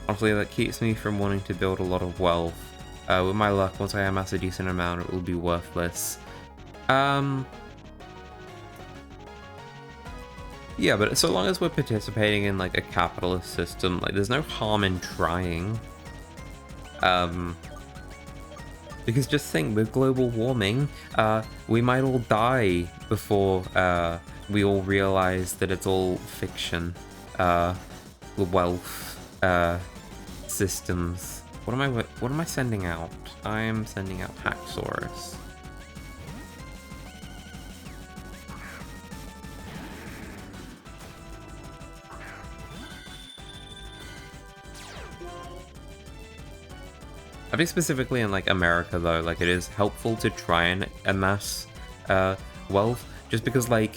Honestly, that keeps me from wanting to build a lot of wealth. With my luck, once I amass a decent amount, it will be worthless. Yeah, but so long as we're participating in, like, a capitalist system, like, there's no harm in trying. Because just think, with global warming, we might all die before we all realize that it's all fiction. The wealth systems. What am I sending out? I am sending out Hacksaurus. I think specifically in like America though, like it is helpful to try and amass wealth, just because like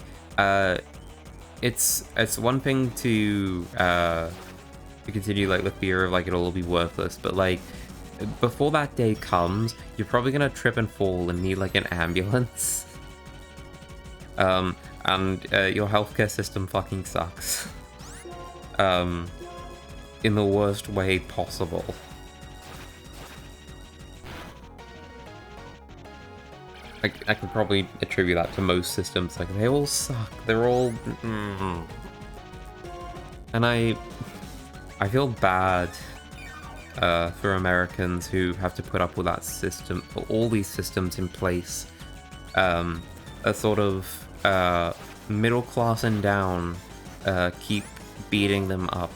it's one thing to continue like the fear of like it'll all be worthless, but like before that day comes, you're probably gonna trip and fall and need like an ambulance. And your healthcare system fucking sucks. In the worst way possible. I could probably attribute that to most systems. Like, they all suck. They're all... And I feel bad for Americans who have to put up with that system, all these systems in place. A sort of middle class and down keep beating them up.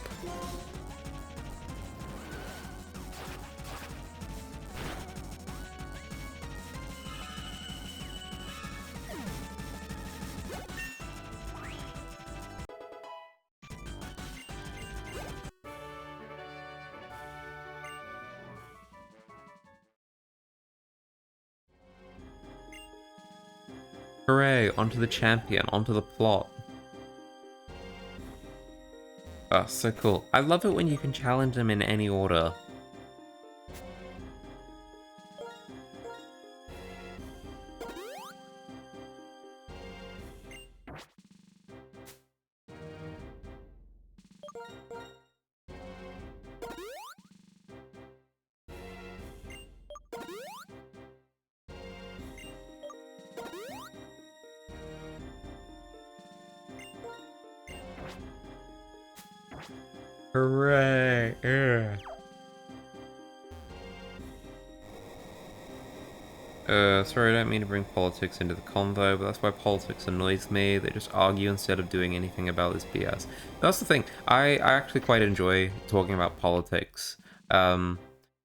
Hooray, onto the champion, onto the plot. Oh, so cool. I love it when you can challenge them in any order. Hooray! Yeah. Sorry, I don't mean to bring politics into the convo, but that's why politics annoys me. They just argue instead of doing anything about this BS. That's the thing. I actually quite enjoy talking about politics.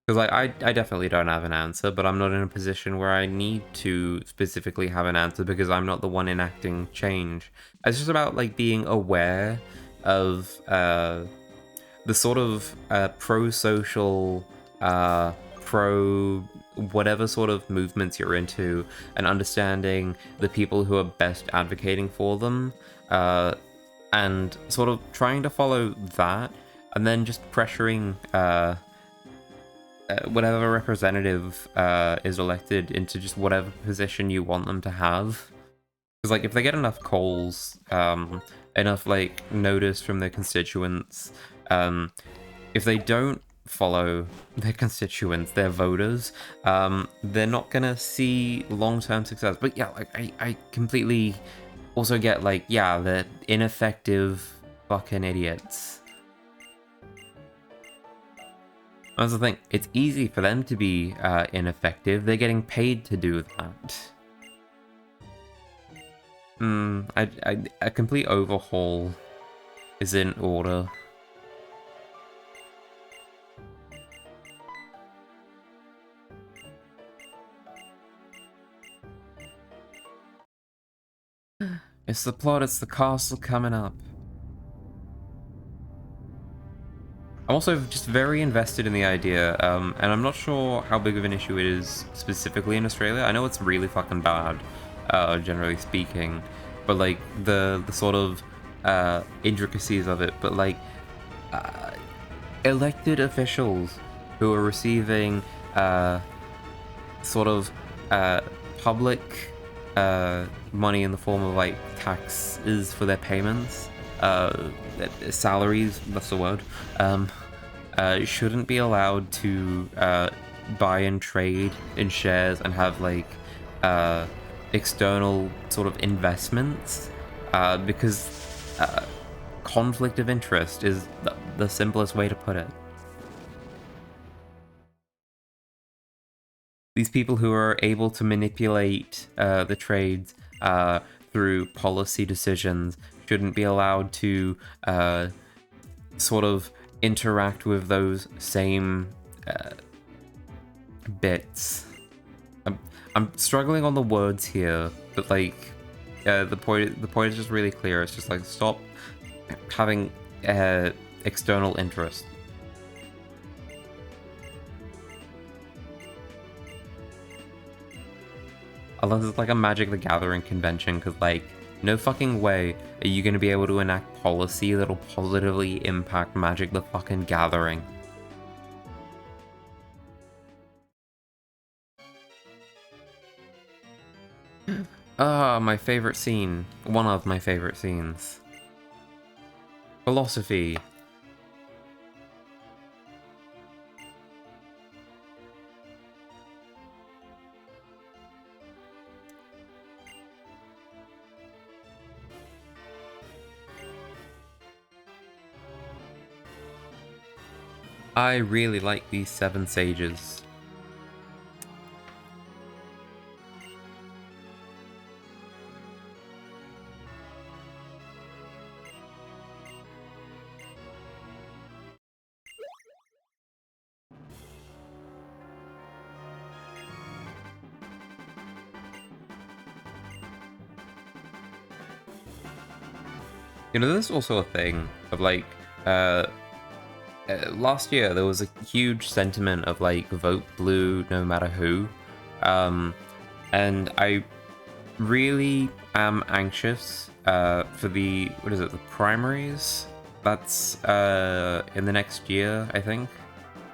Because like I definitely don't have an answer, but I'm not in a position where I need to specifically have an answer because I'm not the one enacting change. It's just about like being aware of the sort of pro-social, pro whatever sort of movements you're into, and understanding the people who are best advocating for them, and sort of trying to follow that, and then just pressuring whatever representative is elected into just whatever position you want them to have. Because like if they get enough calls, enough like notice from their constituents, if they don't follow their constituents, their voters, they're not gonna see long-term success. But yeah, like I completely also get like, yeah, they're ineffective fucking idiots. That's the thing, it's easy for them to be ineffective, they're getting paid to do that. A complete overhaul is in order. It's the plot, it's the castle coming up. I'm also just very invested in the idea, and I'm not sure how big of an issue it is specifically in Australia. I know it's really fucking bad, generally speaking, but like the sort of intricacies of it, but like elected officials who are receiving sort of public money in the form of like taxes for their payments, salaries, that's the word, shouldn't be allowed to buy and trade in shares and have like external sort of investments, because conflict of interest is the simplest way to put it. These people who are able to manipulate the trades through policy decisions shouldn't be allowed to sort of interact with those same bits. I'm struggling on the words here, but like the point is just really clear. It's just like, stop having external interest. Unless it's like a Magic the Gathering convention, because like, no fucking way are you going to be able to enact policy that'll positively impact Magic the fucking Gathering. Ah, my favorite scene. One of my favorite scenes. Philosophy. I really like these 7 sages. You know, there's also a thing of like, last year there was a huge sentiment of like, vote blue no matter who. And I really am anxious for the, what is it, the primaries? That's in the next year, I think.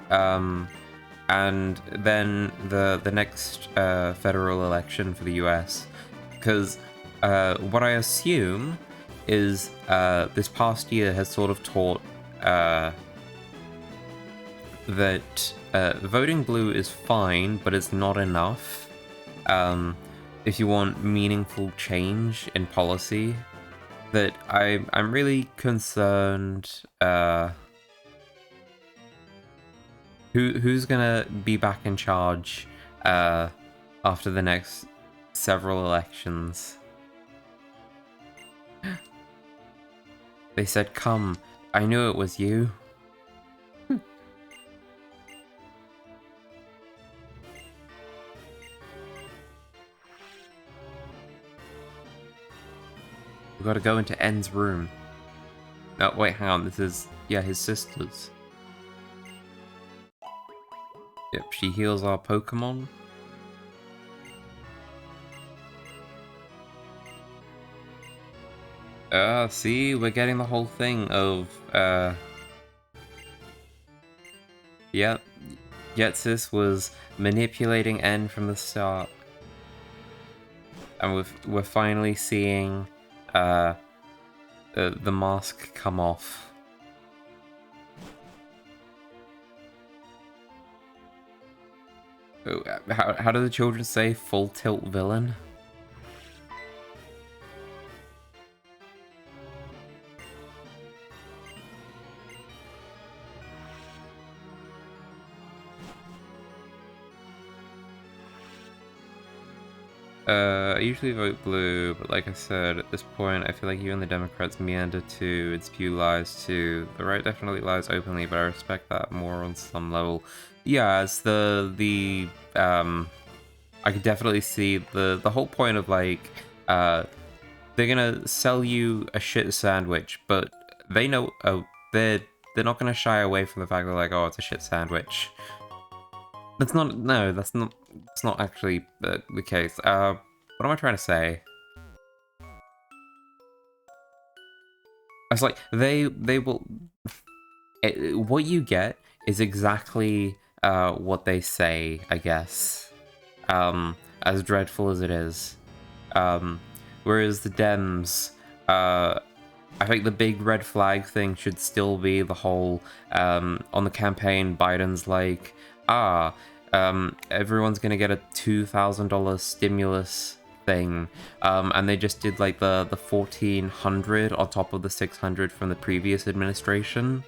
And then the next federal election for the US. Because what I assume is this past year has sort of taught that voting blue is fine, but it's not enough if you want meaningful change in policy. That I'm really concerned who's gonna be back in charge after the next several elections. They said, "Come, I knew it was you." We gotta go into N's room. Oh, wait, hang on. This is, yeah, his sister's. Yep, she heals our Pokemon. See, we're getting the whole thing of, yep, Getsis was manipulating N from the start. And we're finally seeing, the mask come off. Oh, how do the children say full tilt villain? I usually vote blue, but like I said, at this point, I feel like even the Democrats meander to its pew lies too. The right definitely lies openly, but I respect that more on some level. Yeah, it's I could definitely see the whole point of like, they're gonna sell you a shit sandwich, but they know, they're not gonna shy away from the fact that like, oh, it's a shit sandwich. That's not, no, it's not actually the case. What am I trying to say? I was like, they will, what you get is exactly, what they say, I guess. As dreadful as it is. Whereas the Dems, I think the big red flag thing should still be the whole, on the campaign, Biden's like, everyone's gonna get a $2,000 stimulus thing, and they just did like the 1,400 on top of the 600 from the previous administration.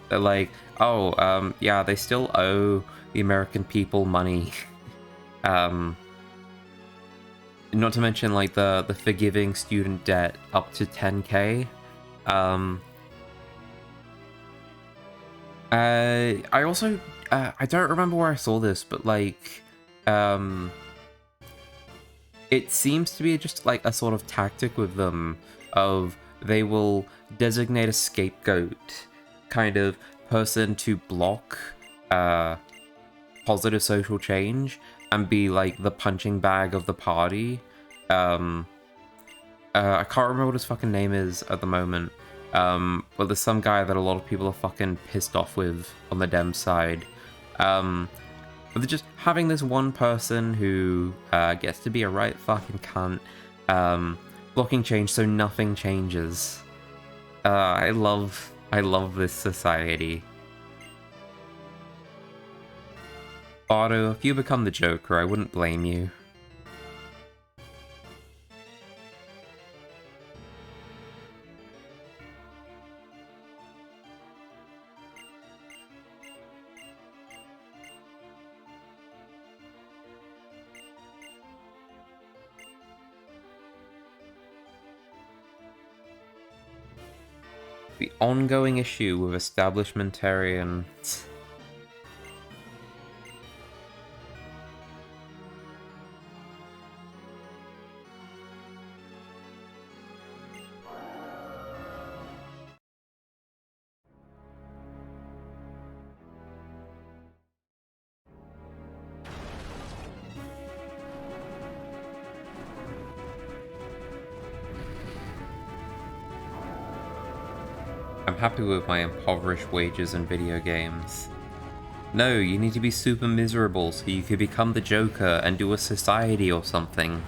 They're like, oh, yeah, they still owe the American people money. Not to mention like the forgiving student debt up to 10K. I also, I don't remember where I saw this, but like, it seems to be just like a sort of tactic with them of they will designate a scapegoat kind of person to block, positive social change and be like the punching bag of the party. I can't remember what his fucking name is at the moment. But there's some guy that a lot of people are fucking pissed off with on the Dem side. But they're just having this one person who gets to be a right fucking cunt, blocking change so nothing changes. I love this society. Otto, if you become the Joker, I wouldn't blame you. The ongoing issue with establishmentarians. I'm happy with my impoverished wages in video games. No, you need to be super miserable so you could become the Joker and do a society or something.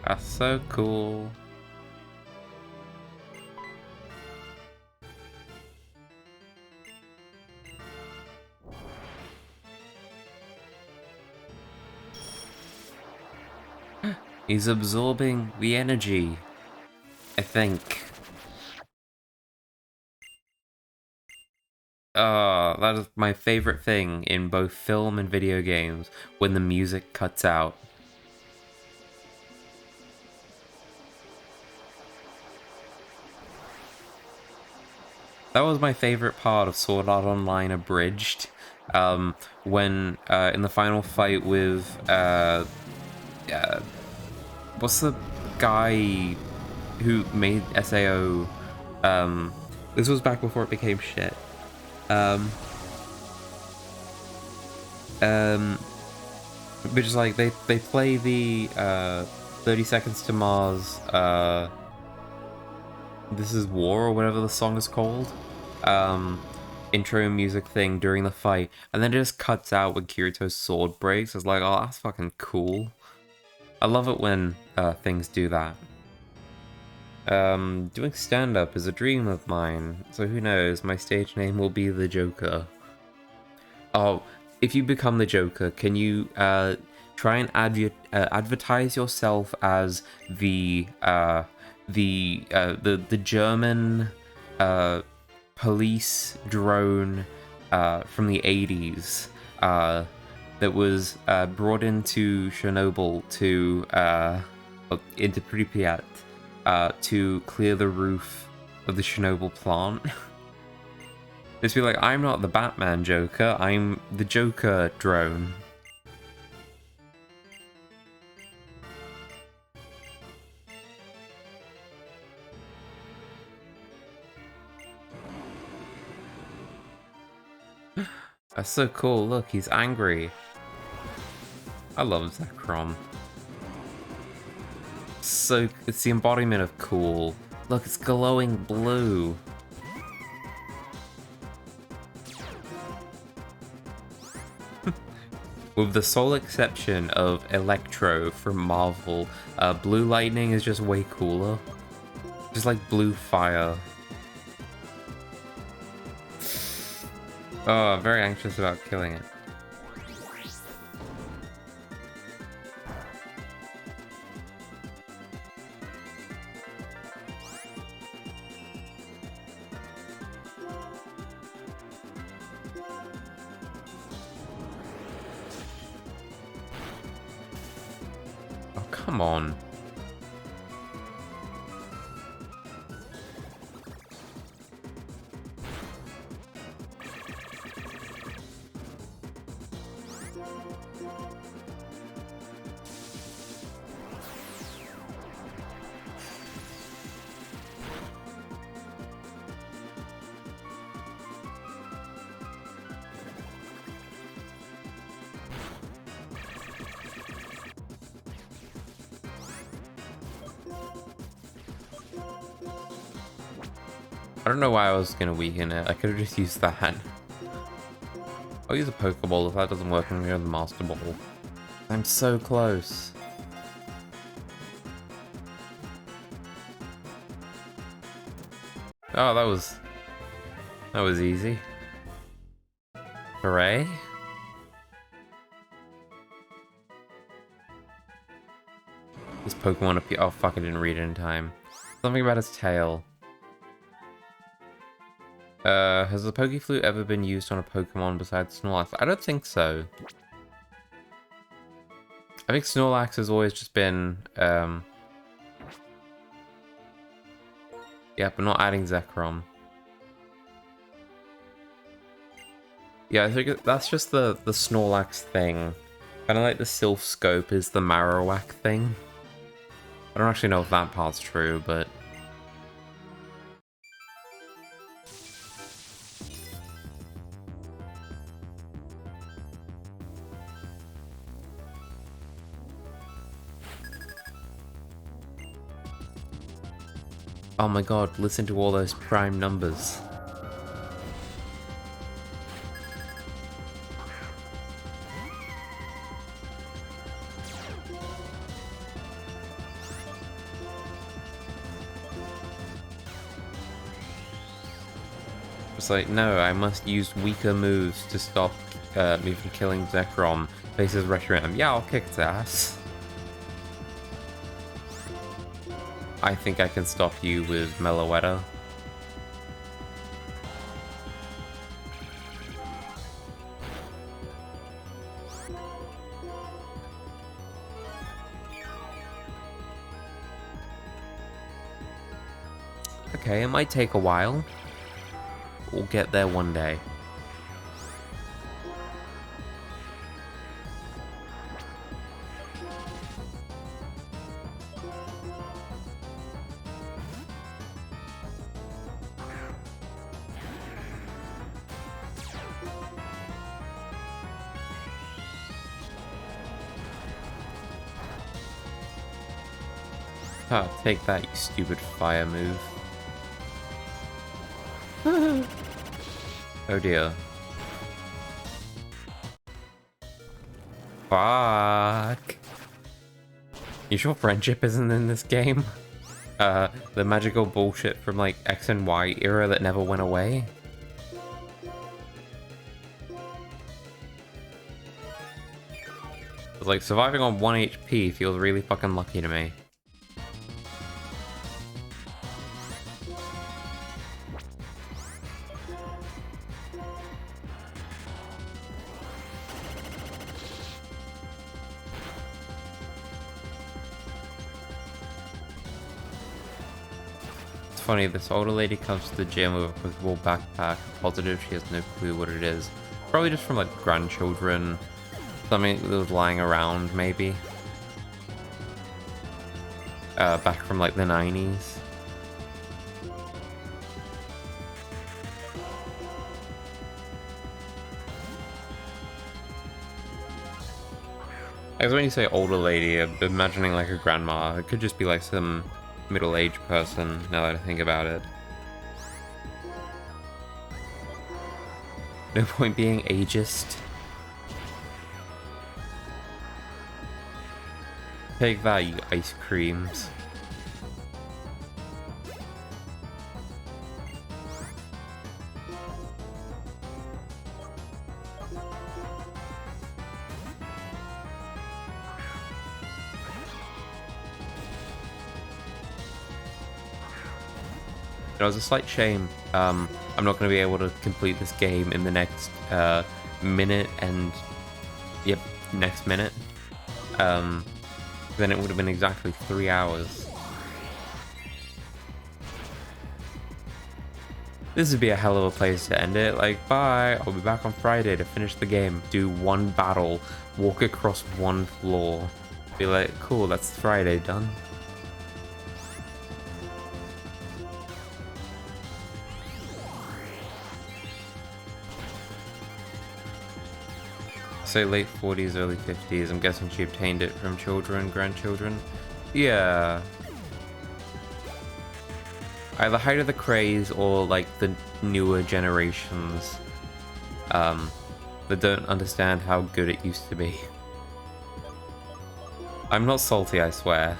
That's so cool. He's absorbing the energy, I think. That is my favorite thing in both film and video games, when the music cuts out. That was my favorite part of Sword Art Online Abridged. When in the final fight with what's the guy who made SAO? This was back before it became shit. Which is like they play the 30 Seconds to Mars This Is War or whatever the song is called. Intro music thing during the fight, and then it just cuts out when Kirito's sword breaks. It's like, oh, that's fucking cool. I love it when things do that. Doing stand-up is a dream of mine, so who knows, my stage name will be the Joker. Oh, if you become the Joker, can you try and advertise yourself as the German police drone from the 80s that was brought into Chernobyl into Pripyat to clear the roof of the Chernobyl plant. Just be like, I'm not the Batman Joker, I'm the Joker drone. That's so cool, look, he's angry. I love Zekrom. So, it's the embodiment of cool. Look, it's glowing blue. With the sole exception of Electro from Marvel, Blue Lightning is just way cooler. Just like blue fire. Oh, I'm very anxious about killing it. Oh, come on. I don't know why I was gonna weaken it. I could have just used that. I'll use a Pokeball. If that doesn't work, I'm gonna go the Master Ball. I'm so close. Oh, that was easy. Hooray. This Pokemon appear. Oh fuck! I didn't read it in time. Something about its tail. Has the Pokeflute ever been used on a Pokemon besides Snorlax? I don't think so. I think Snorlax has always just been, yeah, but not adding Zekrom. Yeah, I think that's just the Snorlax thing. Kind of like the Sylph Scope is the Marowak thing. I don't actually know if that part's true, but... Oh my god, listen to all those prime numbers. It's like, no, I must use weaker moves to stop me from killing Zekrom. Faces Reshiram. Yeah, I'll kick its ass. I think I can stop you with Meloetta. Okay, it might take a while. We'll get there one day. Ah, take that, you stupid fire move. Oh dear. Fuck. You sure friendship isn't in this game? The magical bullshit from like X and Y era that never went away? It's like surviving on 1 HP feels really fucking lucky to me. Funny, this older lady comes to the gym with a quickable backpack, positive she has no clue what it is. Probably just from like grandchildren, something that was lying around maybe. Back from like the 90s. I guess when you say older lady, I'm imagining like a grandma. It could just be like some middle-aged person, now that I think about it. No point being ageist. Take that, you ice creams. It was a slight shame. I'm not going to be able to complete this game in the next minute and... Yep, next minute. Then it would have been exactly 3 hours. This would be a hell of a place to end it. Like, bye, I'll be back on Friday to finish the game. Do one battle, walk across one floor. Be like, cool, that's Friday done. Say late 40s, early 50s. I'm guessing she obtained it from children, grandchildren. Yeah. Either height of the craze or like the newer generations that don't understand how good it used to be. I'm not salty, I swear.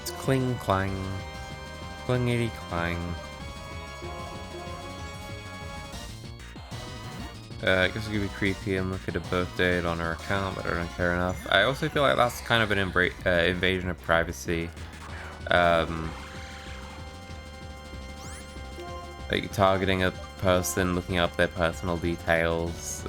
It's cling clang. Clingity clang. I guess it could be creepy and look at a birth date on her account, but I don't care enough. I also feel like that's kind of an invasion of privacy. Like targeting a person, looking up their personal details.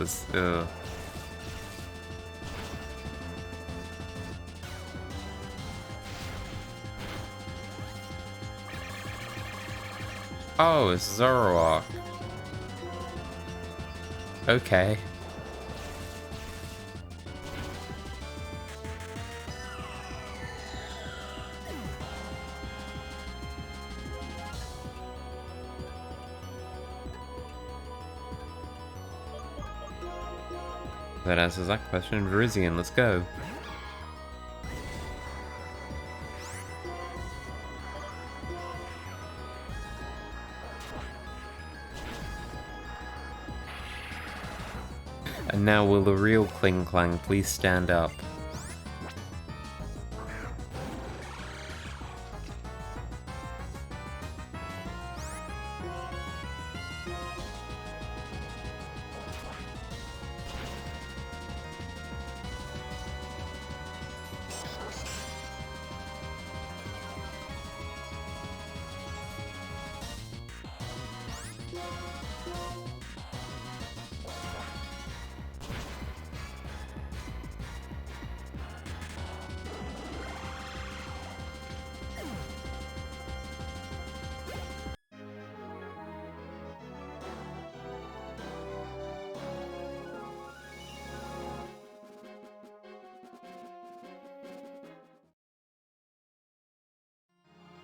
Oh, it's Zoroark. Okay. That answers that question. Virizion, let's go. And now will the real Kling Clang please stand up?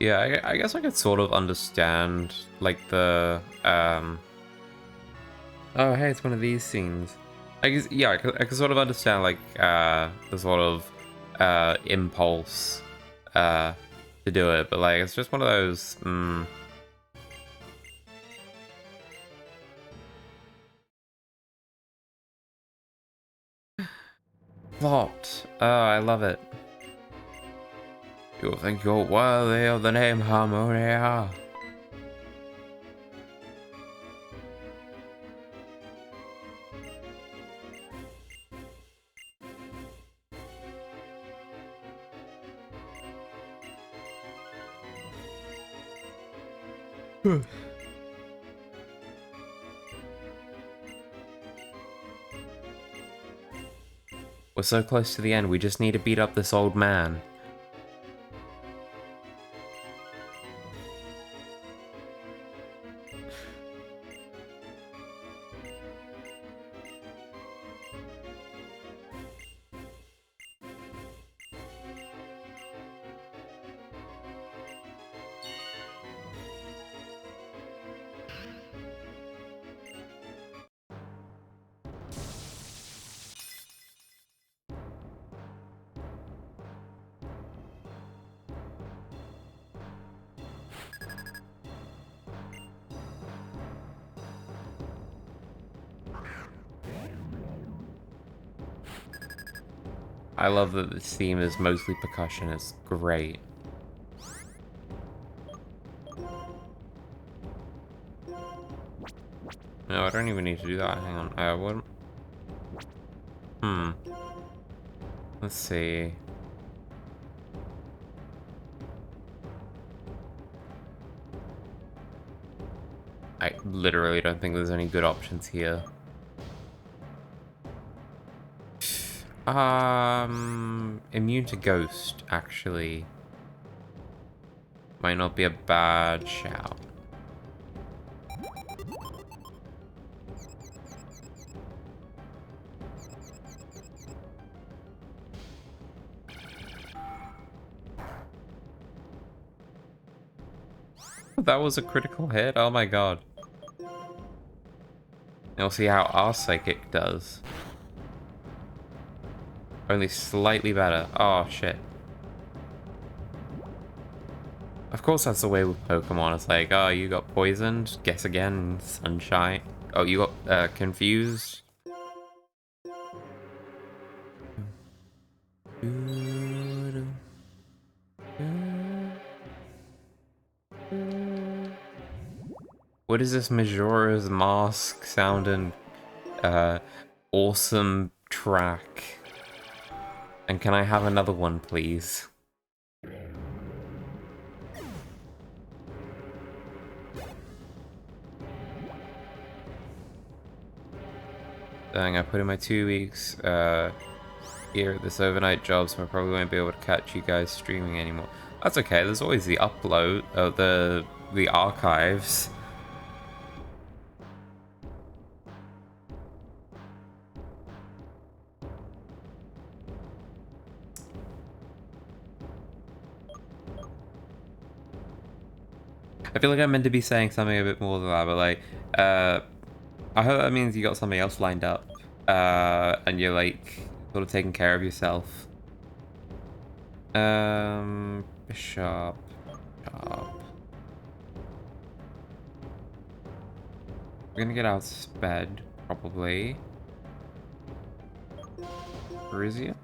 Yeah, I guess I could sort of understand, like, the, Oh, hey, it's one of these scenes. I guess, yeah, I could sort of understand, like, the sort of, impulse, to do it, but, like, it's just one of those, Plot. Oh, I love it. You'll think you're worthy of the name Harmonia. We're so close to the end, we just need to beat up this old man. I love that this theme is mostly percussion, it's great. No, I don't even need to do that, hang on, what? Let's see. I literally don't think there's any good options here. Immune to Ghost, actually. Might not be a bad shout. That was a critical hit? Oh my god. We'll see how our psychic does. Only slightly better. Oh shit. Of course that's the way with Pokemon. It's like, oh, you got poisoned? Guess again, sunshine. Oh, you got confused? What is this Majora's Mask sounding awesome track? And can I have another one, please? Dang, I put in my 2 weeks here at this overnight job, so I probably won't be able to catch you guys streaming anymore. That's okay, there's always the upload, the archives. I feel like I'm meant to be saying something a bit more than that, but like, I hope that means you got something else lined up, and you're like, sort of taking care of yourself. Bishop. We're gonna get out sped, probably. Parisia?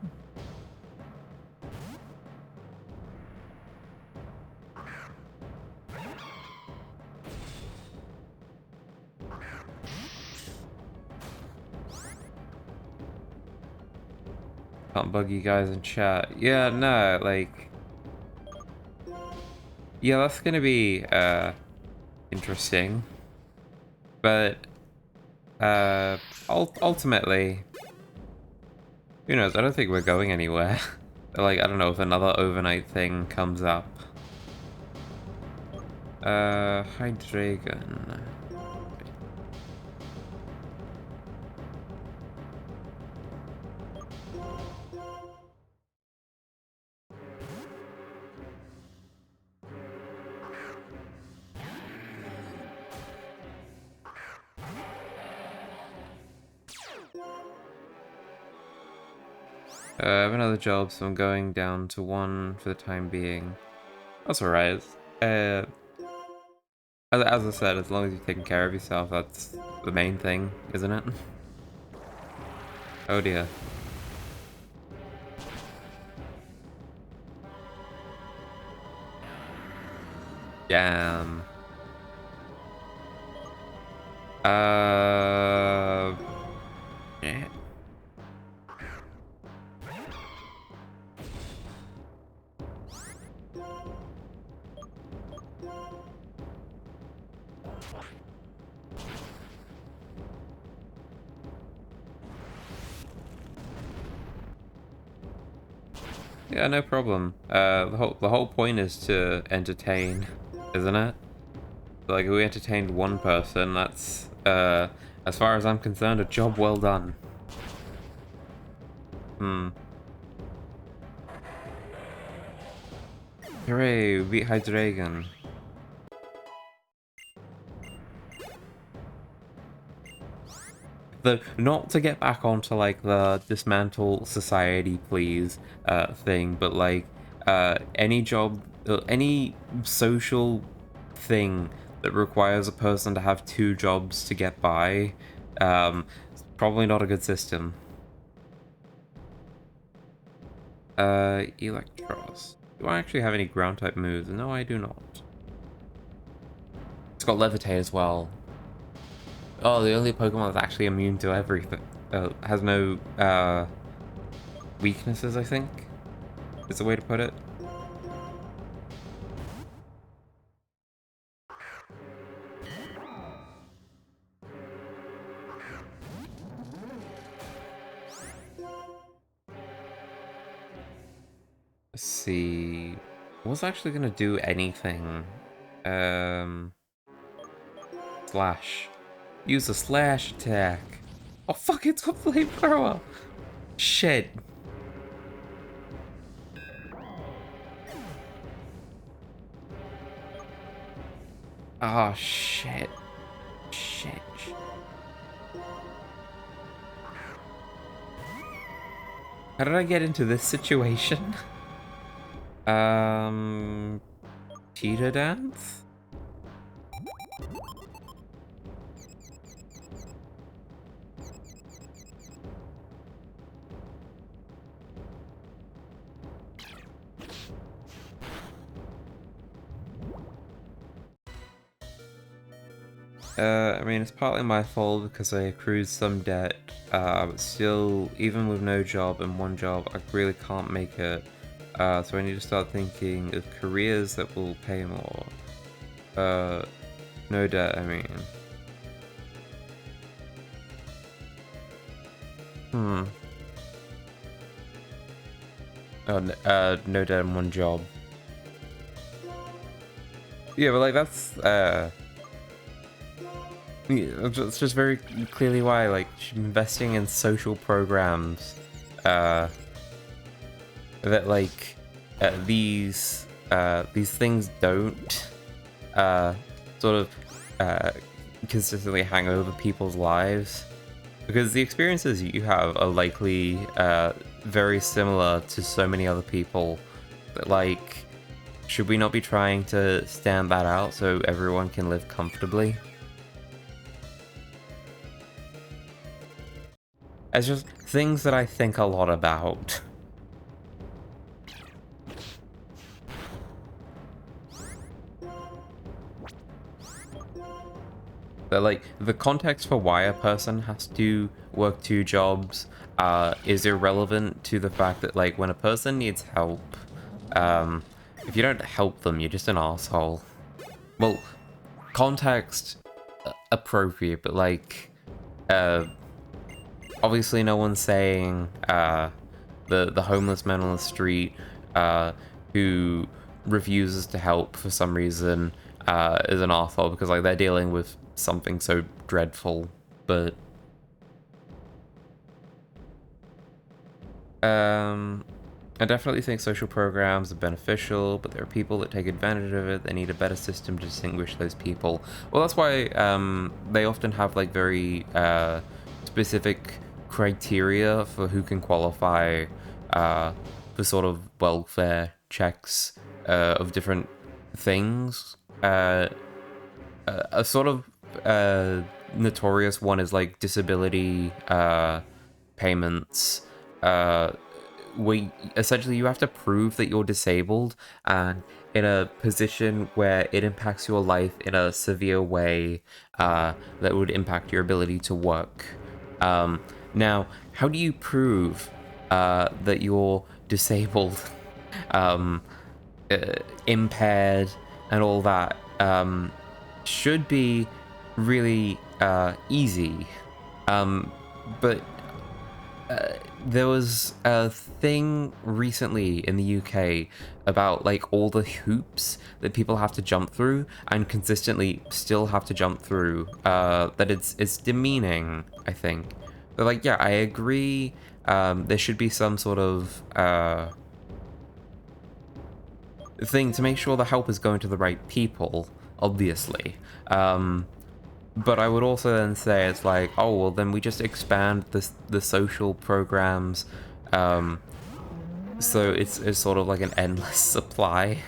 Can't bug you guys in chat. Yeah, no, like... Yeah, that's gonna be, interesting. But, ultimately... Who knows, I don't think we're going anywhere. Like, I don't know if another overnight thing comes up. Hydreigon. I have another job, so I'm going down to 1 for the time being. That's alright. As I said, as long as you're taking care of yourself, that's the main thing, isn't it? Oh dear. Damn. Yeah. Yeah, no problem. The whole point is to entertain, isn't it? Like, if we entertained one person, that's, as far as I'm concerned, a job well done. Hmm. Hooray, we beat Hydreigon. Not to get back onto, like, the dismantle society, please, thing, but, like, any job, any social thing that requires a person to have 2 jobs to get by, it's probably not a good system. Electros. Do I actually have any ground-type moves? No, I do not. It's got Levitate as well. Oh, the only Pokemon that's actually immune to everything. Has no, weaknesses, I think, is the way to put it. Let's see. Was actually gonna do anything. Slash. Use a slash attack. Oh fuck, it's got flamethrower! Shit. Oh shit. Shit. How did I get into this situation? Cheetah dance? I mean, it's partly my fault because I accrued some debt, but still, even with no job and 1 job, I really can't make it. So I need to start thinking of careers that will pay more. No debt, I mean. Oh, no debt and 1 job. Yeah, but like that's it's just very clearly why, like, investing in social programs, that like these things don't sort of consistently hang over people's lives, because the experiences you have are likely very similar to so many other people that, like, should we not be trying to stand that out so everyone can live comfortably? It's just things that I think a lot about. But like, the context for why a person has to work 2 jobs is irrelevant to the fact that, like, when a person needs help, if you don't help them, you're just an asshole. Well, context appropriate, but like, obviously no one's saying the homeless man on the street who refuses to help for some reason is an arsehole because, like, they're dealing with something so dreadful, but I definitely think social programs are beneficial, but there are people that take advantage of it. They need a better system to distinguish those people. Well, that's why they often have, like, very specific criteria for who can qualify for sort of welfare checks of different things. A sort of notorious one is like disability payments. Where essentially you have to prove that you're disabled and in a position where it impacts your life in a severe way that would impact your ability to work. Now, how do you prove that you're disabled, um, impaired, and all that? Should be really easy. But there was a thing recently in the UK about like all the hoops that people have to jump through and consistently still have to jump through. That it's demeaning, I think. But like, yeah, I agree. There should be some sort of thing to make sure the help is going to the right people, obviously. But I would also then say it's like, oh, well, then we just expand the social programs, so it's sort of like an endless supply.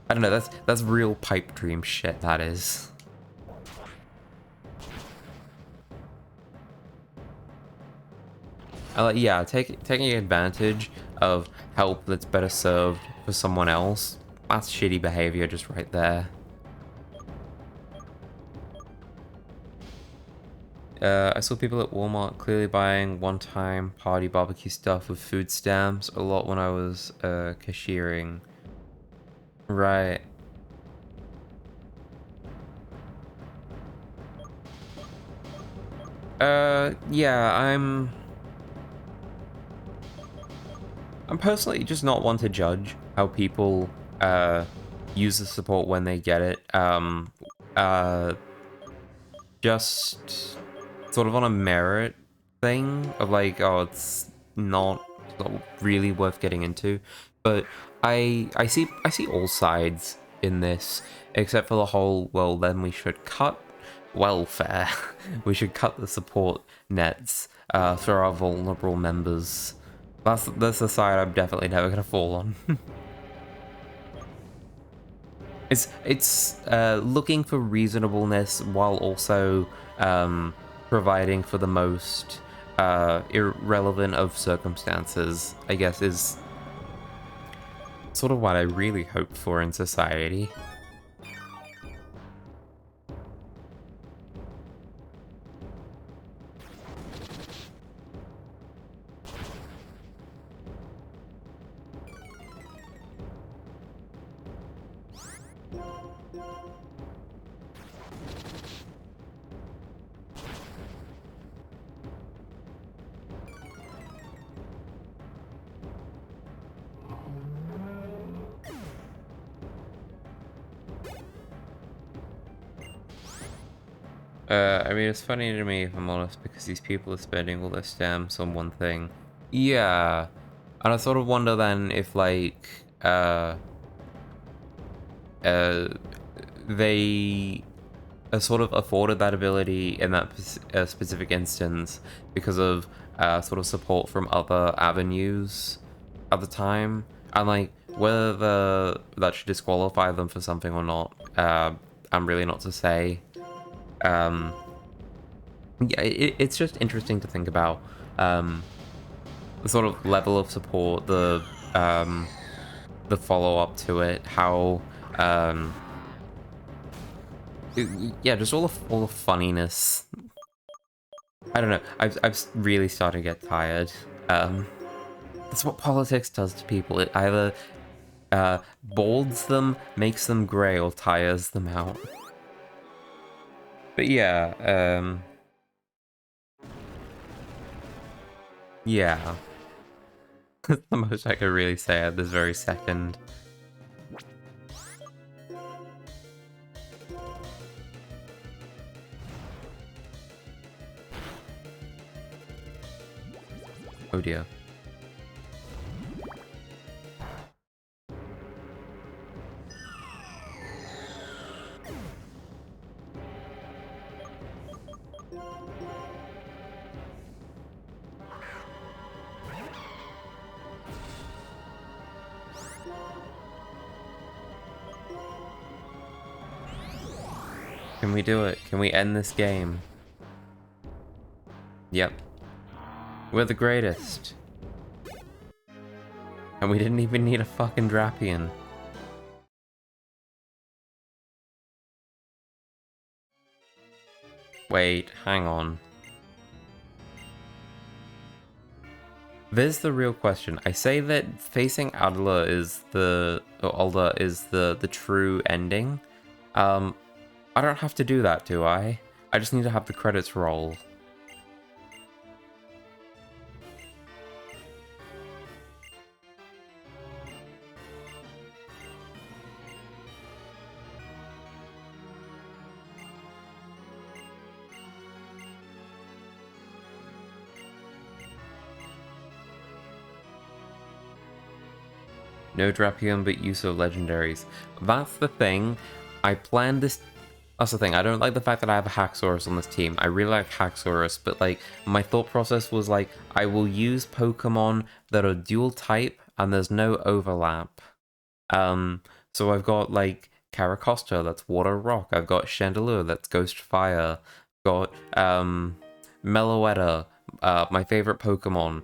I don't know, that's real pipe dream shit, that is. Yeah, taking advantage of help that's better served for someone else, that's shitty behavior just right there. I saw people at Walmart clearly buying one-time party barbecue stuff with food stamps a lot when I was cashiering. Right. Yeah, I'm personally just not one to judge how people use the support when they get it. Just sort of on a merit thing of like, oh, it's not really worth getting into. But I see all sides in this, except for the whole, well, then we should cut welfare. We should cut the support nets for our vulnerable members. That's the side I'm definitely never gonna fall on. It's looking for reasonableness while also providing for the most irrelevant of circumstances, I guess, is sort of what I really hope for in society. I mean, it's funny to me, if I'm honest, because these people are spending all their stamps on one thing. Yeah, and I sort of wonder then if, like, they are sort of afforded that ability in that specific instance because of sort of support from other avenues at the time, and like whether that should disqualify them for something or not, I'm really not to say. Yeah, it's just interesting to think about the sort of level of support, the follow-up to it, how yeah, just all the funniness. I don't know. I've really started to get tired. That's what politics does to people. It either bolds them, makes them grey, or tires them out. But yeah, yeah. That's the most I could really say at this very second. Oh dear. Can we do it? Can we end this game? Yep. We're the greatest. And we didn't even need a fucking Drapion. Wait, hang on. There's the real question. I say that facing Adler is the true ending. I don't have to do that, do I? I just need to have the credits roll. No Drapion, but use of legendaries. That's the thing. I planned this. That's the thing. I don't like the fact that I have a Haxorus on this team. I really like Haxorus, but like my thought process was like I will use Pokemon that are dual type and there's no overlap. So I've got like Caracosta, that's Water Rock. I've got Chandelure, that's Ghost Fire. Got Meloetta, my favorite Pokemon.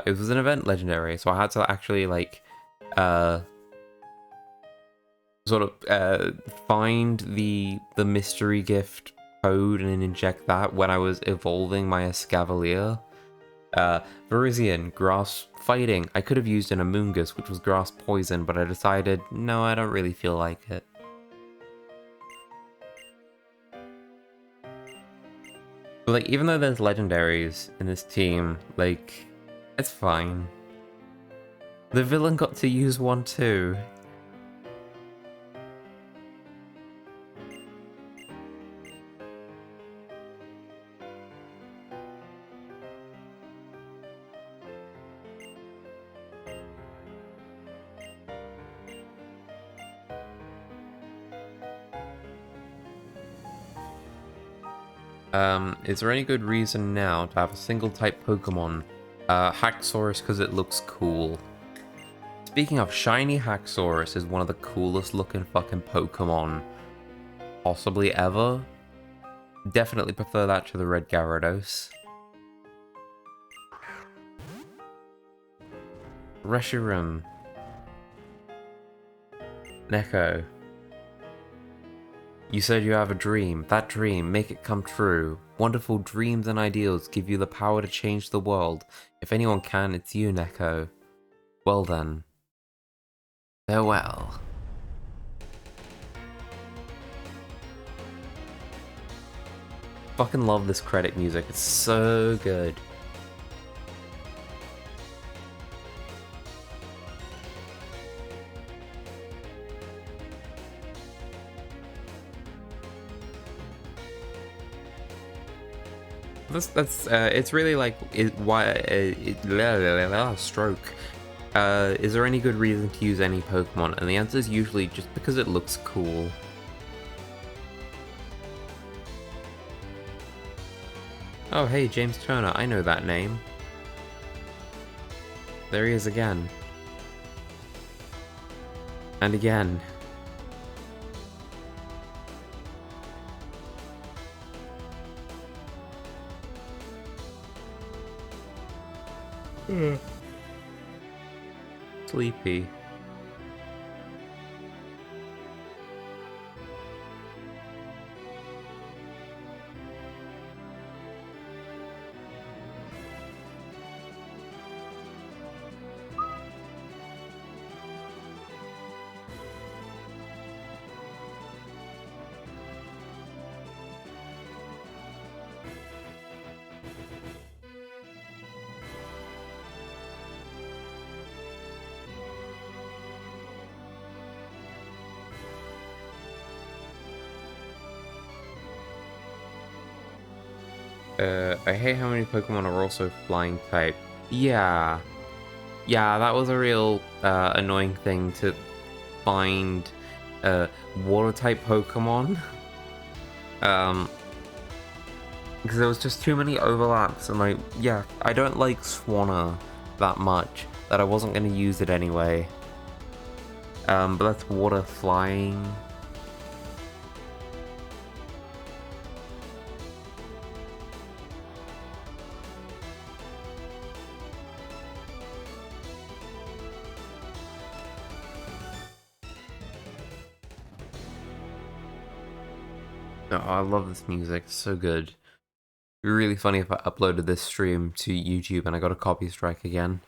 It was an event legendary, so I had to actually like find the mystery gift code and inject that when I was evolving my Escavalier. Virizion, Grass Fighting. I could have used an Amoonguss, which was Grass Poison, but I decided, no, I don't really feel like it. But like, even though there's legendaries in this team, like, it's fine. The villain got to use one too. Is there any good reason now to have a single type Pokemon? Haxorus because it looks cool. Speaking of, shiny Haxorus is one of the coolest looking fucking Pokemon possibly ever. Definitely prefer that to the red Gyarados. Reshiram. Neko. You said you have a dream. That dream, make it come true. Wonderful dreams and ideals give you the power to change the world. If anyone can, it's you, Neko. Well then. Farewell. Fucking love this credit music. It's so good. It's really like stroke. Is there any good reason to use any Pokemon? And the answer is usually just because it looks cool. Oh hey, James Turner, I know that name. There he is again. And again. Sleepy. I hate how many Pokemon are also flying type. Yeah. Yeah, that was a real annoying thing to find water type Pokemon. Because there was just too many overlaps, and like, yeah, I don't like Swanna that much that I wasn't going to use it anyway. But that's water flying. Oh, I love this music. It's so good. It'd be really funny if I uploaded this stream to YouTube and I got a copy strike again.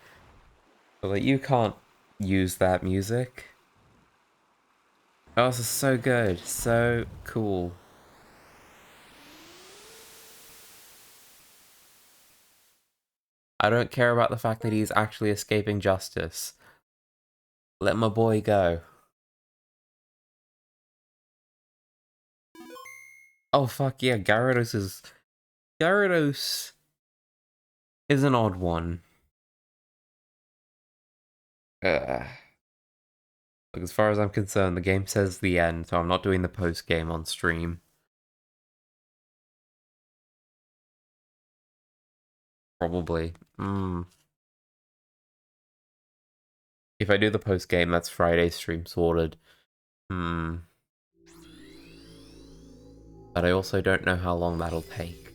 But like, you can't use that music. Oh, this is so good. So cool. I don't care about the fact that he's actually escaping justice. Let my boy go. Oh fuck yeah, Gyarados is an odd one. Like, as far as I'm concerned, the game says the end, so I'm not doing the post game on stream. Probably. If I do the post game, that's Friday stream sorted. But I also don't know how long that'll take.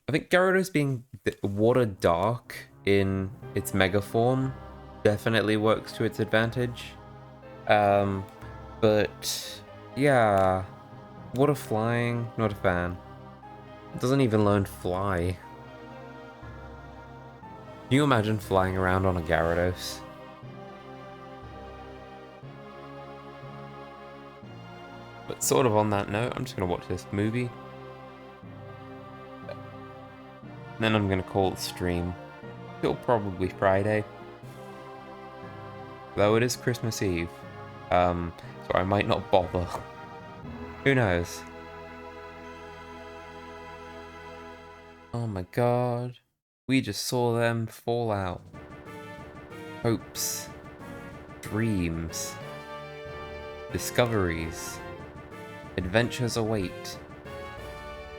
I think Gyarados being water dark in its mega form definitely works to its advantage. But yeah, water flying, not a fan. It doesn't even learn fly. Can you imagine flying around on a Gyarados? But sort of on that note, I'm just gonna watch this movie. Then I'm gonna call it stream. Till probably Friday. Though it is Christmas Eve. So I might not bother. Who knows? Oh my god. We just saw them fall out. Hopes. Dreams. Discoveries. Adventures await.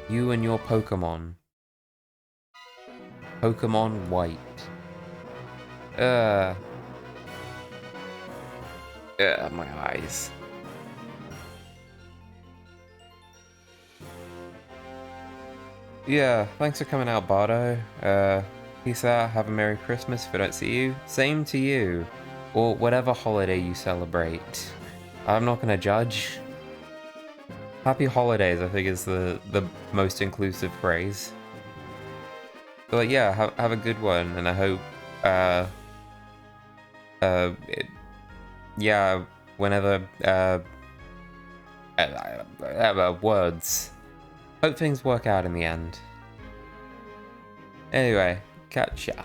You and your Pokemon. Pokemon White. My eyes. Yeah, thanks for coming out, Bardo. Peace out, have a Merry Christmas if I don't see you. Same to you. Or whatever holiday you celebrate. I'm not gonna judge. Happy holidays, I think, is the most inclusive phrase. But yeah, have a good one, and I hope, yeah, whenever, words. Hope things work out in the end. Anyway, catch ya.